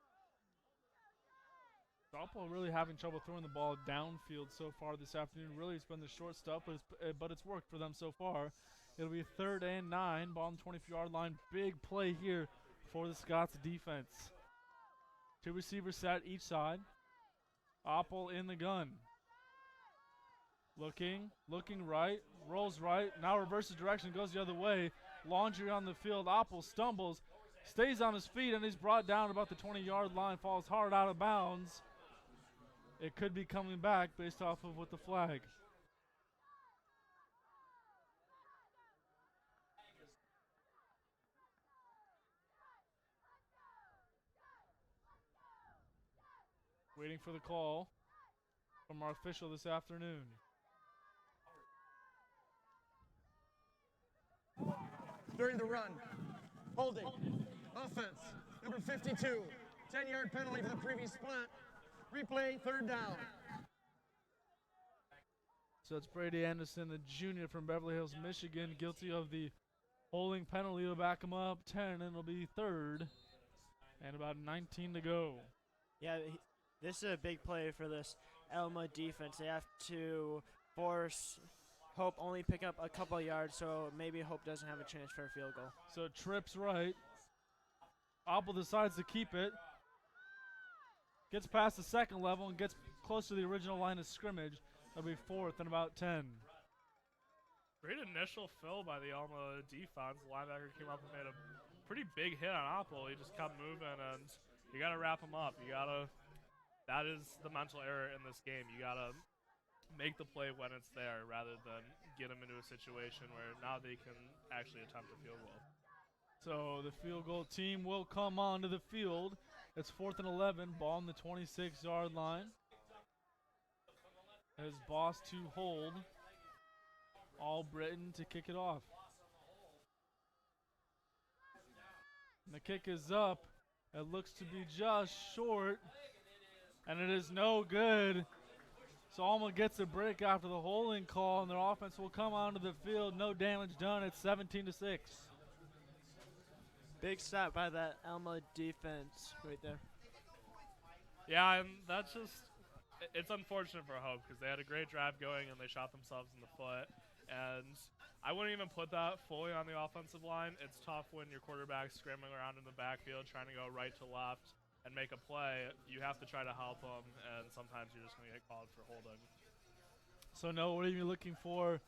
Opple really having trouble throwing the ball downfield so far this afternoon. Really, it's been the short stuff, but it's worked for them so far. It'll be 3rd and 9, ball on the 24-yard line. Big play here for the Scots defense. 2 receivers set each side. Opple in the gun. Looking right, rolls right, now reverses direction, goes the other way. Laundry on the field. Opple stumbles, stays on his feet, and he's brought down about the 20-yard line, falls hard out of bounds. It could be coming back based off of with the flag. Waiting for the call from our official this afternoon. During the run, holding, offense, number 52, 10-yard penalty for the previous split. Replay, 3rd down. So it's Brady Anderson, the junior from Beverly Hills, Michigan, guilty of the holding penalty. It'll back him up 10, and it'll be 3rd, and about 19 to go. Yeah, this is a big play for this Alma defense. They have to force Hope only pick up a couple yards, so maybe Hope doesn't have a chance for a field goal. So trips right. Opple decides to keep it. Gets past the 2nd level and gets close to the original line of scrimmage. That'll be 4th and about 10. Great initial fill by the Alma defense. The linebacker came up and made a pretty big hit on Opple. He just kept moving, and you got to wrap him up. That is the mental error in this game. You got to make the play when it's there rather than get them into a situation where now they can actually attempt a field goal. So the field goal team will come onto the field. It's 4th and 11, ball on the 26-yard line. As Boss to hold. All Britain to kick it off. And the kick is up. It looks to be just short. And it is no good. So Alma gets a break after the holding call, and their offense will come onto the field. No damage done. It's 17-6. Big stop by that Alma defense right there. Yeah, and that's just, it's unfortunate for Hope because they had a great drive going and they shot themselves in the foot. And I wouldn't even put that fully on the offensive line. It's tough when your quarterback's scrambling around in the backfield trying to go right to left and make a play. You have to try to help them, and sometimes you're just going to get called for holding. So, no, what are you looking for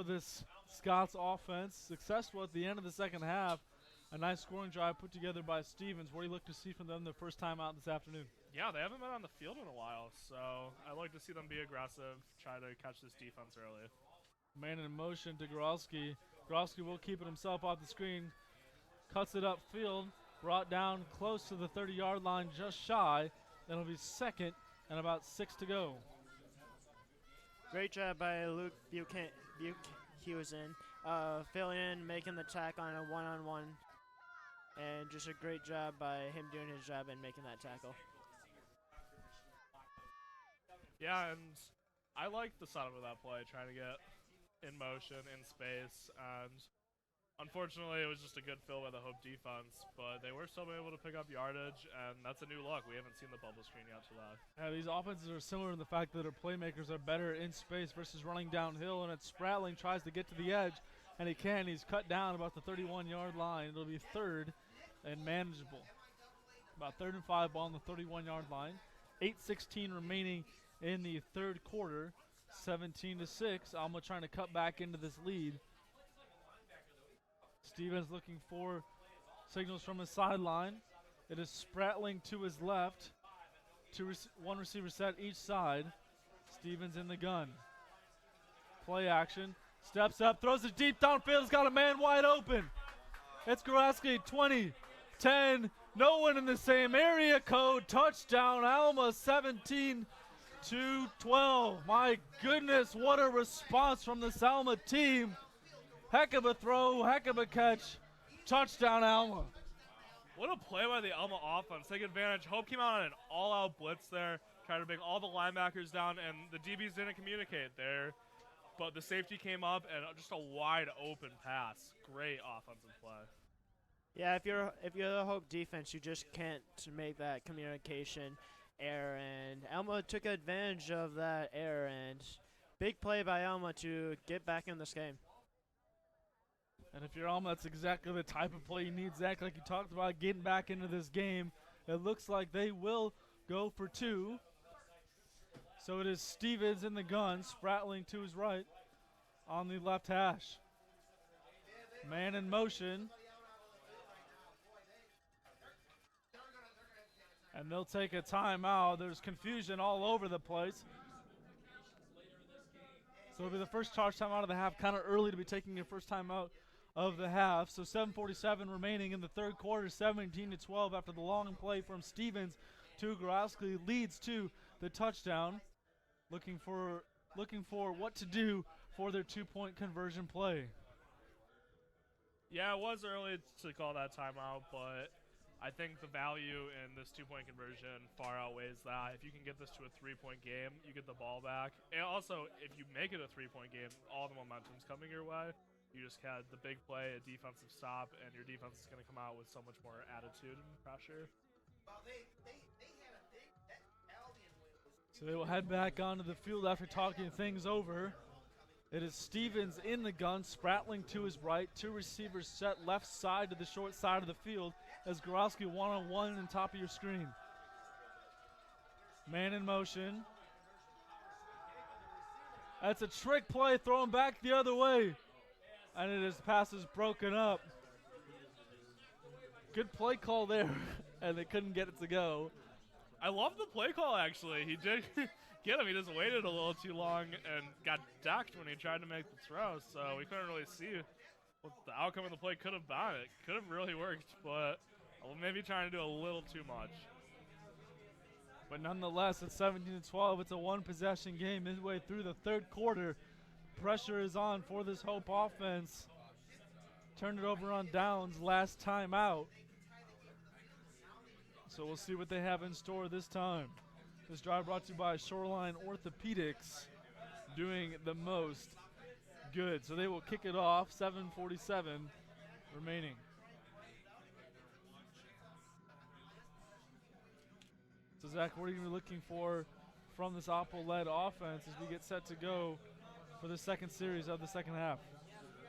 this Scots offense? Successful at the end of the second half. A nice scoring drive put together by Stevens. What do you look to see from them the first time out this afternoon? Yeah, they haven't been on the field in a while, so I like to see them be aggressive, try to catch this defense early. Man in motion to Gorowski. Gorowski will keep it himself off the screen. Cuts it upfield. Brought down close to the 30-yard line, just shy. That'll be second and about 6 to go. Great job by Luke Buchanan, filling in, making the tackle on a one-on-one. And just a great job by him doing his job and making that tackle. Yeah, and I like the setup of that play, trying to get in motion, in space, and unfortunately it was just a good fill by the Hope defense, but they were still able to pick up yardage, and that's a new look. We haven't seen the bubble screen yet to that. Yeah, these offenses are similar in the fact that their playmakers are better in space versus running downhill, and it's Spratling tries to get to the edge, and he can. He's cut down about the 31-yard line. It'll be third and manageable. About 3rd and 5, ball on the 31-yard line. 8:16 remaining in the third quarter. 17-6. Alma trying to cut back into this lead. Stevens looking for signals from his sideline. It is Spratling to his left. One receiver set each side. Stevens in the gun. Play action. Steps up, throws it deep downfield. He's got a man wide open. It's Gorowski, 20, 10. No one in the same area code. Touchdown, Alma, 17-12. My goodness, what a response from the Alma team. Heck of a throw, heck of a catch. Touchdown, Alma. What a play by the Alma offense. Take advantage. Hope came out on an all-out blitz there, trying to bring all the linebackers down, and the DBs didn't communicate there. But the safety came up, and just a wide open pass. Great offensive play. Yeah, if you're the Hope defense, you just can't make that communication error, and Alma took advantage of that error, and big play by Alma to get back in this game. And if you're Alma, that's exactly the type of play you need, Zach, like you talked about, getting back into this game. It looks like they will go for 2. So it is Stevens in the gun, Spratling to his right on the left hash. Man in motion. And they'll take a timeout. There's confusion all over the place. So it'll be the first charge timeout of the half. Kind of early to be taking your first timeout of the half. So 7:47 remaining in the third quarter, 17-12 after the long play from Stevens to Gorowski leads to the touchdown. Looking for what to do for their 2-point conversion play. Yeah, it was early to call that timeout, but I think the value in this 2-point conversion far outweighs that. If you can get this to a 3-point game, you get the ball back. And also, if you make it a 3-point game, all the momentum's coming your way. You just had the big play, a defensive stop, and your defense is going to come out with so much more attitude and pressure. So they will head back onto the field after talking things over. It is Stevens in the gun, Spratling to his right. 2 receivers set left side to the short side of the field as Gorowski one-on-one on top of your screen. Man in motion. That's a trick play, throwing back the other way. And it is passes broken up. Good play call there, and they couldn't get it to go. I love the play call, actually. He did get him. He just waited a little too long and got ducked when he tried to make the throw, so we couldn't really see what the outcome of the play could have been. It could have really worked, but maybe trying to do a little too much. But nonetheless, it's 17-12. It's a one-possession game midway through the third quarter. Pressure is on for this Hope offense. Turned it over on downs last time out. So we'll see what they have in store this time. This drive brought to you by Shoreline Orthopedics, doing the most good. So they will kick it off, 7:47 remaining. So Zach, what are you looking for from this Oppo-led offense as we get set to go for the second series of the second half?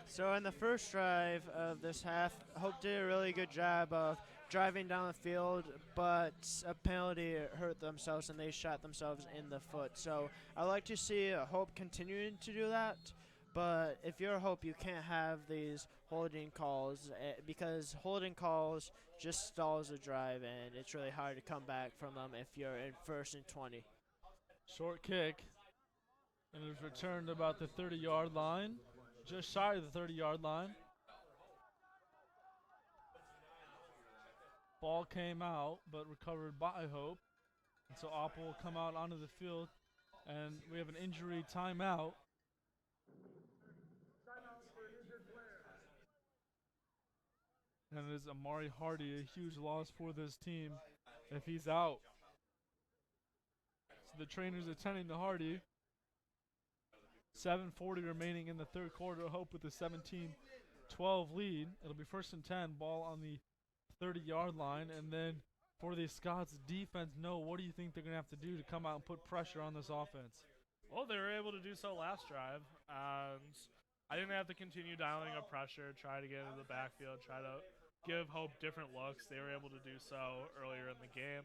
So in the first drive of this half, Hope did a really good job of driving down the field, but a penalty hurt themselves and they shot themselves in the foot. So I like to see Hope continuing to do that, but if you're Hope, you can't have these holding calls because holding calls just stalls a drive, and it's really hard to come back from them if you're in 1st and 20. Short kick, and it was returned about the 30-yard line, just shy of the 30-yard line. Ball came out, but recovered by Hope. And so Oppo will come out onto the field, and we have an injury timeout. And it is Amari Hardy, a huge loss for this team if he's out. So the trainers attending to Hardy. 7:40 remaining in the third quarter. Hope with a 17-12 lead. It'll be 1st and 10, ball on the 30-yard line. And then for the Scots defense, what do you think they're going to have to do to come out and put pressure on this offense? Well, they were able to do so last drive, and I think they have to continue dialing up pressure, try to get into the backfield, try to give Hope different looks. They were able to do so earlier in the game.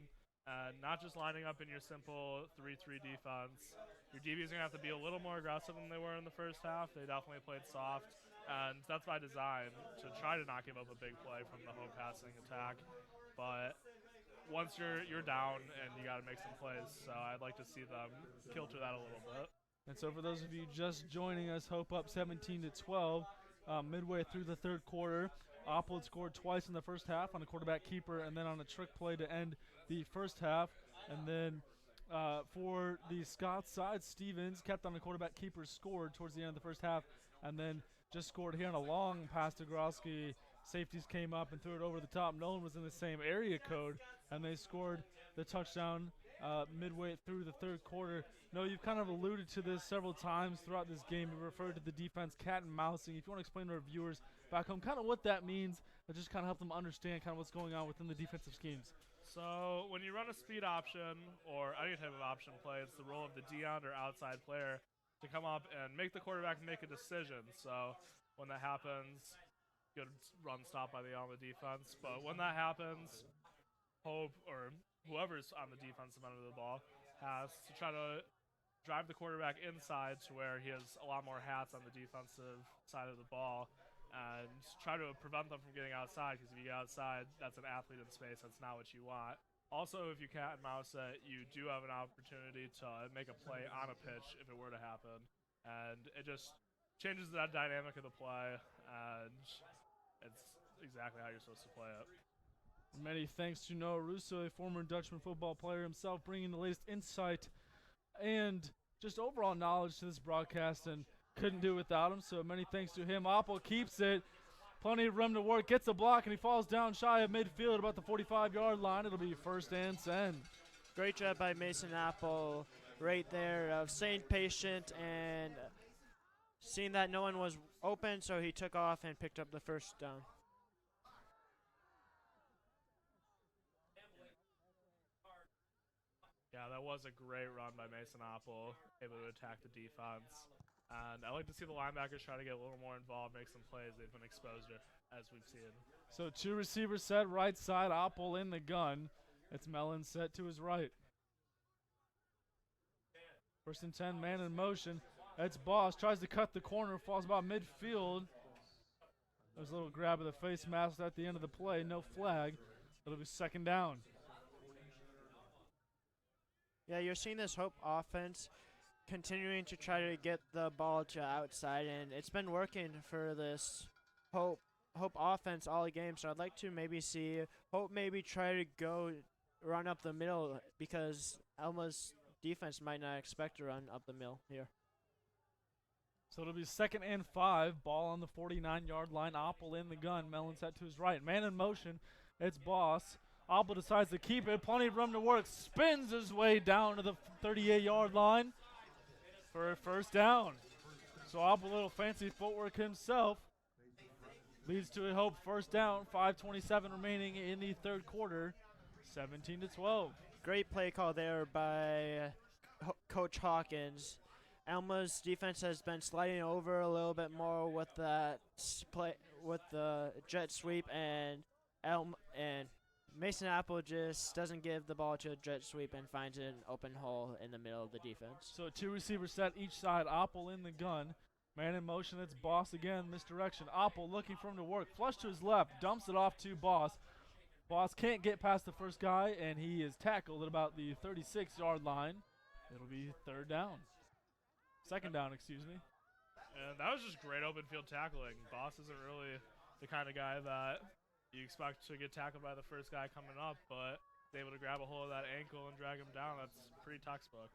Not just lining up in your simple 3-3 defense. Your DBs are going to have to be a little more aggressive than they were in the first half. They definitely played soft, and that's by design to try to not give up a big play from the Hope passing attack. But once you're down and you got to make some plays, so I'd like to see them kilter that a little bit. And so for those of you just joining us, Hope up 17-12 midway through the third quarter. Oppo had scored twice in the first half on a quarterback keeper and then on a trick play to end the first half. And then for the Scots side, Stevens kept on the quarterback keeper, scored towards the end of the first half, and then just scored here on a long pass to Grosky. Safeties came up and threw it over the top. No one was in the same area code, and they scored the touchdown midway through the third quarter. No, you've kind of alluded to this several times throughout this game. You referred to the defense cat and mousing. If you want to explain to our viewers back home kind of what that means, and just kind of help them understand kind of what's going on within the defensive schemes. So when you run a speed option or any type of option play, it's the role of the D-end or outside player to come up and make the quarterback make a decision. So when that happens, good run stop by the Alma defense. But when that happens, Hope or whoever's on the defensive end of the ball has to try to drive the quarterback inside to where he has a lot more hats on the defensive side of the ball and try to prevent them from getting outside, because if you get outside, that's an athlete in space. That's not what you want. Also, if you cat and mouse it, you do have an opportunity to make a play on a pitch if it were to happen. And it just changes that dynamic of the play, and it's exactly how you're supposed to play it. Many thanks to Noah Russo, a former Dutchman football player himself, bringing the latest insight and just overall knowledge to this broadcast, and couldn't do it without him, so many thanks to him. Oppo keeps it. Plenty of room to work. Gets a block, and he falls down shy of midfield about the 45-yard line. It'll be 1st and 10. Great job by Mason Apple right there of staying patient and seeing that no one was open, so he took off and picked up the first down. Yeah, that was a great run by Mason Apple, able to attack the defense. And I like to see the linebackers try to get a little more involved, make some plays. They've been exposed to, as we've seen. So 2 receivers set, right side, Apple in the gun. It's Mellon set to his right. 1st and 10, man in motion. That's Boss, tries to cut the corner, falls about midfield. There's a little grab of the face mask at the end of the play, no flag. It'll be 2nd down. Yeah, you're seeing this Hope offense continuing to try to get the ball to outside, and it's been working for this Hope offense all game. So I'd like to maybe see Hope maybe try to go run up the middle because Alma's defense might not expect to run up the middle here. So it'll be 2nd and 5. Ball on the 49-yard line. Oppel in the gun. Mellon set to his right. Man in motion. It's Boss. Oppel decides to keep it. Plenty of room to work. Spins his way down to the 38-yard line for a first down. So Oppel, a little fancy footwork himself, leads to a Hope first down. 5:27 remaining in the third quarter. 17-12. Great play call there by Coach Hawkins. Alma's defense has been sliding over a little bit more with that play with the jet sweep, and Mason Apple just doesn't give the ball to a jet sweep and finds an open hole in the middle of the defense. So 2 receivers set each side. Oppel in the gun. Man in motion. It's Boss again. Misdirection. Oppel looking for him to work. Flush to his left. Dumps it off to Boss. Boss can't get past the first guy, and he is tackled at about the 36-yard line. It'll be third down. Second down, excuse me. And that was just great open field tackling. Boss isn't really the kind of guy that you expect to get tackled by the first guy coming up, but he's able to grab a hold of that ankle and drag him down. That's pretty textbook.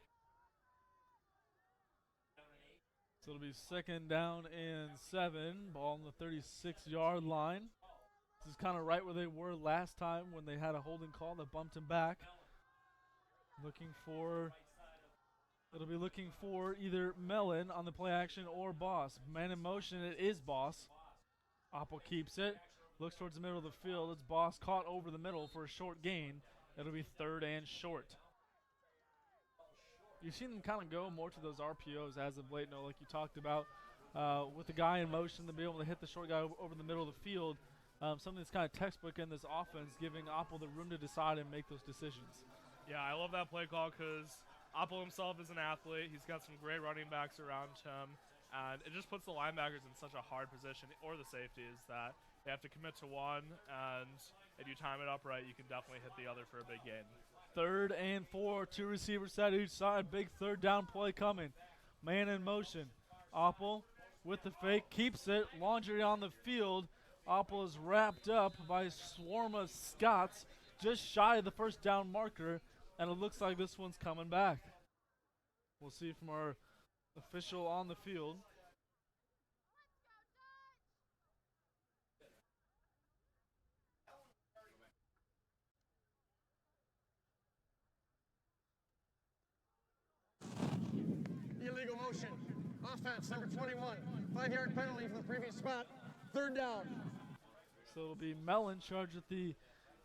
So it'll be 2nd down and 7. Ball on the 36-yard line. This is kind of right where they were last time when they had a holding call that bumped him back. It'll be looking for either Mellon on the play action or Boss. Man in motion, it is Boss. Oppel keeps it, looks towards the middle of the field. It's Boss caught over the middle for a short gain. It'll be 3rd and short. You've seen them kind of go more to those RPOs as of late, like you talked about, with the guy in motion to be able to hit the short guy over the middle of the field. Something that's kind of textbook in this offense, giving Oppel the room to decide and make those decisions. Yeah, I love that play call because Oppel himself is an athlete. He's got some great running backs around him, and it just puts the linebackers in such a hard position, or the safeties, that they have to commit to one, and if you time it up right, you can definitely hit the other for a big gain. 3rd and 4, 2 receivers set each side. Big third down play coming. Man in motion. Oppel with the fake, keeps it. Laundry on the field. Oppel is wrapped up by a swarm of Scots, just shy of the first down marker, and it looks like this one's coming back. We'll see from our official on the field. Illegal motion. Offense, number 21. 5-yard penalty from the previous spot. 3rd down. So it'll be Mellon charged with the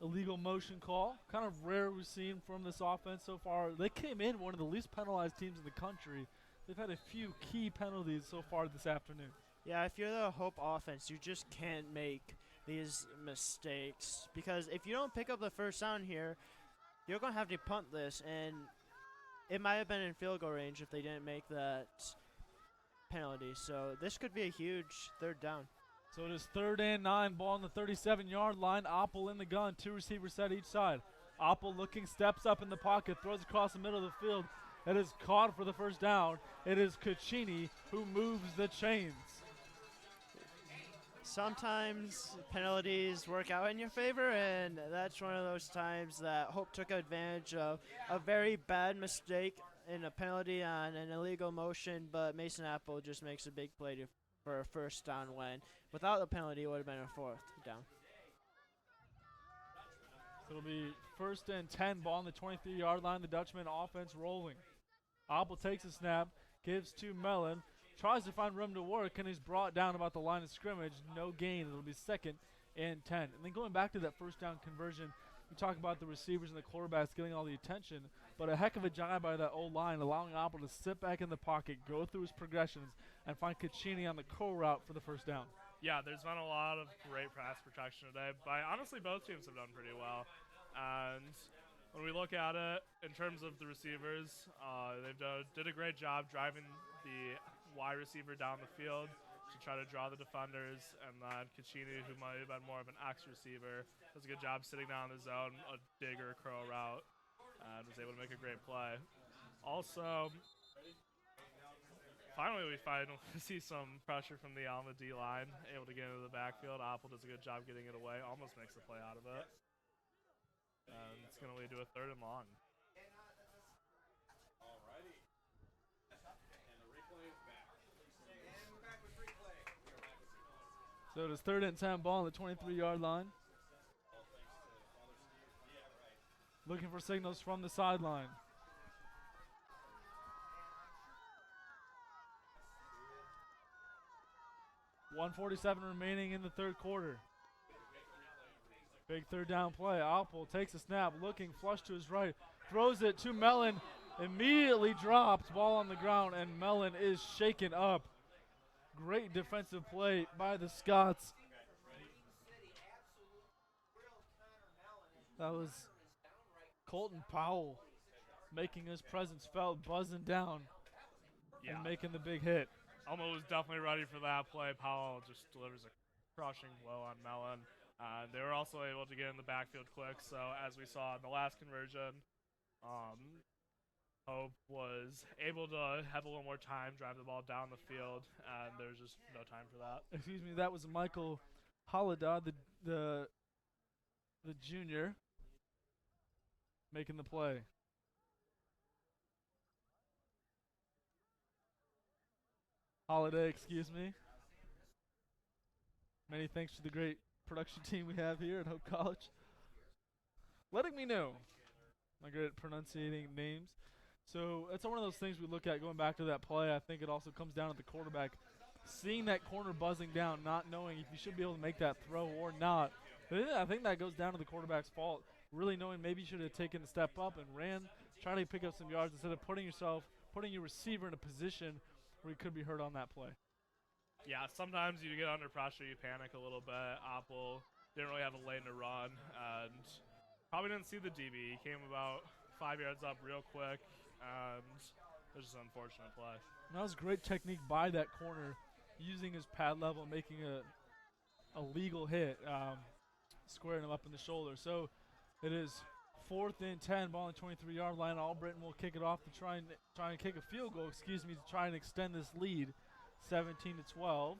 illegal motion call. Kind of rare we've seen from this offense so far. They came in one of the least penalized teams in the country. They've had a few key penalties so far this afternoon. Yeah, if you're the Hope offense, you just can't make these mistakes because if you don't pick up the first down here, you're going to have to punt this, and it might have been in field goal range if they didn't make that penalty. So this could be a huge 3rd down. So it is 3rd and 9, ball on the 37-yard line. Oppel in the gun, 2 receivers set each side. Oppel looking, steps up in the pocket, throws across the middle of the field. It is caught for the first down. It is Caccini who moves the chains. Sometimes penalties work out in your favor, and that's one of those times that Hope took advantage of a very bad mistake in a penalty on an illegal motion, but Mason Apple just makes a big play for a first down when without the penalty it would have been a 4th down. So it'll be 1st and 10, ball on the 23-yard line. The Dutchman offense rolling. Oppel takes a snap, gives to Mellon, tries to find room to work, and he's brought down about the line of scrimmage. No gain. It'll be 2nd and 10. And then going back to that first down conversion, we talk about the receivers and the quarterbacks getting all the attention, but a heck of a job by that O-line, allowing Oppel to sit back in the pocket, go through his progressions, and find Caccini on the curl route for the first down. Yeah, there's been a lot of great pass protection today, but honestly both teams have done pretty well. And when we look at it in terms of the receivers, did a great job driving the wide receiver down the field to try to draw the defenders, and then Caccini, who might have been more of an X receiver, does a good job sitting down in the zone, a digger curl route, and was able to make a great play. Also, finally we see some pressure from the Alma D line, able to get into the backfield. Apple does a good job getting it away, almost makes a play out of it. And it's going to lead to a 3rd and long. So it is 3rd and 10, ball on the 23-yard line. Looking for signals from the sideline. .147 remaining in the 3rd quarter. Big 3rd down play. Apple takes a snap, looking flush to his right, throws it to Mellon, immediately dropped, ball on the ground, and Mellon is shaken up. Great defensive play by the Scots. That was Colton Powell making his presence felt, buzzing down and making the big hit. Alma was definitely ready for that play. Powell just delivers a crushing blow on Mellon. They were also able to get in the backfield quick, so as we saw in the last conversion, Hope was able to have a little more time, drive the ball down the field, and there was just no time for that. Excuse me, that was Michael Holiday, the junior, making the play. Holiday, excuse me. Many thanks to the great production team we have here at Hope College. Letting me know. I'm good at pronunciating names. So that's one of those things we look at going back to that play. I think it also comes down to the quarterback seeing that corner buzzing down, not knowing if you should be able to make that throw or not. But I think that goes down to the quarterback's fault, really knowing maybe you should have taken a step up and ran, trying to pick up some yards instead of putting your receiver in a position where he could be hurt on that play. Yeah, sometimes you get under pressure, you panic a little bit. Apple didn't really have a lane to run, and probably didn't see the DB. He came about 5 yards up real quick, and it was just an unfortunate play. And that was great technique by that corner, using his pad level, making a legal hit, squaring him up in the shoulder. So it is 4th and 10, ball on the 23-yard line. Albritton will kick it off to try and kick a field goal, to try and extend this lead, 17-12.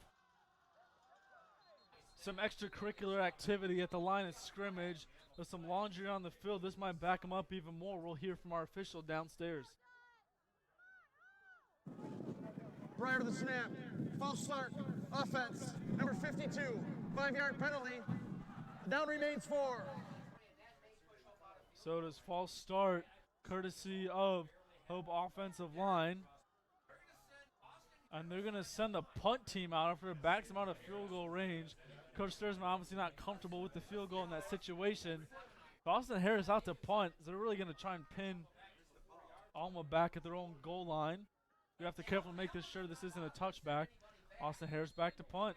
Some extracurricular activity at the line of scrimmage. There's some laundry on the field. This might back them up even more. We'll hear from our official downstairs. Prior to the snap, false start, offense, number 52, 5-yard penalty. Down remains 4. So does false start, courtesy of Hope offensive line. And they're going to send the punt team out after it backs them out of field goal range. Coach Sturzman obviously not comfortable with the field goal in that situation. Austin Harris out to punt. So they're really going to try and pin Alma back at their own goal line. We have to carefully make this sure this isn't a touchback. Austin Harris back to punt.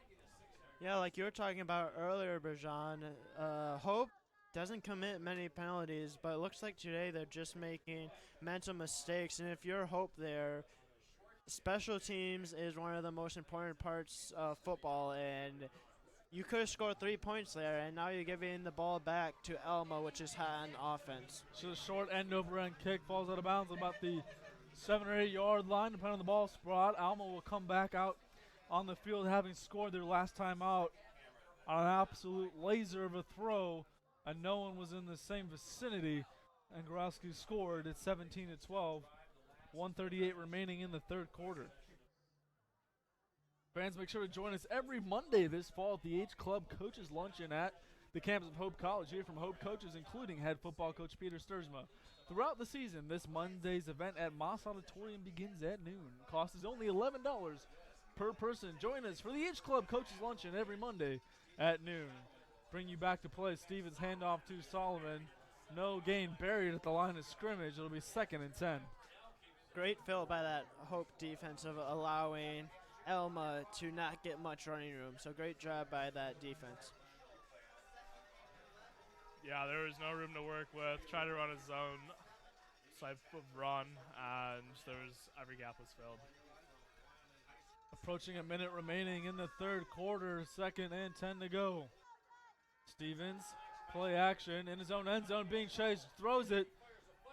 Yeah, like you were talking about earlier, Berjan, Hope doesn't commit many penalties, but it looks like today they're just making mental mistakes. And if you're Hope there, special teams is one of the most important parts of football, and you could have scored 3 points there, and now you're giving the ball back to Alma, which is high on offense. So the short end-over-end kick falls out of bounds about the 7 or 8 yard line, depending on the ball spot. Alma will come back out on the field having scored their last time out on an absolute laser of a throw, and no one was in the same vicinity, and Gorowski scored at 17-12. 1:38 remaining in the 3rd quarter. Fans, make sure to join us every Monday this fall at the H Club Coaches Luncheon at the campus of Hope College. Hear from Hope coaches, including head football coach Peter Sturzma. Throughout the season, this Monday's event at Moss Auditorium begins at noon. Cost is only $11 per person. Join us for the H Club Coaches Luncheon every Monday at noon. Bring you back to play. Stevens handoff to Solomon. No gain, buried at the line of scrimmage. It'll be 2nd and 10. Great fill by that Hope defense of allowing Alma to not get much running room. So great job by that defense. Yeah, there was no room to work with. Tried to run a zone type of run, and every gap was filled. Approaching a minute remaining in the 3rd quarter, 2nd and 10 to go. Stevens, play action in his own end zone, being chased, throws it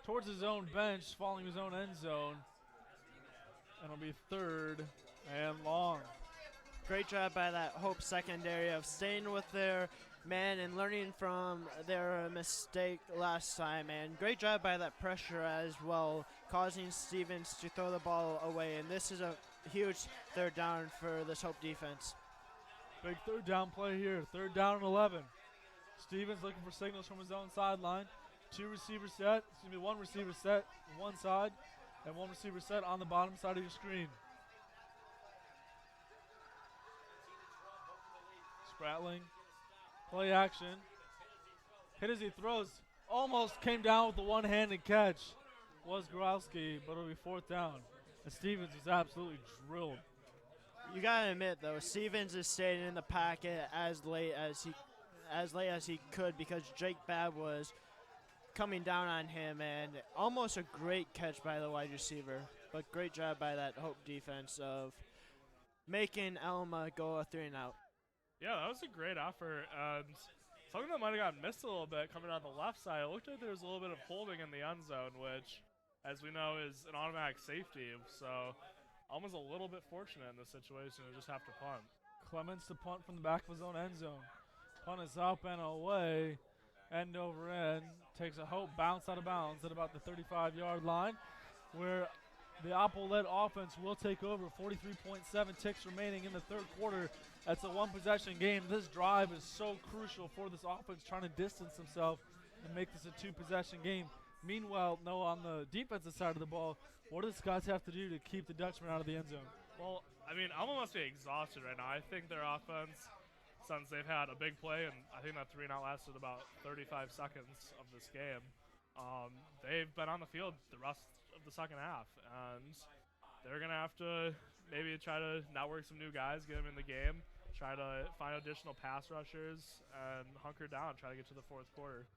towards his own bench, following his own end zone. And it'll be 3rd and long. Great job by that Hope secondary of staying with their man and learning from their mistake last time. And great job by that pressure as well, causing Stevens to throw the ball away. And this is a huge 3rd down for this Hope defense. Big 3rd down play here. 3rd down and 11. Stevens looking for signals from his own sideline. 1 receiver set one side, and 1 receiver set on the bottom side of your screen. Spratling, play action. Hit as he throws. Almost came down with the one-handed catch. Was Gorowski, but it'll be 4th down. And Stevens was absolutely drilled. You gotta admit though, Stevens is staying in the pocket as late as he could, because Jake Babb was coming down on him, and almost a great catch by the wide receiver. But great job by that Hope defense of making Alma go a 3 and out. Yeah, that was a great effort. And something that might have gotten missed a little bit coming on the left side, it looked like there was a little bit of holding in the end zone, which, as we know, is an automatic safety. So Alma's a little bit fortunate in this situation to just have to punt. Clemens to punt from the back of his own end zone. Punt is up and away, end over end. Takes a Hope bounce out of bounds at about the 35-yard line, where the Oppo-led offense will take over. 43.7 ticks remaining in the 3rd quarter. That's a 1-possession game. This drive is so crucial for this offense, trying to distance themselves and make this a 2-possession game. Meanwhile, on the defensive side of the ball, what do the Scots have to do to keep the Dutchman out of the end zone? Well, I mean, Alma must be exhausted right now. I think their offense, since they've had a big play, and I think that 3 and out lasted about 35 seconds of this game, they've been on the field the rest of the second half, and they're going to have to maybe try to network some new guys, get them in the game, try to find additional pass rushers, and hunker down, try to get to the 4th quarter.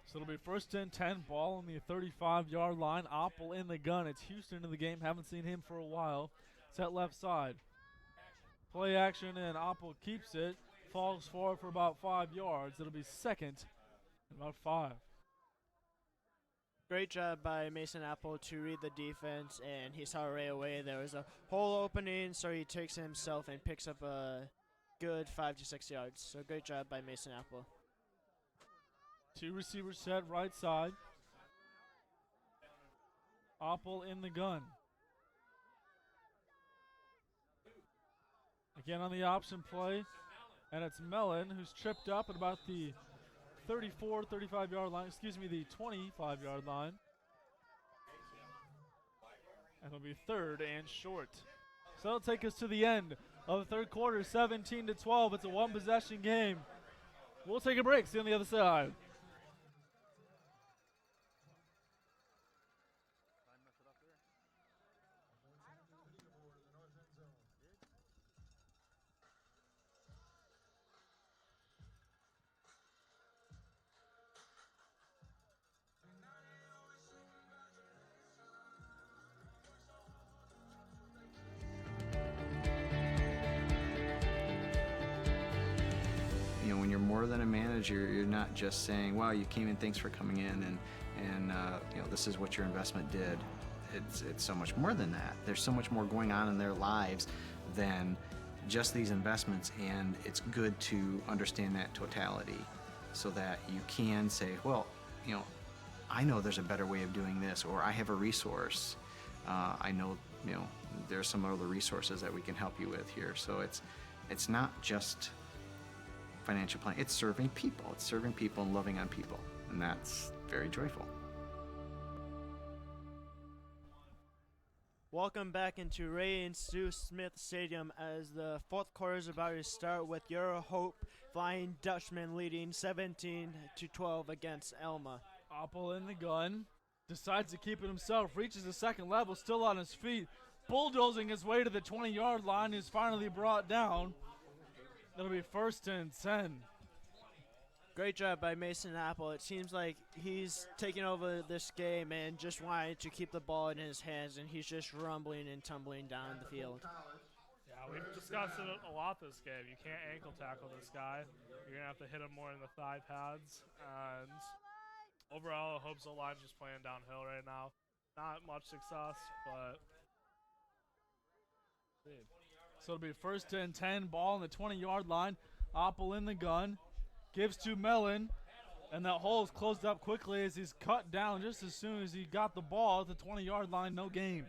So it'll be 1st and 10, ball on the 35-yard line. Opple in the gun. It's Houston in the game. Haven't seen him for a while. Set left side. Play action, and Opple keeps it. Falls forward for about 5 yards. It'll be 2nd and about 5. Great job by Mason Apple to read the defense, and he saw right away there was a hole opening, so he takes it himself and picks up a good 5 to 6 yards. So great job by Mason Apple. 2 receivers set right side. Opple in the gun. Again on the option play, and it's Mellon who's tripped up at about the 35-yard line, the 25-yard line. And it'll be 3rd and short. So that'll take us to the end of the 3rd quarter, 17-12. It's a 1-possession game. We'll take a break, see you on the other side. When you're more than a manager, you're not just saying, wow, you came in, thanks for coming in, and this is what your investment did. It's so much more than that. There's so much more going on in their lives than just these investments, and it's good to understand that totality so that you can say, well, I know there's a better way of doing this, or I have a resource. I know, there's some other resources that we can help you with here. So it's not just financial planning. It's serving people. It's serving people and loving on people, and that's very joyful. Welcome back into Ray and Stu Smith Stadium as the 4th quarter is about to start with your Hope Flying Dutchman leading 17-12 against Alma. Opple in the gun, decides to keep it himself, reaches the 2nd level, still on his feet, bulldozing his way to the 20-yard line, is finally brought down. It'll be 1st and 10. Great job by Mason Apple. It seems like he's taking over this game and just wanted to keep the ball in his hands, and he's just rumbling and tumbling down the field. Yeah, we've discussed it a lot this game. You can't ankle tackle this guy. You're going to have to hit him more in the thigh pads. And Overall, Hope's O-line's just playing downhill right now. Not much success, but So it'll be first and 10, ball on the 20-yard line. Oppel in the gun, gives to Mellon, and that hole is closed up quickly as he's cut down just as soon as he got the ball at the 20-yard line. No gain.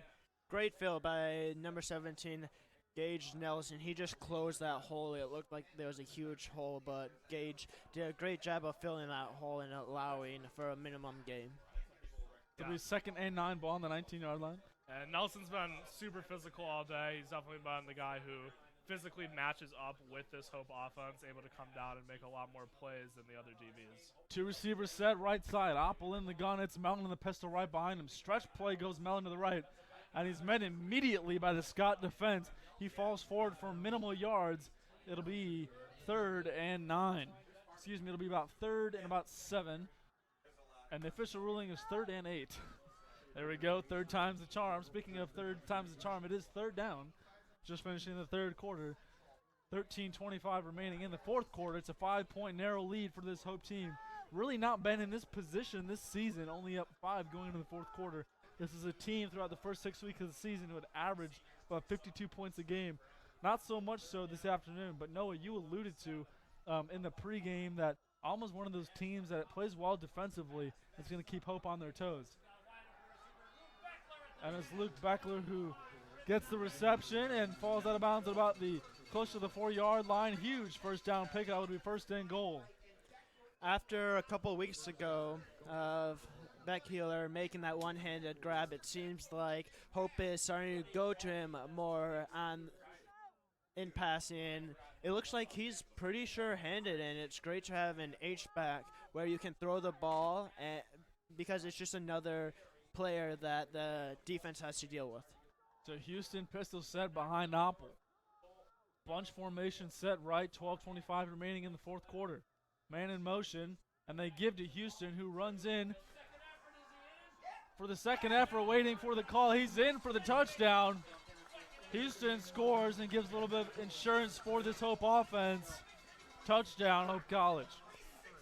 Great fill by number 17, Gage Nelson. He just closed that hole. It looked like there was a huge hole, but Gage did a great job of filling that hole and allowing for a minimum gain. It'll be second and 9, ball on the 19-yard line. And Nelson's been super physical all day. He's definitely been the guy who physically matches up with this Hope offense, able to come down and make a lot more plays than the other DBs. Two receivers set, right side. Oppel in the gun. It's Mellon in the pistol right behind him. Stretch play goes Mellon to the right. And he's met immediately by the Scott defense. He falls forward for minimal yards. It'll be third and 9. Excuse me, it'll be about third and about 7. And the official ruling is third and 8. There we go, third time's the charm. Speaking of third time's the charm, it is third down. Just finishing the third quarter. 13:25 remaining in the fourth quarter. It's a 5-point narrow lead for this Hope team. Really not been in this position this season, only up 5 going into the fourth quarter. This is a team throughout the first 6 weeks of the season who had averaged about 52 points a game. Not so much so this afternoon, but Noah, you alluded to in the pregame that Alma's one of those teams that plays well defensively. It's going to keep Hope on their toes. And it's Luke Beckler who gets the reception and falls out of bounds at about the close to the 4-yard line. Huge first down pick. That would be first and goal. After a couple of weeks ago of Beckheeler making that one-handed grab, it seems like Hope is starting to go to him more in passing. It looks like he's pretty sure-handed, and it's great to have an H-back where you can throw the ball because it's just another player that the defense has to deal with. So Houston pistol set behind Oppel. Bunch formation set right, 12:25 remaining in the fourth quarter. Man in motion, and they give to Houston, who runs in for the second effort, waiting for the call. He's in for the touchdown. Houston scores and gives a little bit of insurance for this Hope offense. Touchdown, Hope College.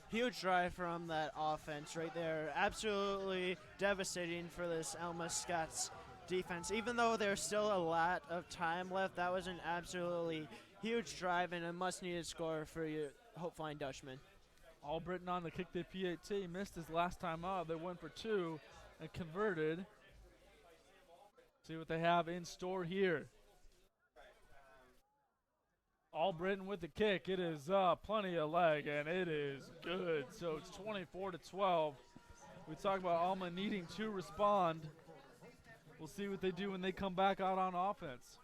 Huge drive from that offense right there. Absolutely devastating for this Alma Scots defense. Even though there's still a lot of time left, that was an absolutely huge drive and a must-needed score for your Hope Flying Dutchman. Albritton on the kick the PAT. Missed his last time out. They went for 2 and converted. See what they have in store here. Albritton with the kick. It is plenty of leg, and it is good. So it's 24-12. We talk about Alma needing to respond. We'll see what they do when they come back out on offense.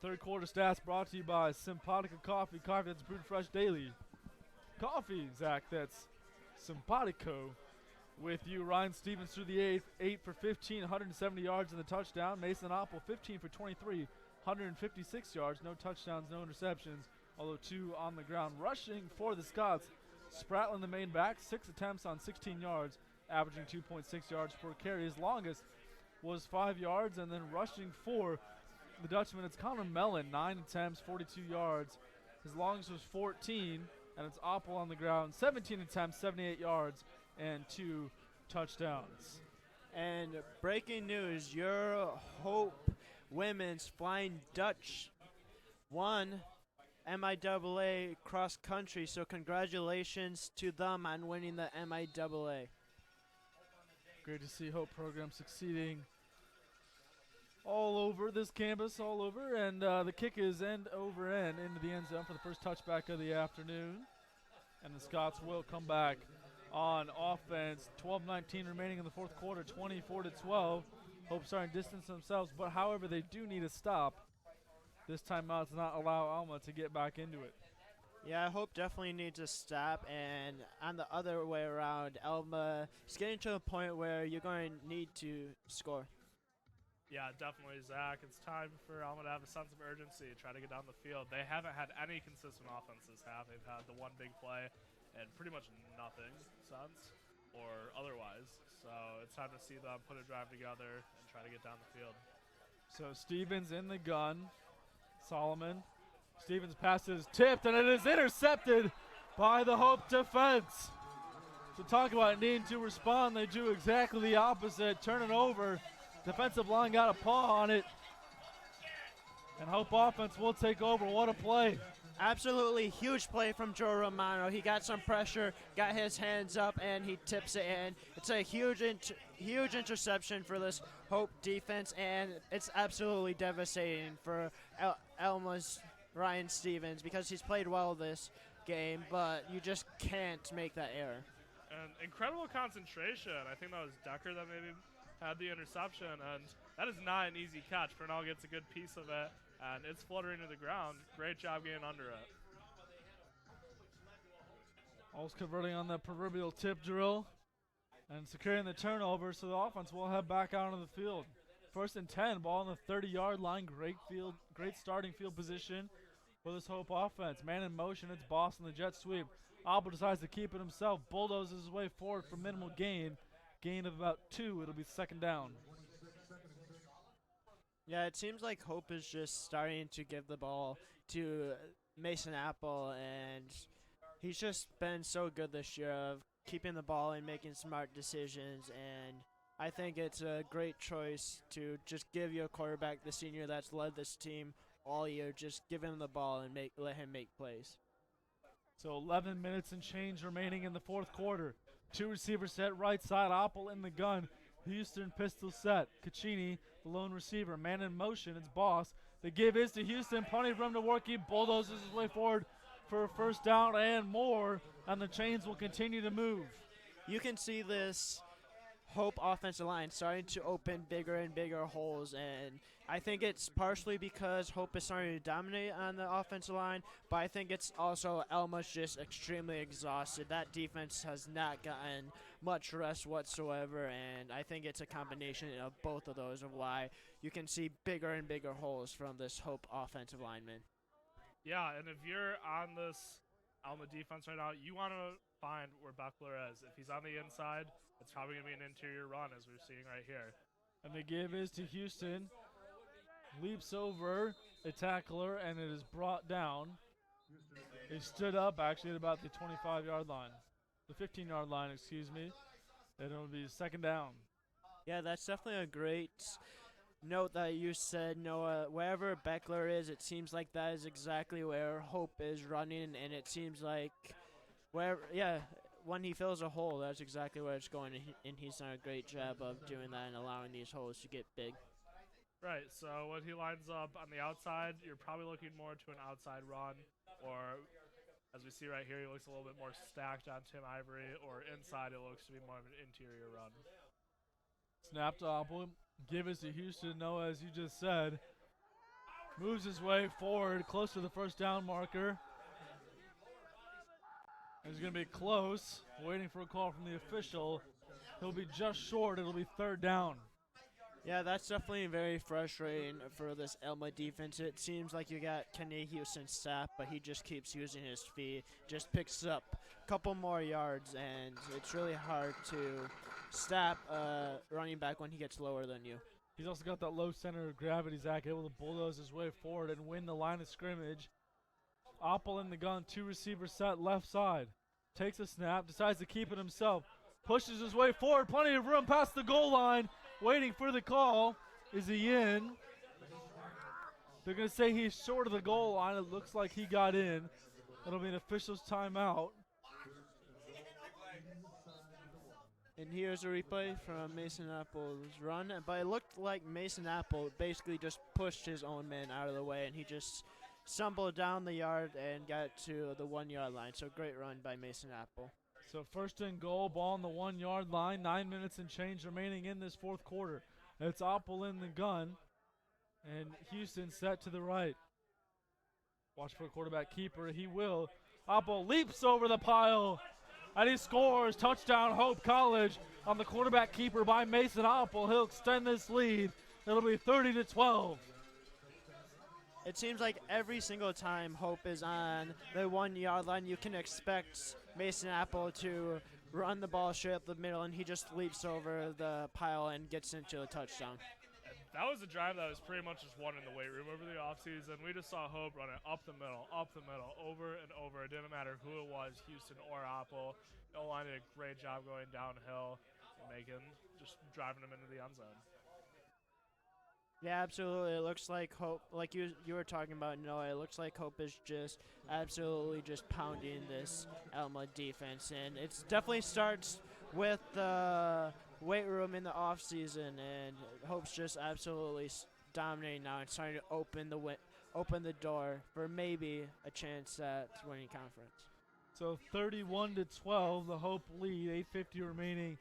Third quarter stats brought to you by Simpatica Coffee. Coffee that's brewed fresh daily. Coffee, Zach, that's Simpatico. With you, Ryan Stevens through the 8th. 8 for 15, 170 yards in the touchdown. Mason Oppel, 15 for 23, 156 yards. No touchdowns, no interceptions, although 2 on the ground. Rushing for the Scots, Spratlin the main back, 6 attempts on 16 yards, averaging 2.6 yards per carry. His longest was 5 yards, and then rushing for the Dutchman, it's Connor Mellon, 9 attempts, 42 yards. His longest was 14, and it's Oppel on the ground, 17 attempts, 78 yards, and 2 touchdowns. And breaking news, your Hope Women's Flying Dutch won MIAA cross country, so congratulations to them on winning the MIAA. Great to see Hope program succeeding all over this campus, all over, and the kick is end over end into the end zone for the first touchback of the afternoon, and the Scots will come back on offense. 12:19 remaining in the fourth quarter, 24-12. Hope starting to distance themselves, but however, they do need a stop. This timeout does not allow Alma to get back into it. Yeah, Hope definitely needs to stop, and on the other way around, Alma is getting to a point where you're going to need to score. Yeah, definitely, Zach. It's time for Alma to have a sense of urgency, try to get down the field. They haven't had any consistent offenses. They've had the one big play and pretty much nothing since or otherwise. So it's time to see them put a drive together and try to get down the field. So Stevens in the gun. Solomon. Stevens' pass is tipped, and it is intercepted by the Hope defense. So talk about needing to respond. They do exactly the opposite. Turn it over. Defensive line got a paw on it. And Hope offense will take over. What a play. Absolutely huge play from Joe Romano. He got some pressure, got his hands up, and he tips it in. It's a huge interception for this Hope defense, and it's absolutely devastating for Alma's Ryan Stevens because he's played well this game, but you just can't make that error. And incredible concentration. I think that was Decker that maybe had the interception, and that is not an easy catch. Purnell gets a good piece of it, and it's fluttering to the ground. Great job getting under it. Almost converting on that proverbial tip drill and securing the turnover, so the offense will head back out on the field. 1st and 10, ball on the 30-yard line. Great starting field position for this Hope offense. Man in motion, it's Boston, the jet sweep. Alba decides to keep it himself, bulldozes his way forward for minimal gain. Gain of about 2, it'll be 2nd down. Yeah, it seems like Hope is just starting to give the ball to Mason Apple, and he's just been so good this year of keeping the ball and making smart decisions, and I think it's a great choice to just give your quarterback, the senior that's led this team all year, just give him the ball and let him make plays. So 11 minutes and change remaining in the 4th quarter. 2 receivers set right side, Apple in the gun. Houston pistol set. Caccini, the lone receiver, man in motion. It's Boss. The give is to Houston. Plenty of room to work. He bulldozes his way forward for a 1st down and more, and the chains will continue to move. You can see this Hope offensive line starting to open bigger and bigger holes, and I think it's partially because Hope is starting to dominate on the offensive line, but I think it's also Alma's just extremely exhausted. That defense has not gotten much rest whatsoever, and I think it's a combination of both of those of why you can see bigger and bigger holes from this Hope offensive lineman. Yeah, and if you're on this Alma defense right now, you want to find where Beckler is. If he's on the inside, it's probably going to be an interior run, as we're seeing right here. And the give is to Houston. Leaps over a tackler, and it is brought down. He stood up, actually, at about the 25-yard line. The 15-yard line, excuse me. And it'll be 2nd down. Yeah, that's definitely a great note that you said, Noah. Wherever Beckler is, it seems like that is exactly where Hope is running, and it seems like when he fills a hole, that's exactly where it's going, and he's done a great job of doing that and allowing these holes to get big. Right, so when he lines up on the outside, you're probably looking more to an outside run, or as we see right here, he looks a little bit more stacked on Tim Ivory, or inside it looks to be more of an interior run. Snap to Apple. Give us to Houston. Noah, as you just said, moves his way forward, close to the 1st down marker. He's going to be close, waiting for a call from the official. He'll be just short. It'll be 3rd down. Yeah, that's definitely very frustrating for this Alma defense. It seems like you got Kenny Houston staff, but he just keeps using his feet, just picks up a couple more yards, and it's really hard to stop running back when he gets lower than you. He's also got that low center of gravity, Zach, able to bulldoze his way forward and win the line of scrimmage. Apple in the gun, 2 receivers set left side. Takes a snap, decides to keep it himself. Pushes his way forward, plenty of room past the goal line. Waiting for the call. Is he in? They're going to say he's short of the goal line. It looks like he got in. It'll be an official's timeout. And here's a replay from Mason Apple's run. But it looked like Mason Apple basically just pushed his own man out of the way, and he just stumbled down the yard and got to the 1-yard line. So great run by Mason Apple. So 1st and goal, ball on the 1-yard line. 9 minutes and change remaining in this 4th quarter. It's Apple in the gun, and Houston set to the right. Watch for a quarterback keeper. He will. Apple leaps over the pile, and he scores. Touchdown, Hope College on the quarterback keeper by Mason Apple. He'll extend this lead. It'll be 30-12. It seems like every single time Hope is on the 1-yard line, you can expect Mason Apple to run the ball straight up the middle, and he just leaps over the pile and gets into a touchdown. And That was a drive that was pretty much just won in the weight room over the offseason. We just saw Hope run it up the middle, over and over. It didn't matter who it was, Houston or Apple. O-line did a great job going downhill, just driving them into the end zone. Yeah, absolutely. It looks like Hope, like you were talking about, Noah, it looks like Hope is just absolutely just pounding this Alma defense. And it definitely starts with the weight room in the off season, and Hope's just absolutely dominating now and starting to open the door for maybe a chance at winning conference. So 31-12, the Hope lead. 8:50 remaining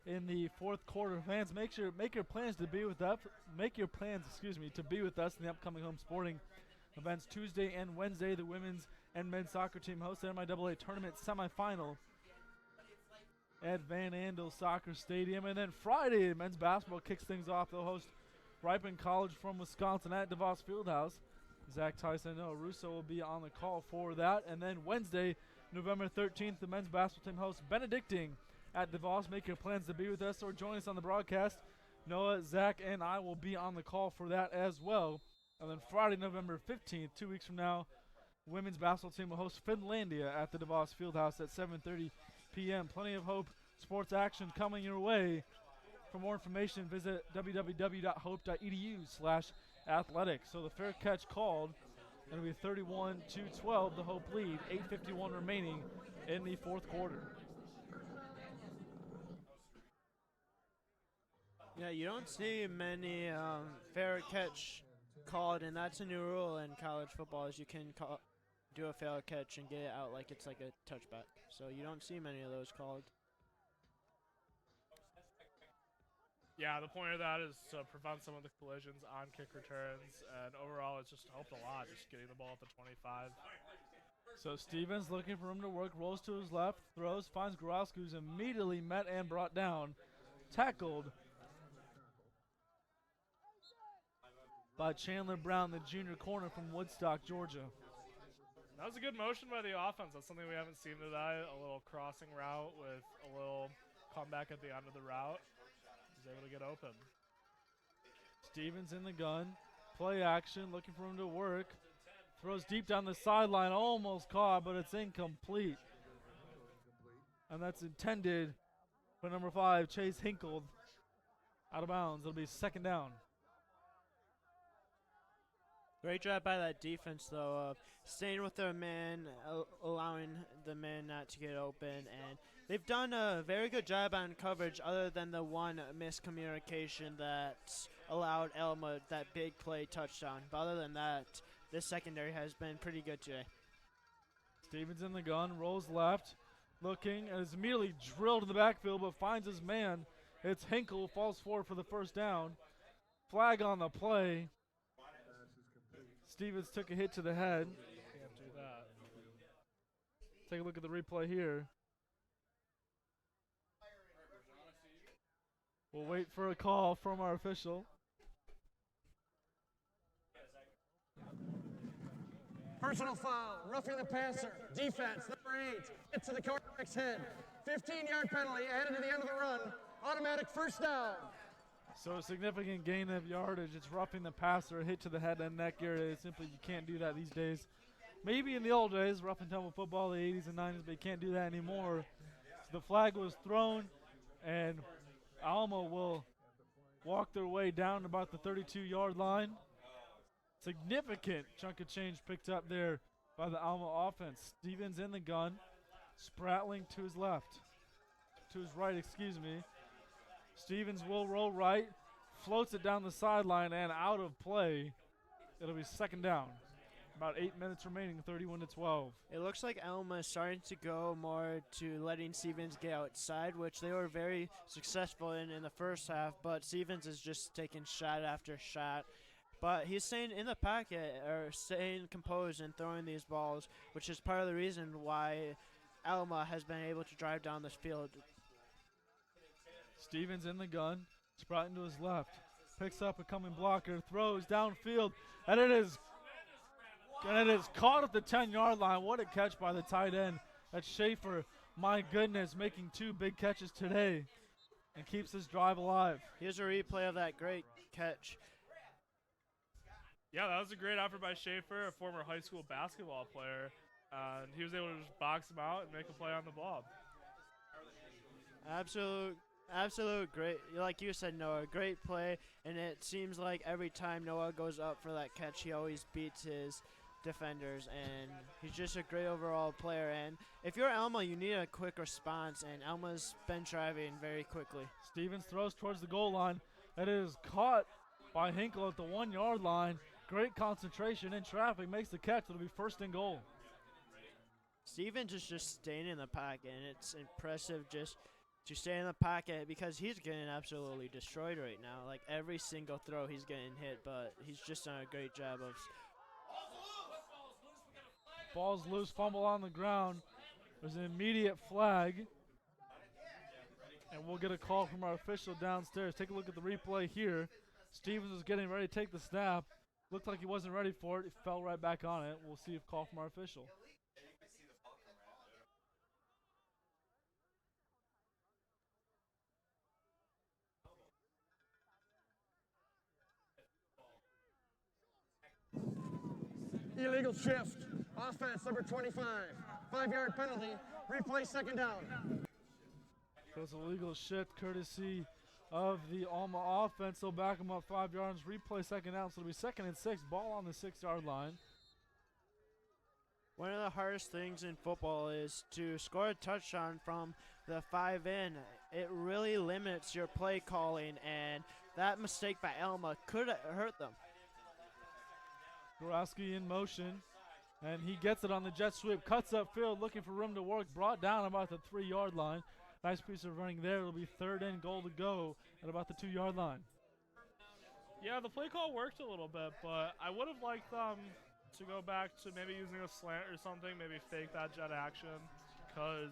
in the fourth quarter. Fans, make your plans to be with us. Make your plans, to be with us in the upcoming home sporting events Tuesday and Wednesday. The women's and men's soccer team host the NCAA tournament semifinal at Van Andel Soccer Stadium, and then Friday, men's basketball kicks things off. They'll host Ripon College from Wisconsin at DeVos Fieldhouse. Zach Tyson and Noah Russo will be on the call for that, and then Wednesday, November 13th, the men's basketball team hosts Benedictine at DeVos. Make your plans to be with us or join us on the broadcast. Noah, Zach, and I will be on the call for that as well. And then Friday, November 15th, 2 weeks from now, women's basketball team will host Finlandia at the DeVos Fieldhouse at 7:30 p.m. Plenty of Hope sports action coming your way. For more information, visit www.hope.edu/athletics. So the fair catch called. It'll be 31-12, the Hope lead. 8:51 remaining in the fourth quarter. Yeah, you don't see many fair catch called, and that's a new rule in college football, is you can do a fair catch and get it out like it's like a touchback. So you don't see many of those called. Yeah, the point of that is to prevent some of the collisions on kick returns, and overall it's just helped a lot, just getting the ball at the 25. So Stevens looking for him to work, rolls to his left, throws, finds Gorowski, who's immediately met and brought down. Tackled by Chandler Brown, the junior corner from Woodstock, Georgia. That was a good motion by the offense. That's something we haven't seen today. A little crossing route with a little comeback at the end of the route. He's able to get open. Stevens in the gun. Play action, looking for him to work. Throws deep down the sideline, almost caught, but it's incomplete. And that's intended for number 5, Chase Hinkle. Out of bounds. It'll be second down. Great job by that defense, though, of staying with their man, allowing the man not to get open. And they've done a very good job on coverage, other than the one miscommunication that allowed Alma that big play touchdown. But other than that, this secondary has been pretty good today. Stevens in the gun, rolls left, looking, and is immediately drilled in the backfield, but finds his man. It's Hinkle, falls forward for the first down. Flag on the play. Stevens took a hit to the head. Can't do that. Take a look at the replay here. We'll wait for a call from our official. Personal foul, roughing the passer, defense, number 8, hit to the quarterback's head. 15-yard penalty added to the end of the run, automatic first down. So a significant gain of yardage. It's roughing the passer, hit to the head and neck area. Simply, you can't do that these days. Maybe in the old days, rough and tumble football, the 80s and 90s, but you can't do that anymore. So the flag was thrown, and Alma will walk their way down about the 32-yard line. Significant chunk of change picked up there by the Alma offense. Stevens in the gun, Spratling to his left. To his right, excuse me. Stevens will roll right, floats it down the sideline and out of play. It'll be second down. About 8 minutes remaining, 31-12. It looks like Alma is starting to go more to letting Stevens get outside, which they were very successful in the first half, but Stevens is just taking shot after shot. But he's staying in the pocket, or staying composed and throwing these balls, which is part of the reason why Alma has been able to drive down this field. Stevens in the gun, Sprouting to his left, picks up a coming blocker, throws downfield, and it is caught at the 10-yard line. What a catch by the tight end. That's Schaefer, my goodness, making 2 big catches today and keeps this drive alive. Here's a replay of that great catch. Yeah, that was a great effort by Schaefer, a former high school basketball player. And he was able to just box him out and make a play on the ball. Absolute great. Like you said, Noah, great play. And it seems like every time Noah goes up for that catch, he always beats his defenders. And he's just a great overall player. And if you're Alma, you need a quick response. And Alma's been driving very quickly. Stevens throws towards the goal line. It is caught by Hinkle at the 1 yard line. Great concentration in traffic. Makes the catch. It'll be first and goal. Stevens is just staying in the pocket. And it's impressive just to stay in the pocket because he's getting absolutely destroyed right now. Like every single throw he's getting hit, but he's just done a great job of. Ball's loose, fumble on the ground. There's an immediate flag. And we'll get a call from our official downstairs. Take a look at the replay here. Stevens was getting ready to take the snap. Looked like he wasn't ready for it. He fell right back on it. We'll see if call from our official. Illegal shift. Offense number 25. 5-yard penalty. Replay second down. Goes a legal shift courtesy of the Alma offense. They'll back him up 5 yards. Replay second down. So it'll be 2nd and 6. Ball on the 6-yard line. One of the hardest things in football is to score a touchdown from the 5 in. It really limits your play calling, and that mistake by Alma could hurt them. Gorowski in motion, and he gets it on the jet sweep. Cuts upfield, looking for room to work. Brought down about the 3-yard line. Nice piece of running there. It'll be 3rd and goal to go at about the 2-yard line. Yeah, the play call worked a little bit, but I would have liked them to go back to maybe using a slant or something, maybe fake that jet action, because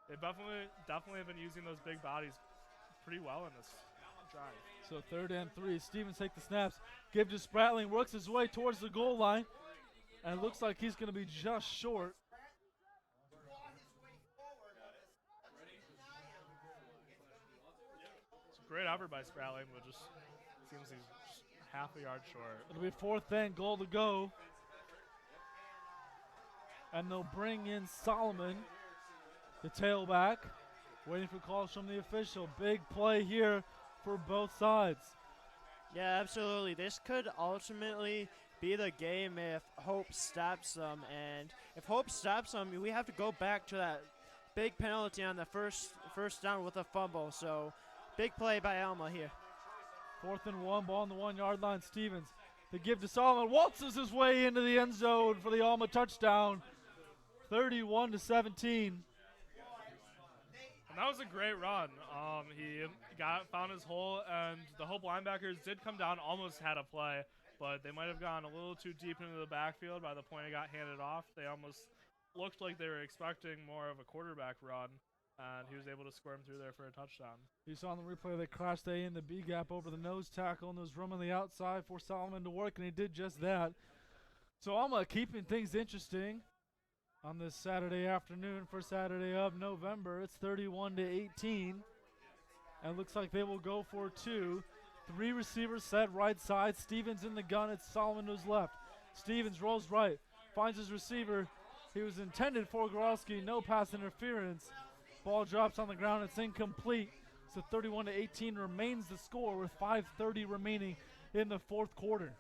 they definitely have been using those big bodies pretty well in this drive. So 3rd and 3. Stevens take the snaps. Give to Spratling. Works his way towards the goal line. And it looks like he's going to be just short. It's a great effort by Spratling, but just seems he's just half a yard short. It'll be 4th and goal to go. And they'll bring in Solomon, the tailback. Waiting for calls from the official. Big play here for both sides. Yeah, absolutely. This could ultimately be the game if Hope stops them. And if Hope stops them, we have to go back to that big penalty on the first down with a fumble. So big play by Alma here. 4th and 1, ball on the 1-yard line. Stevens, the give to Solomon, waltzes his way into the end zone for the Alma touchdown. 31-17. And that was a great run. He found his hole, and the Hope linebackers did come down, almost had a play, but they might have gone a little too deep into the backfield by the point it got handed off. They almost looked like they were expecting more of a quarterback run, and he was able to squirm through there for a touchdown. You saw in the replay they crashed in the B gap over the nose tackle, and there was room on the outside for Solomon to work, and he did just that. So Alma keeping things interesting on this Saturday afternoon, first Saturday of November. It's 31-18. And it looks like they will go for 2. 3 receivers set right side. Stevens in the gun. It's Solomon who's left. Stevens rolls right. Finds his receiver. He was intended for Gorowski. No pass interference. Ball drops on the ground. It's incomplete. So 31-18 remains the score with 5:30 remaining in the 4th quarter.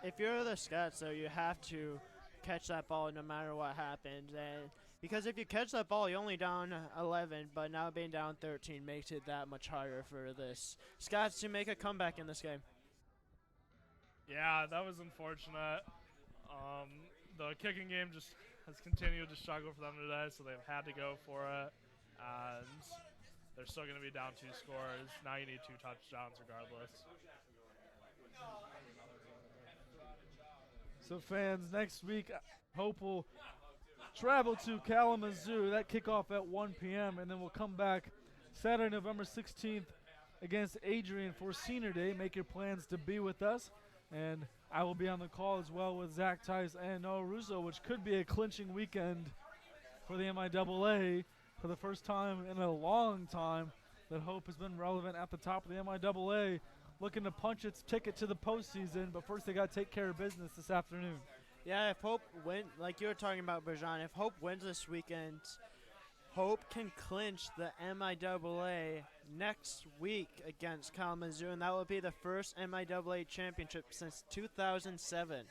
If you're the Scots, though, you have to catch that ball no matter what happens. And because if you catch that ball, you're only down 11, but now being down 13 makes it that much harder for this Scots to make a comeback in this game. Yeah, that was unfortunate. The kicking game just has continued to struggle for them today, so they've had to go for it. And they're still going to be down 2 scores. Now you need 2 touchdowns regardless. So fans, next week, Hope will travel to Kalamazoo. That kickoff at 1 p.m. And then we'll come back Saturday, November 16th against Adrian for Senior Day. Make your plans to be with us. And I will be on the call as well with Zach Tice and Noah Russo, which could be a clinching weekend for the MIAA for the first time in a long time that Hope has been relevant at the top of the MIAA. looking to punch its ticket to the postseason, but first they got to take care of business this afternoon. Yeah, if Hope win, like you were talking about, Berjan, if Hope wins this weekend, Hope can clinch the MIAA next week against Kalamazoo, and that will be the first MIAA championship since 2007.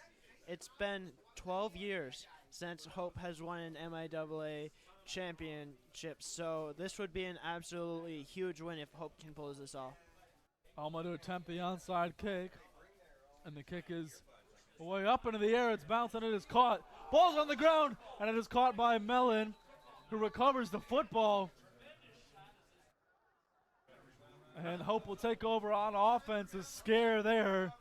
It's been 12 years since Hope has won an MIAA championship, so this would be an absolutely huge win if Hope can pull this off. Alma to attempt the onside kick, and the kick is way up into the air. It's bouncing, it is caught. Ball's on the ground, and it is caught by Mellon, who recovers the football. And Hope will take over on offense. A scare there,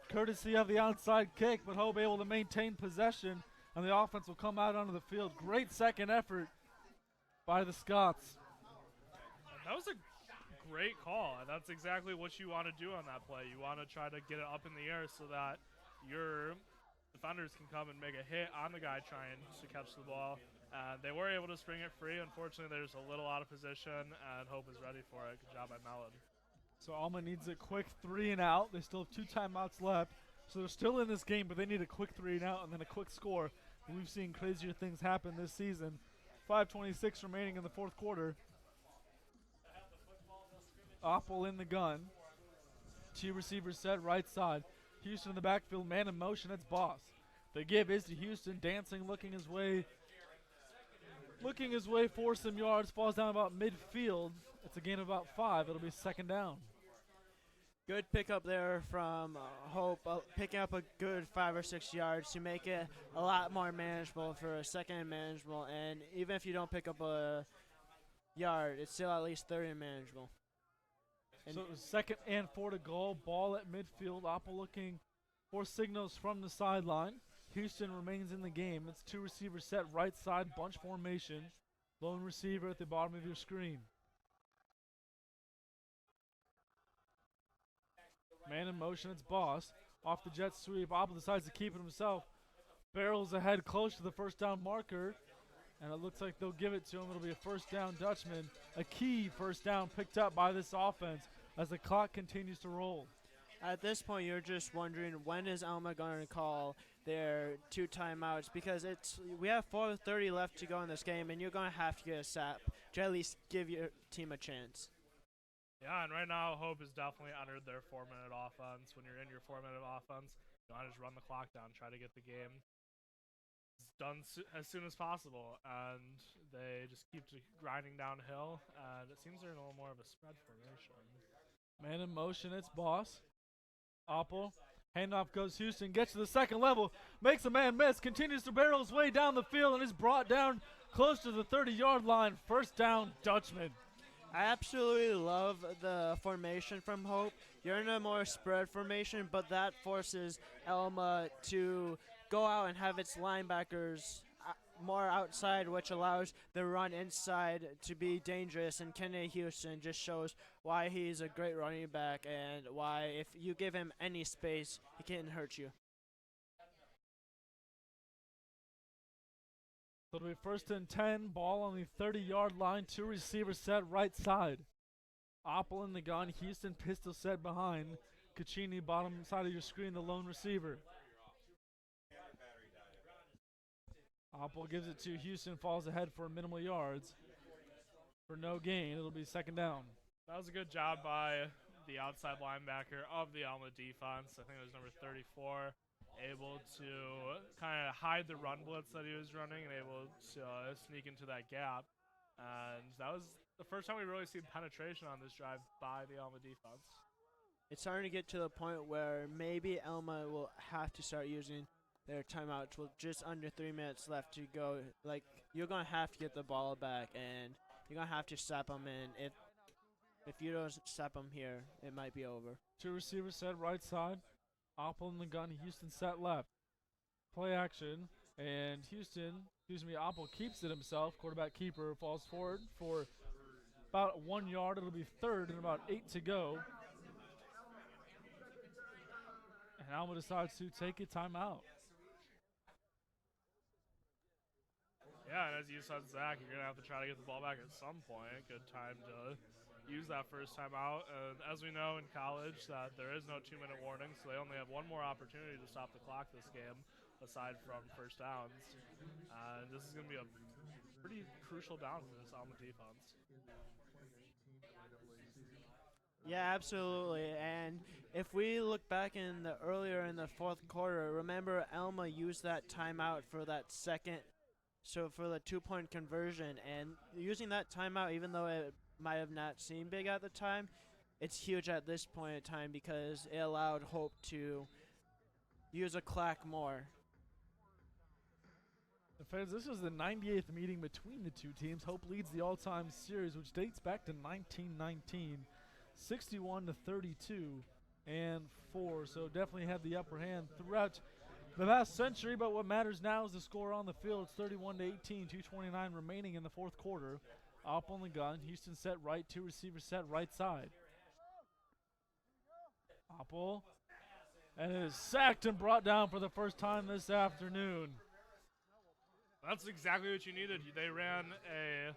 courtesy of the onside kick, but Hope able to maintain possession, and the offense will come out onto the field. Great second effort by the Scots. That was a great call. And that's exactly what you want to do on that play. You want to try to get it up in the air so that your defenders can come and make a hit on the guy trying to catch the ball. They were able to spring it free. Unfortunately, there's a little out of position, and Hope is ready for it. Good job by Mellon. So Alma needs a quick 3 and out. They still have 2 timeouts left. So they're still in this game, but they need a quick 3 and out and then a quick score. We've seen crazier things happen this season. 5:26 remaining in the fourth quarter. Oppel in the gun. 2 receivers set right side. Houston in the backfield, man in motion. It's Boss. The give is to Houston, dancing, looking his way for some yards. Falls down about midfield. It's a gain of about 5. It'll be second down. Good pickup there from Hope, picking up a good 5 or 6 yards to make it a lot more manageable for a second and manageable. And even if you don't pick up a yard, it's still at least third and manageable. So it was 2nd and 4 to goal. Ball at midfield. Oppel looking for signals from the sideline. Houston remains in the game. It's 2 receivers set right side, bunch formation. Lone receiver at the bottom of your screen. Man in motion, it's Boss. Off the jet sweep, Oppel decides to keep it himself. Barrels ahead close to the first down marker. And it looks like they'll give it to him. It'll be a first down Dutchman. A key first down picked up by this offense as the clock continues to roll. At this point, you're just wondering, when is Alma going to call their 2 timeouts? Because we have 4:30 left to go in this game, and you're going to have to get a sap to at least give your team a chance. Yeah, and right now, Hope has definitely entered their 4-minute offense. When you're in your 4-minute offense, you want to just run the clock down, try to get the game done as soon as possible. And they just keep grinding downhill, and it seems they're in a little more of a spread formation. Man in motion, it's Boss. Oppel, handoff goes Houston, gets to the second level, makes a man miss, continues to barrel his way down the field, and is brought down close to the 30-yard line. First down, Dutchman. I absolutely love the formation from Hope. You're in a more spread formation, but that forces Alma to go out and have its linebackers more outside, which allows the run inside to be dangerous. And Kennedy Houston just shows why he's a great running back and why if you give him any space, he can't hurt you. So it'll be 1st and 10, ball on the 30-yard line, 2 receivers set right side. Oppel in the gun, Houston pistol set behind. Caccini, bottom side of your screen, the lone receiver. Oppel gives it to Houston, falls ahead for minimal yards. For no gain, it'll be second down. That was a good job by the outside linebacker of the Alma defense. I think it was number 34. Able to kind of hide the run blitz that he was running and able to sneak into that gap. And that was the first time we really seen penetration on this drive by the Alma defense. It's starting to get to the point where maybe Alma will have to start using their timeouts with just under 3 minutes left to go. Like, you're going to have to get the ball back, and you're going to have to stop them in. If you don't stop them here, it might be over. 2 receivers set right side. Oppel in the gun, Houston set left. Play action, and Oppel keeps it himself. Quarterback keeper falls forward for about 1 yard. It'll be 3rd and about 8 to go. And Alma decides to take a timeout. Yeah, and as you said, Zach, you're going to have to try to get the ball back at some point. Good time to use that first timeout. And as we know in college, that there is no 2-minute warning, so they only have one more opportunity to stop the clock this game, aside from first downs. And this is going to be a pretty crucial down for this Alma defense. Yeah, absolutely. And if we look back in the earlier in the fourth quarter, remember Alma used that timeout for that second, so for the 2-point conversion. And using that timeout, even though it might have not seemed big at the time, it's huge at this point in time because it allowed Hope to use a clock more. Fans, this is the 98th meeting between the two teams. Hope leads the all-time series, which dates back to 1919, 61-32 and 4. So definitely had the upper hand throughout the past century. But what matters now is the score on the field. It's 31-18, 2:29 remaining in the fourth quarter. Up on the gun, Houston set right, 2 receivers set right side. Apple, and it is sacked and brought down for the first time this afternoon. That's exactly what you needed. They ran a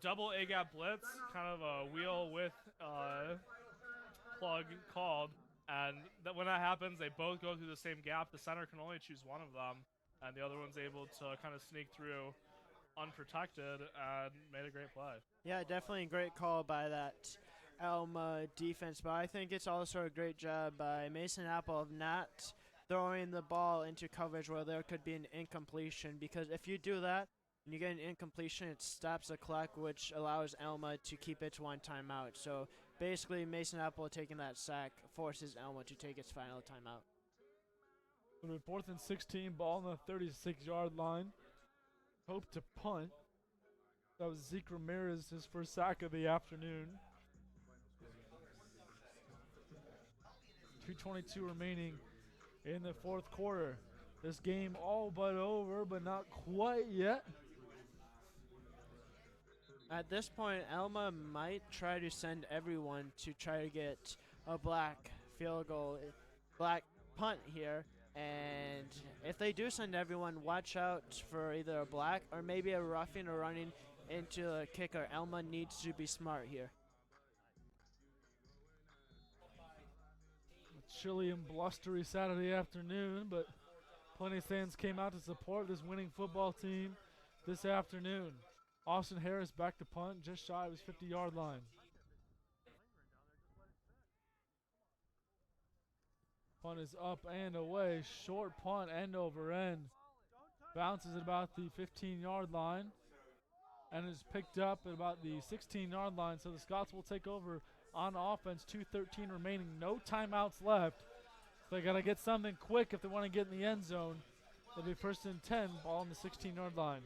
double A-gap blitz, kind of a wheel with plug called, and when that happens, they both go through the same gap. The center can only choose one of them, and the other one's able to kind of sneak through unprotected and made a great play. Yeah, definitely a great call by that Alma defense, but I think it's also a great job by Mason Apple of not throwing the ball into coverage where there could be an incompletion, because if you do that and you get an incompletion, it stops the clock, which allows Alma to keep its one timeout. So basically, Mason Apple taking that sack forces Alma to take its final timeout. 4th and 16, ball on the 36-yard line. Hope to punt. That was Zeke Ramirez, his first sack of the afternoon. 2:22 remaining in the fourth quarter. This game all but over, but not quite yet. At this point, Alma might try to send everyone to try to get a black field goal, black punt here. And if they do send everyone, watch out for either a black or maybe a roughing or running into a kicker. Alma needs to be smart here. Chilly and blustery Saturday afternoon, but plenty of fans came out to support this winning football team this afternoon. Austin Harris back to punt, just shy of his 50-yard line. Punt is up and away. Short punt, end over end. Bounces at about the 15-yard line and is picked up at about the 16-yard line. So the Scots will take over on offense. 2:13 remaining. No timeouts left. So they got to get something quick if they want to get in the end zone. It'll be 1st and 10, ball on the 16-yard line.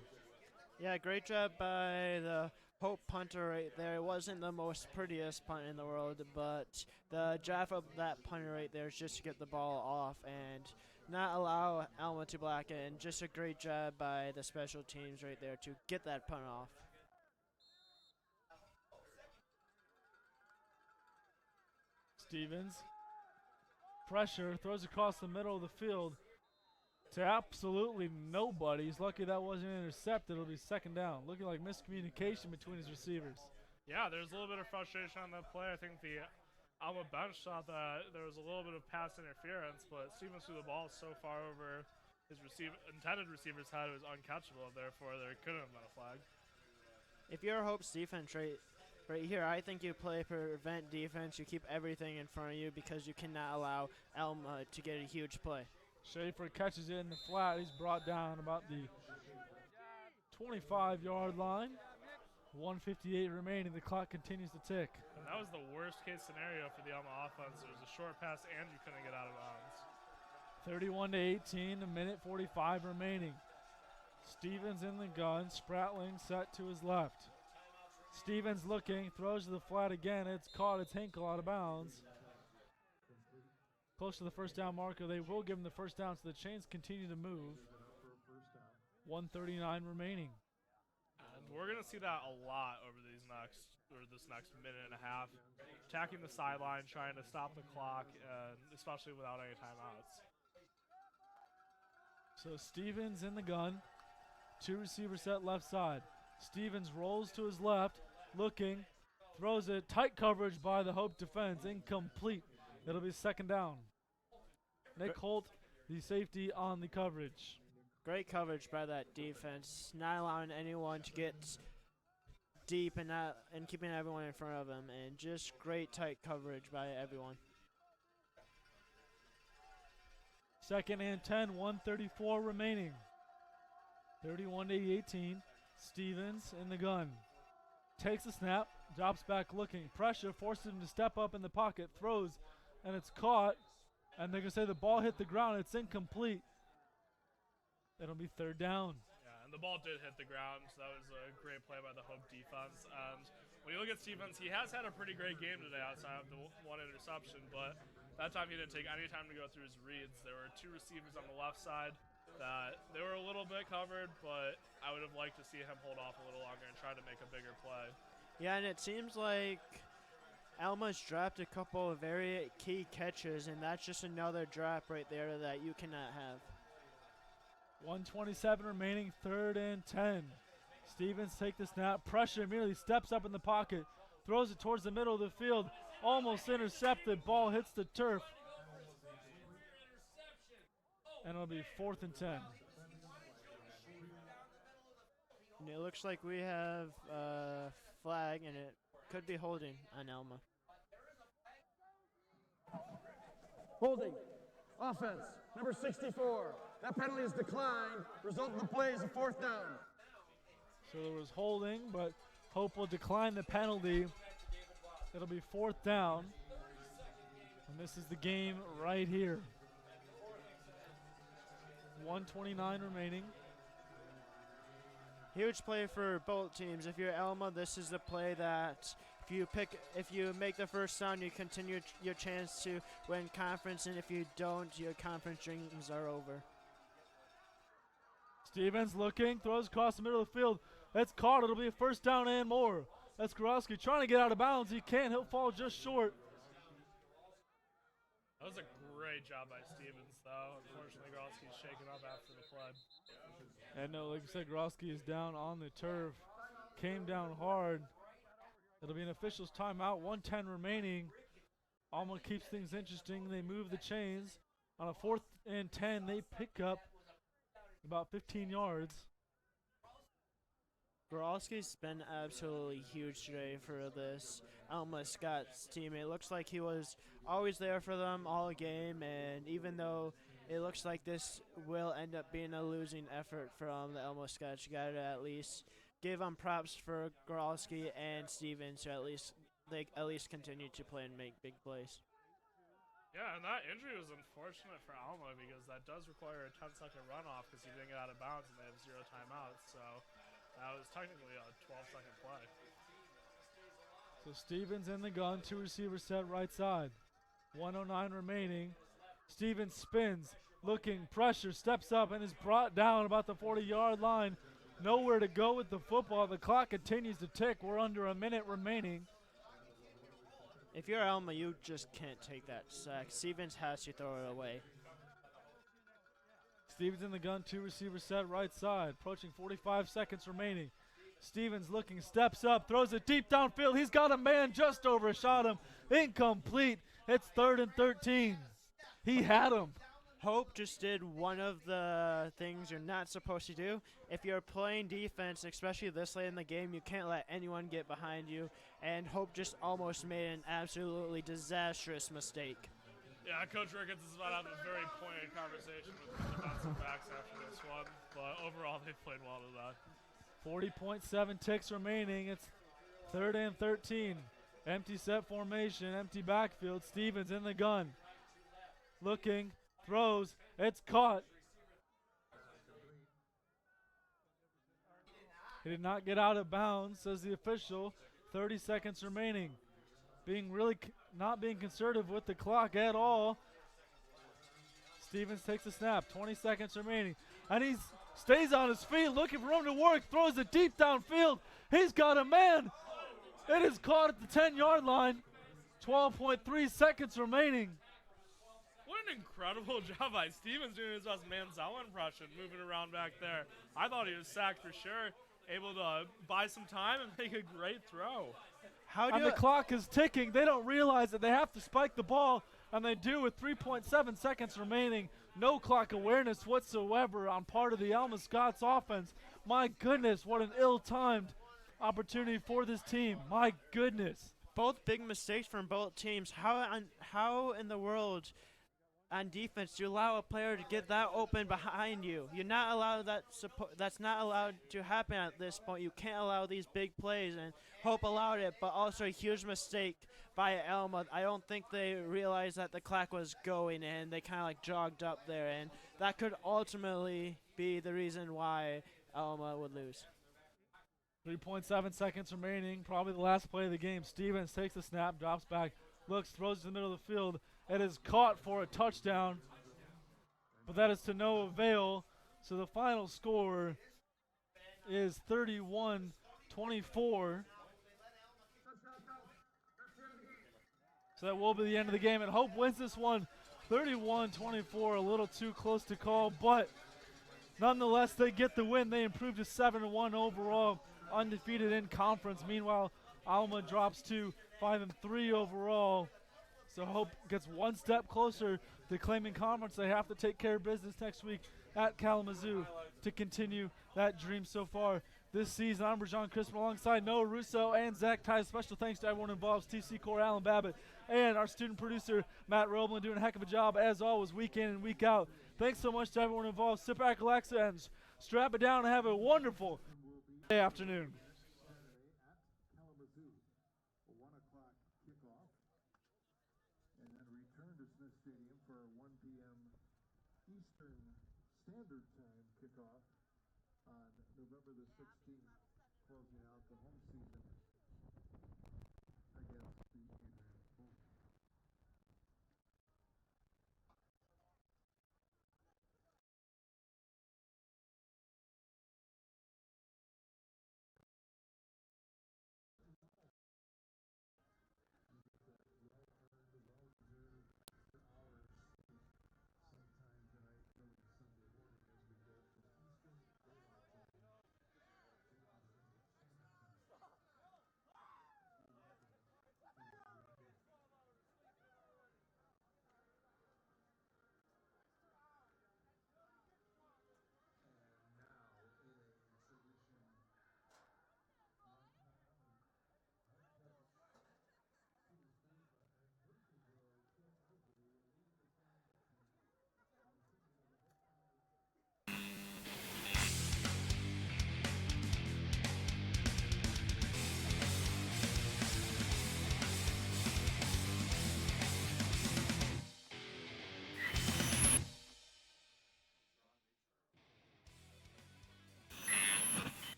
Yeah, great job by the Hope punter right there. It wasn't the most prettiest punt in the world, but the job of that punter right there is just to get the ball off and not allow Alma to block it. And just a great job by the special teams right there to get that punt off. Stevens, pressure, throws across the middle of the field to absolutely nobody. He's lucky that wasn't intercepted. It'll be 2nd down. Looking like miscommunication between his receivers. Yeah, there's a little bit of frustration on that play. I think the Alma bench thought that there was a little bit of pass interference, but Stevens threw the ball so far over his intended receiver's head it was uncatchable. Therefore, there couldn't have been a flag. If you're Hope's defense right here, I think you play prevent defense. You keep everything in front of you because you cannot allow Alma to get a huge play. Schaefer catches it in the flat. He's brought down about the 25-yard line. 1:58 remaining. The clock continues to tick. And that was the worst case scenario for the Alma offense. There was a short pass and you couldn't get out of bounds. 31-18, a minute 45 remaining. Stevens in the gun. Spratling set to his left. Stevens looking, throws to the flat again. It's caught. It's Hinkle out of bounds. Close to the first down marker. They will give him the first down, so the chains continue to move. 1:39 remaining. And we're going to see that a lot over this next minute and a half. Attacking the sideline, trying to stop the clock, and especially without any timeouts. So Stevens in the gun. 2 receivers set left side. Stevens rolls to his left, looking, Throws it. Tight coverage by the Hope defense. Incomplete. It'll be second down. Nick Holt, the safety on the coverage. Great coverage by that defense, not allowing anyone to get deep and keeping everyone in front of him, and just great tight coverage by everyone. Second and 10, 134 remaining. 31-18. Stevens in the gun. Takes the snap, drops back looking. Pressure forces him to step up in the pocket, throws, and it's caught. And they're going to say the ball hit the ground. It's incomplete. It'll be third down. Yeah, and the ball did hit the ground, so that was a great play by the Hope defense. And when you look at Stevens, he has had a pretty great game today outside of the one interception, but that time he didn't take any time to go through his reads. There were two receivers on the left side that they were a little bit covered, but I would have liked to see him hold off a little longer and try to make a bigger play. Yeah, and it seems like Alma's dropped a couple of very key catches, and that's just another drop right there that you cannot have. 127 remaining, third and 10. Stevens take the snap, pressure immediately, steps up in the pocket, throws it towards the middle of the field, almost intercepted, ball hits the turf. And it'll be 4th and 10. And it looks like we have a flag, and it could be holding on Alma. Holding. Offense, number 64. That penalty is declined. Result of the play is a 4th down. So there was holding, but Hope will decline the penalty. It'll be 4th down. And this is the game right here. 129 remaining. Huge play for both teams. If you're Alma, this is the play that if you make the first down, you continue your chance to win conference, and if you don't, your conference dreams are over. Stevens looking, throws across the middle of the field. That's caught. It'll be a first down and more. That's Gorowski trying to get out of bounds. He can't. He'll fall just short. That was a great job by Stevens, though. Unfortunately, Gorowski's shaken up after the play. And no, like you said, Gorowski is down on the turf. Came down hard. It'll be an official's timeout. 1:10 remaining. Alma keeps things interesting. They move the chains. On a 4th and 10, they pick up about 15 yards. Gorowski's been absolutely huge today for this Alma Scott's team. It looks like he was always there for them all game, and even though it looks like this will end up being a losing effort from the Alma Scots, you got to at least give them props for Gorowski and Stevens to at least continue to play and make big plays. Yeah, and that injury was unfortunate for Alma because that does require a 10-second runoff because he didn't get out of bounds and they have 0 timeouts. So that was technically a 12-second play. So Stevens in the gun, 2 receivers set right side. 1:09 remaining. Stevens spins, looking, pressure, steps up, and is brought down about the 40-yard line. Nowhere to go with the football. The clock continues to tick. We're under a minute remaining. If you're Alma, you just can't take that sack. Stevens has to throw it away. Stevens in the gun, 2 receivers set right side. Approaching 45 seconds remaining. Stevens looking, steps up, throws it deep downfield. He's got a man just overshot him. Incomplete. It's 3rd and 13. He had him. Hope just did one of the things you're not supposed to do. If you're playing defense, especially this late in the game, you can't let anyone get behind you. And Hope just almost made an absolutely disastrous mistake. Yeah, Coach Ricketts is about to have a very pointed conversation with the defensive backs after this one. But overall, they played well today. 40.7 ticks remaining. It's 3rd and 13. Empty set formation, empty backfield. Stevens in the gun. Looking, throws, it's caught. He did not get out of bounds, says the official. 30 seconds remaining. Not being conservative with the clock at all. Stevens takes a snap, 20 seconds remaining. And he stays on his feet, looking for room to work, throws it deep downfield. He's got a man. It is caught at the 10-yard line. 12.3 seconds remaining. What an incredible job by Stevens doing his best Manziel impression, moving around back there. I thought he was sacked for sure, able to buy some time and make a great throw. How do and the you, clock is ticking. They don't realize that they have to spike the ball, and they do with 3.7 seconds remaining. No clock awareness whatsoever on part of the Alma Scots offense. My goodness, what an ill-timed opportunity for this team. My goodness. both big mistakes from both teams. How in the world on defense do you allow a player to get that open behind you? You're not allowed that. That's not allowed to happen at this point. You can't allow these big plays, and Hope allowed it, but also a huge mistake by Alma. I don't think they realized that the clock was going, and they kind of like jogged up there, and that could ultimately be the reason why Alma would lose. 3.7 seconds remaining, probably the last play of the game. Stevens takes the snap, drops back, looks, throws to the middle of the field. It is caught for a touchdown, but that is to no avail. So the final score is 31-24. So that will be the end of the game, and Hope wins this one 31-24, a little too close to call, but nonetheless, they get the win. They improve to 7-1 overall, undefeated in conference. Meanwhile, Alma drops to 5-3 overall. So Hope gets one step closer to claiming conference. They have to take care of business next week at Kalamazoo to continue that dream so far this season. I'm Rajon Crispin alongside Noah Russo and Zach Tice. Special thanks to everyone involved, TC Core, Alan Babbitt, and our student producer, Matt Roblin, doing a heck of a job, as always, week in and week out. Thanks so much to everyone involved. Sit back, relax, and strap it down and have a wonderful afternoon. Kalamazoo, a 1 o'clock kickoff, and then return to Smith Stadium for a 1 p.m. Eastern Standard Time kickoff on November the 16th, closing out the home season against the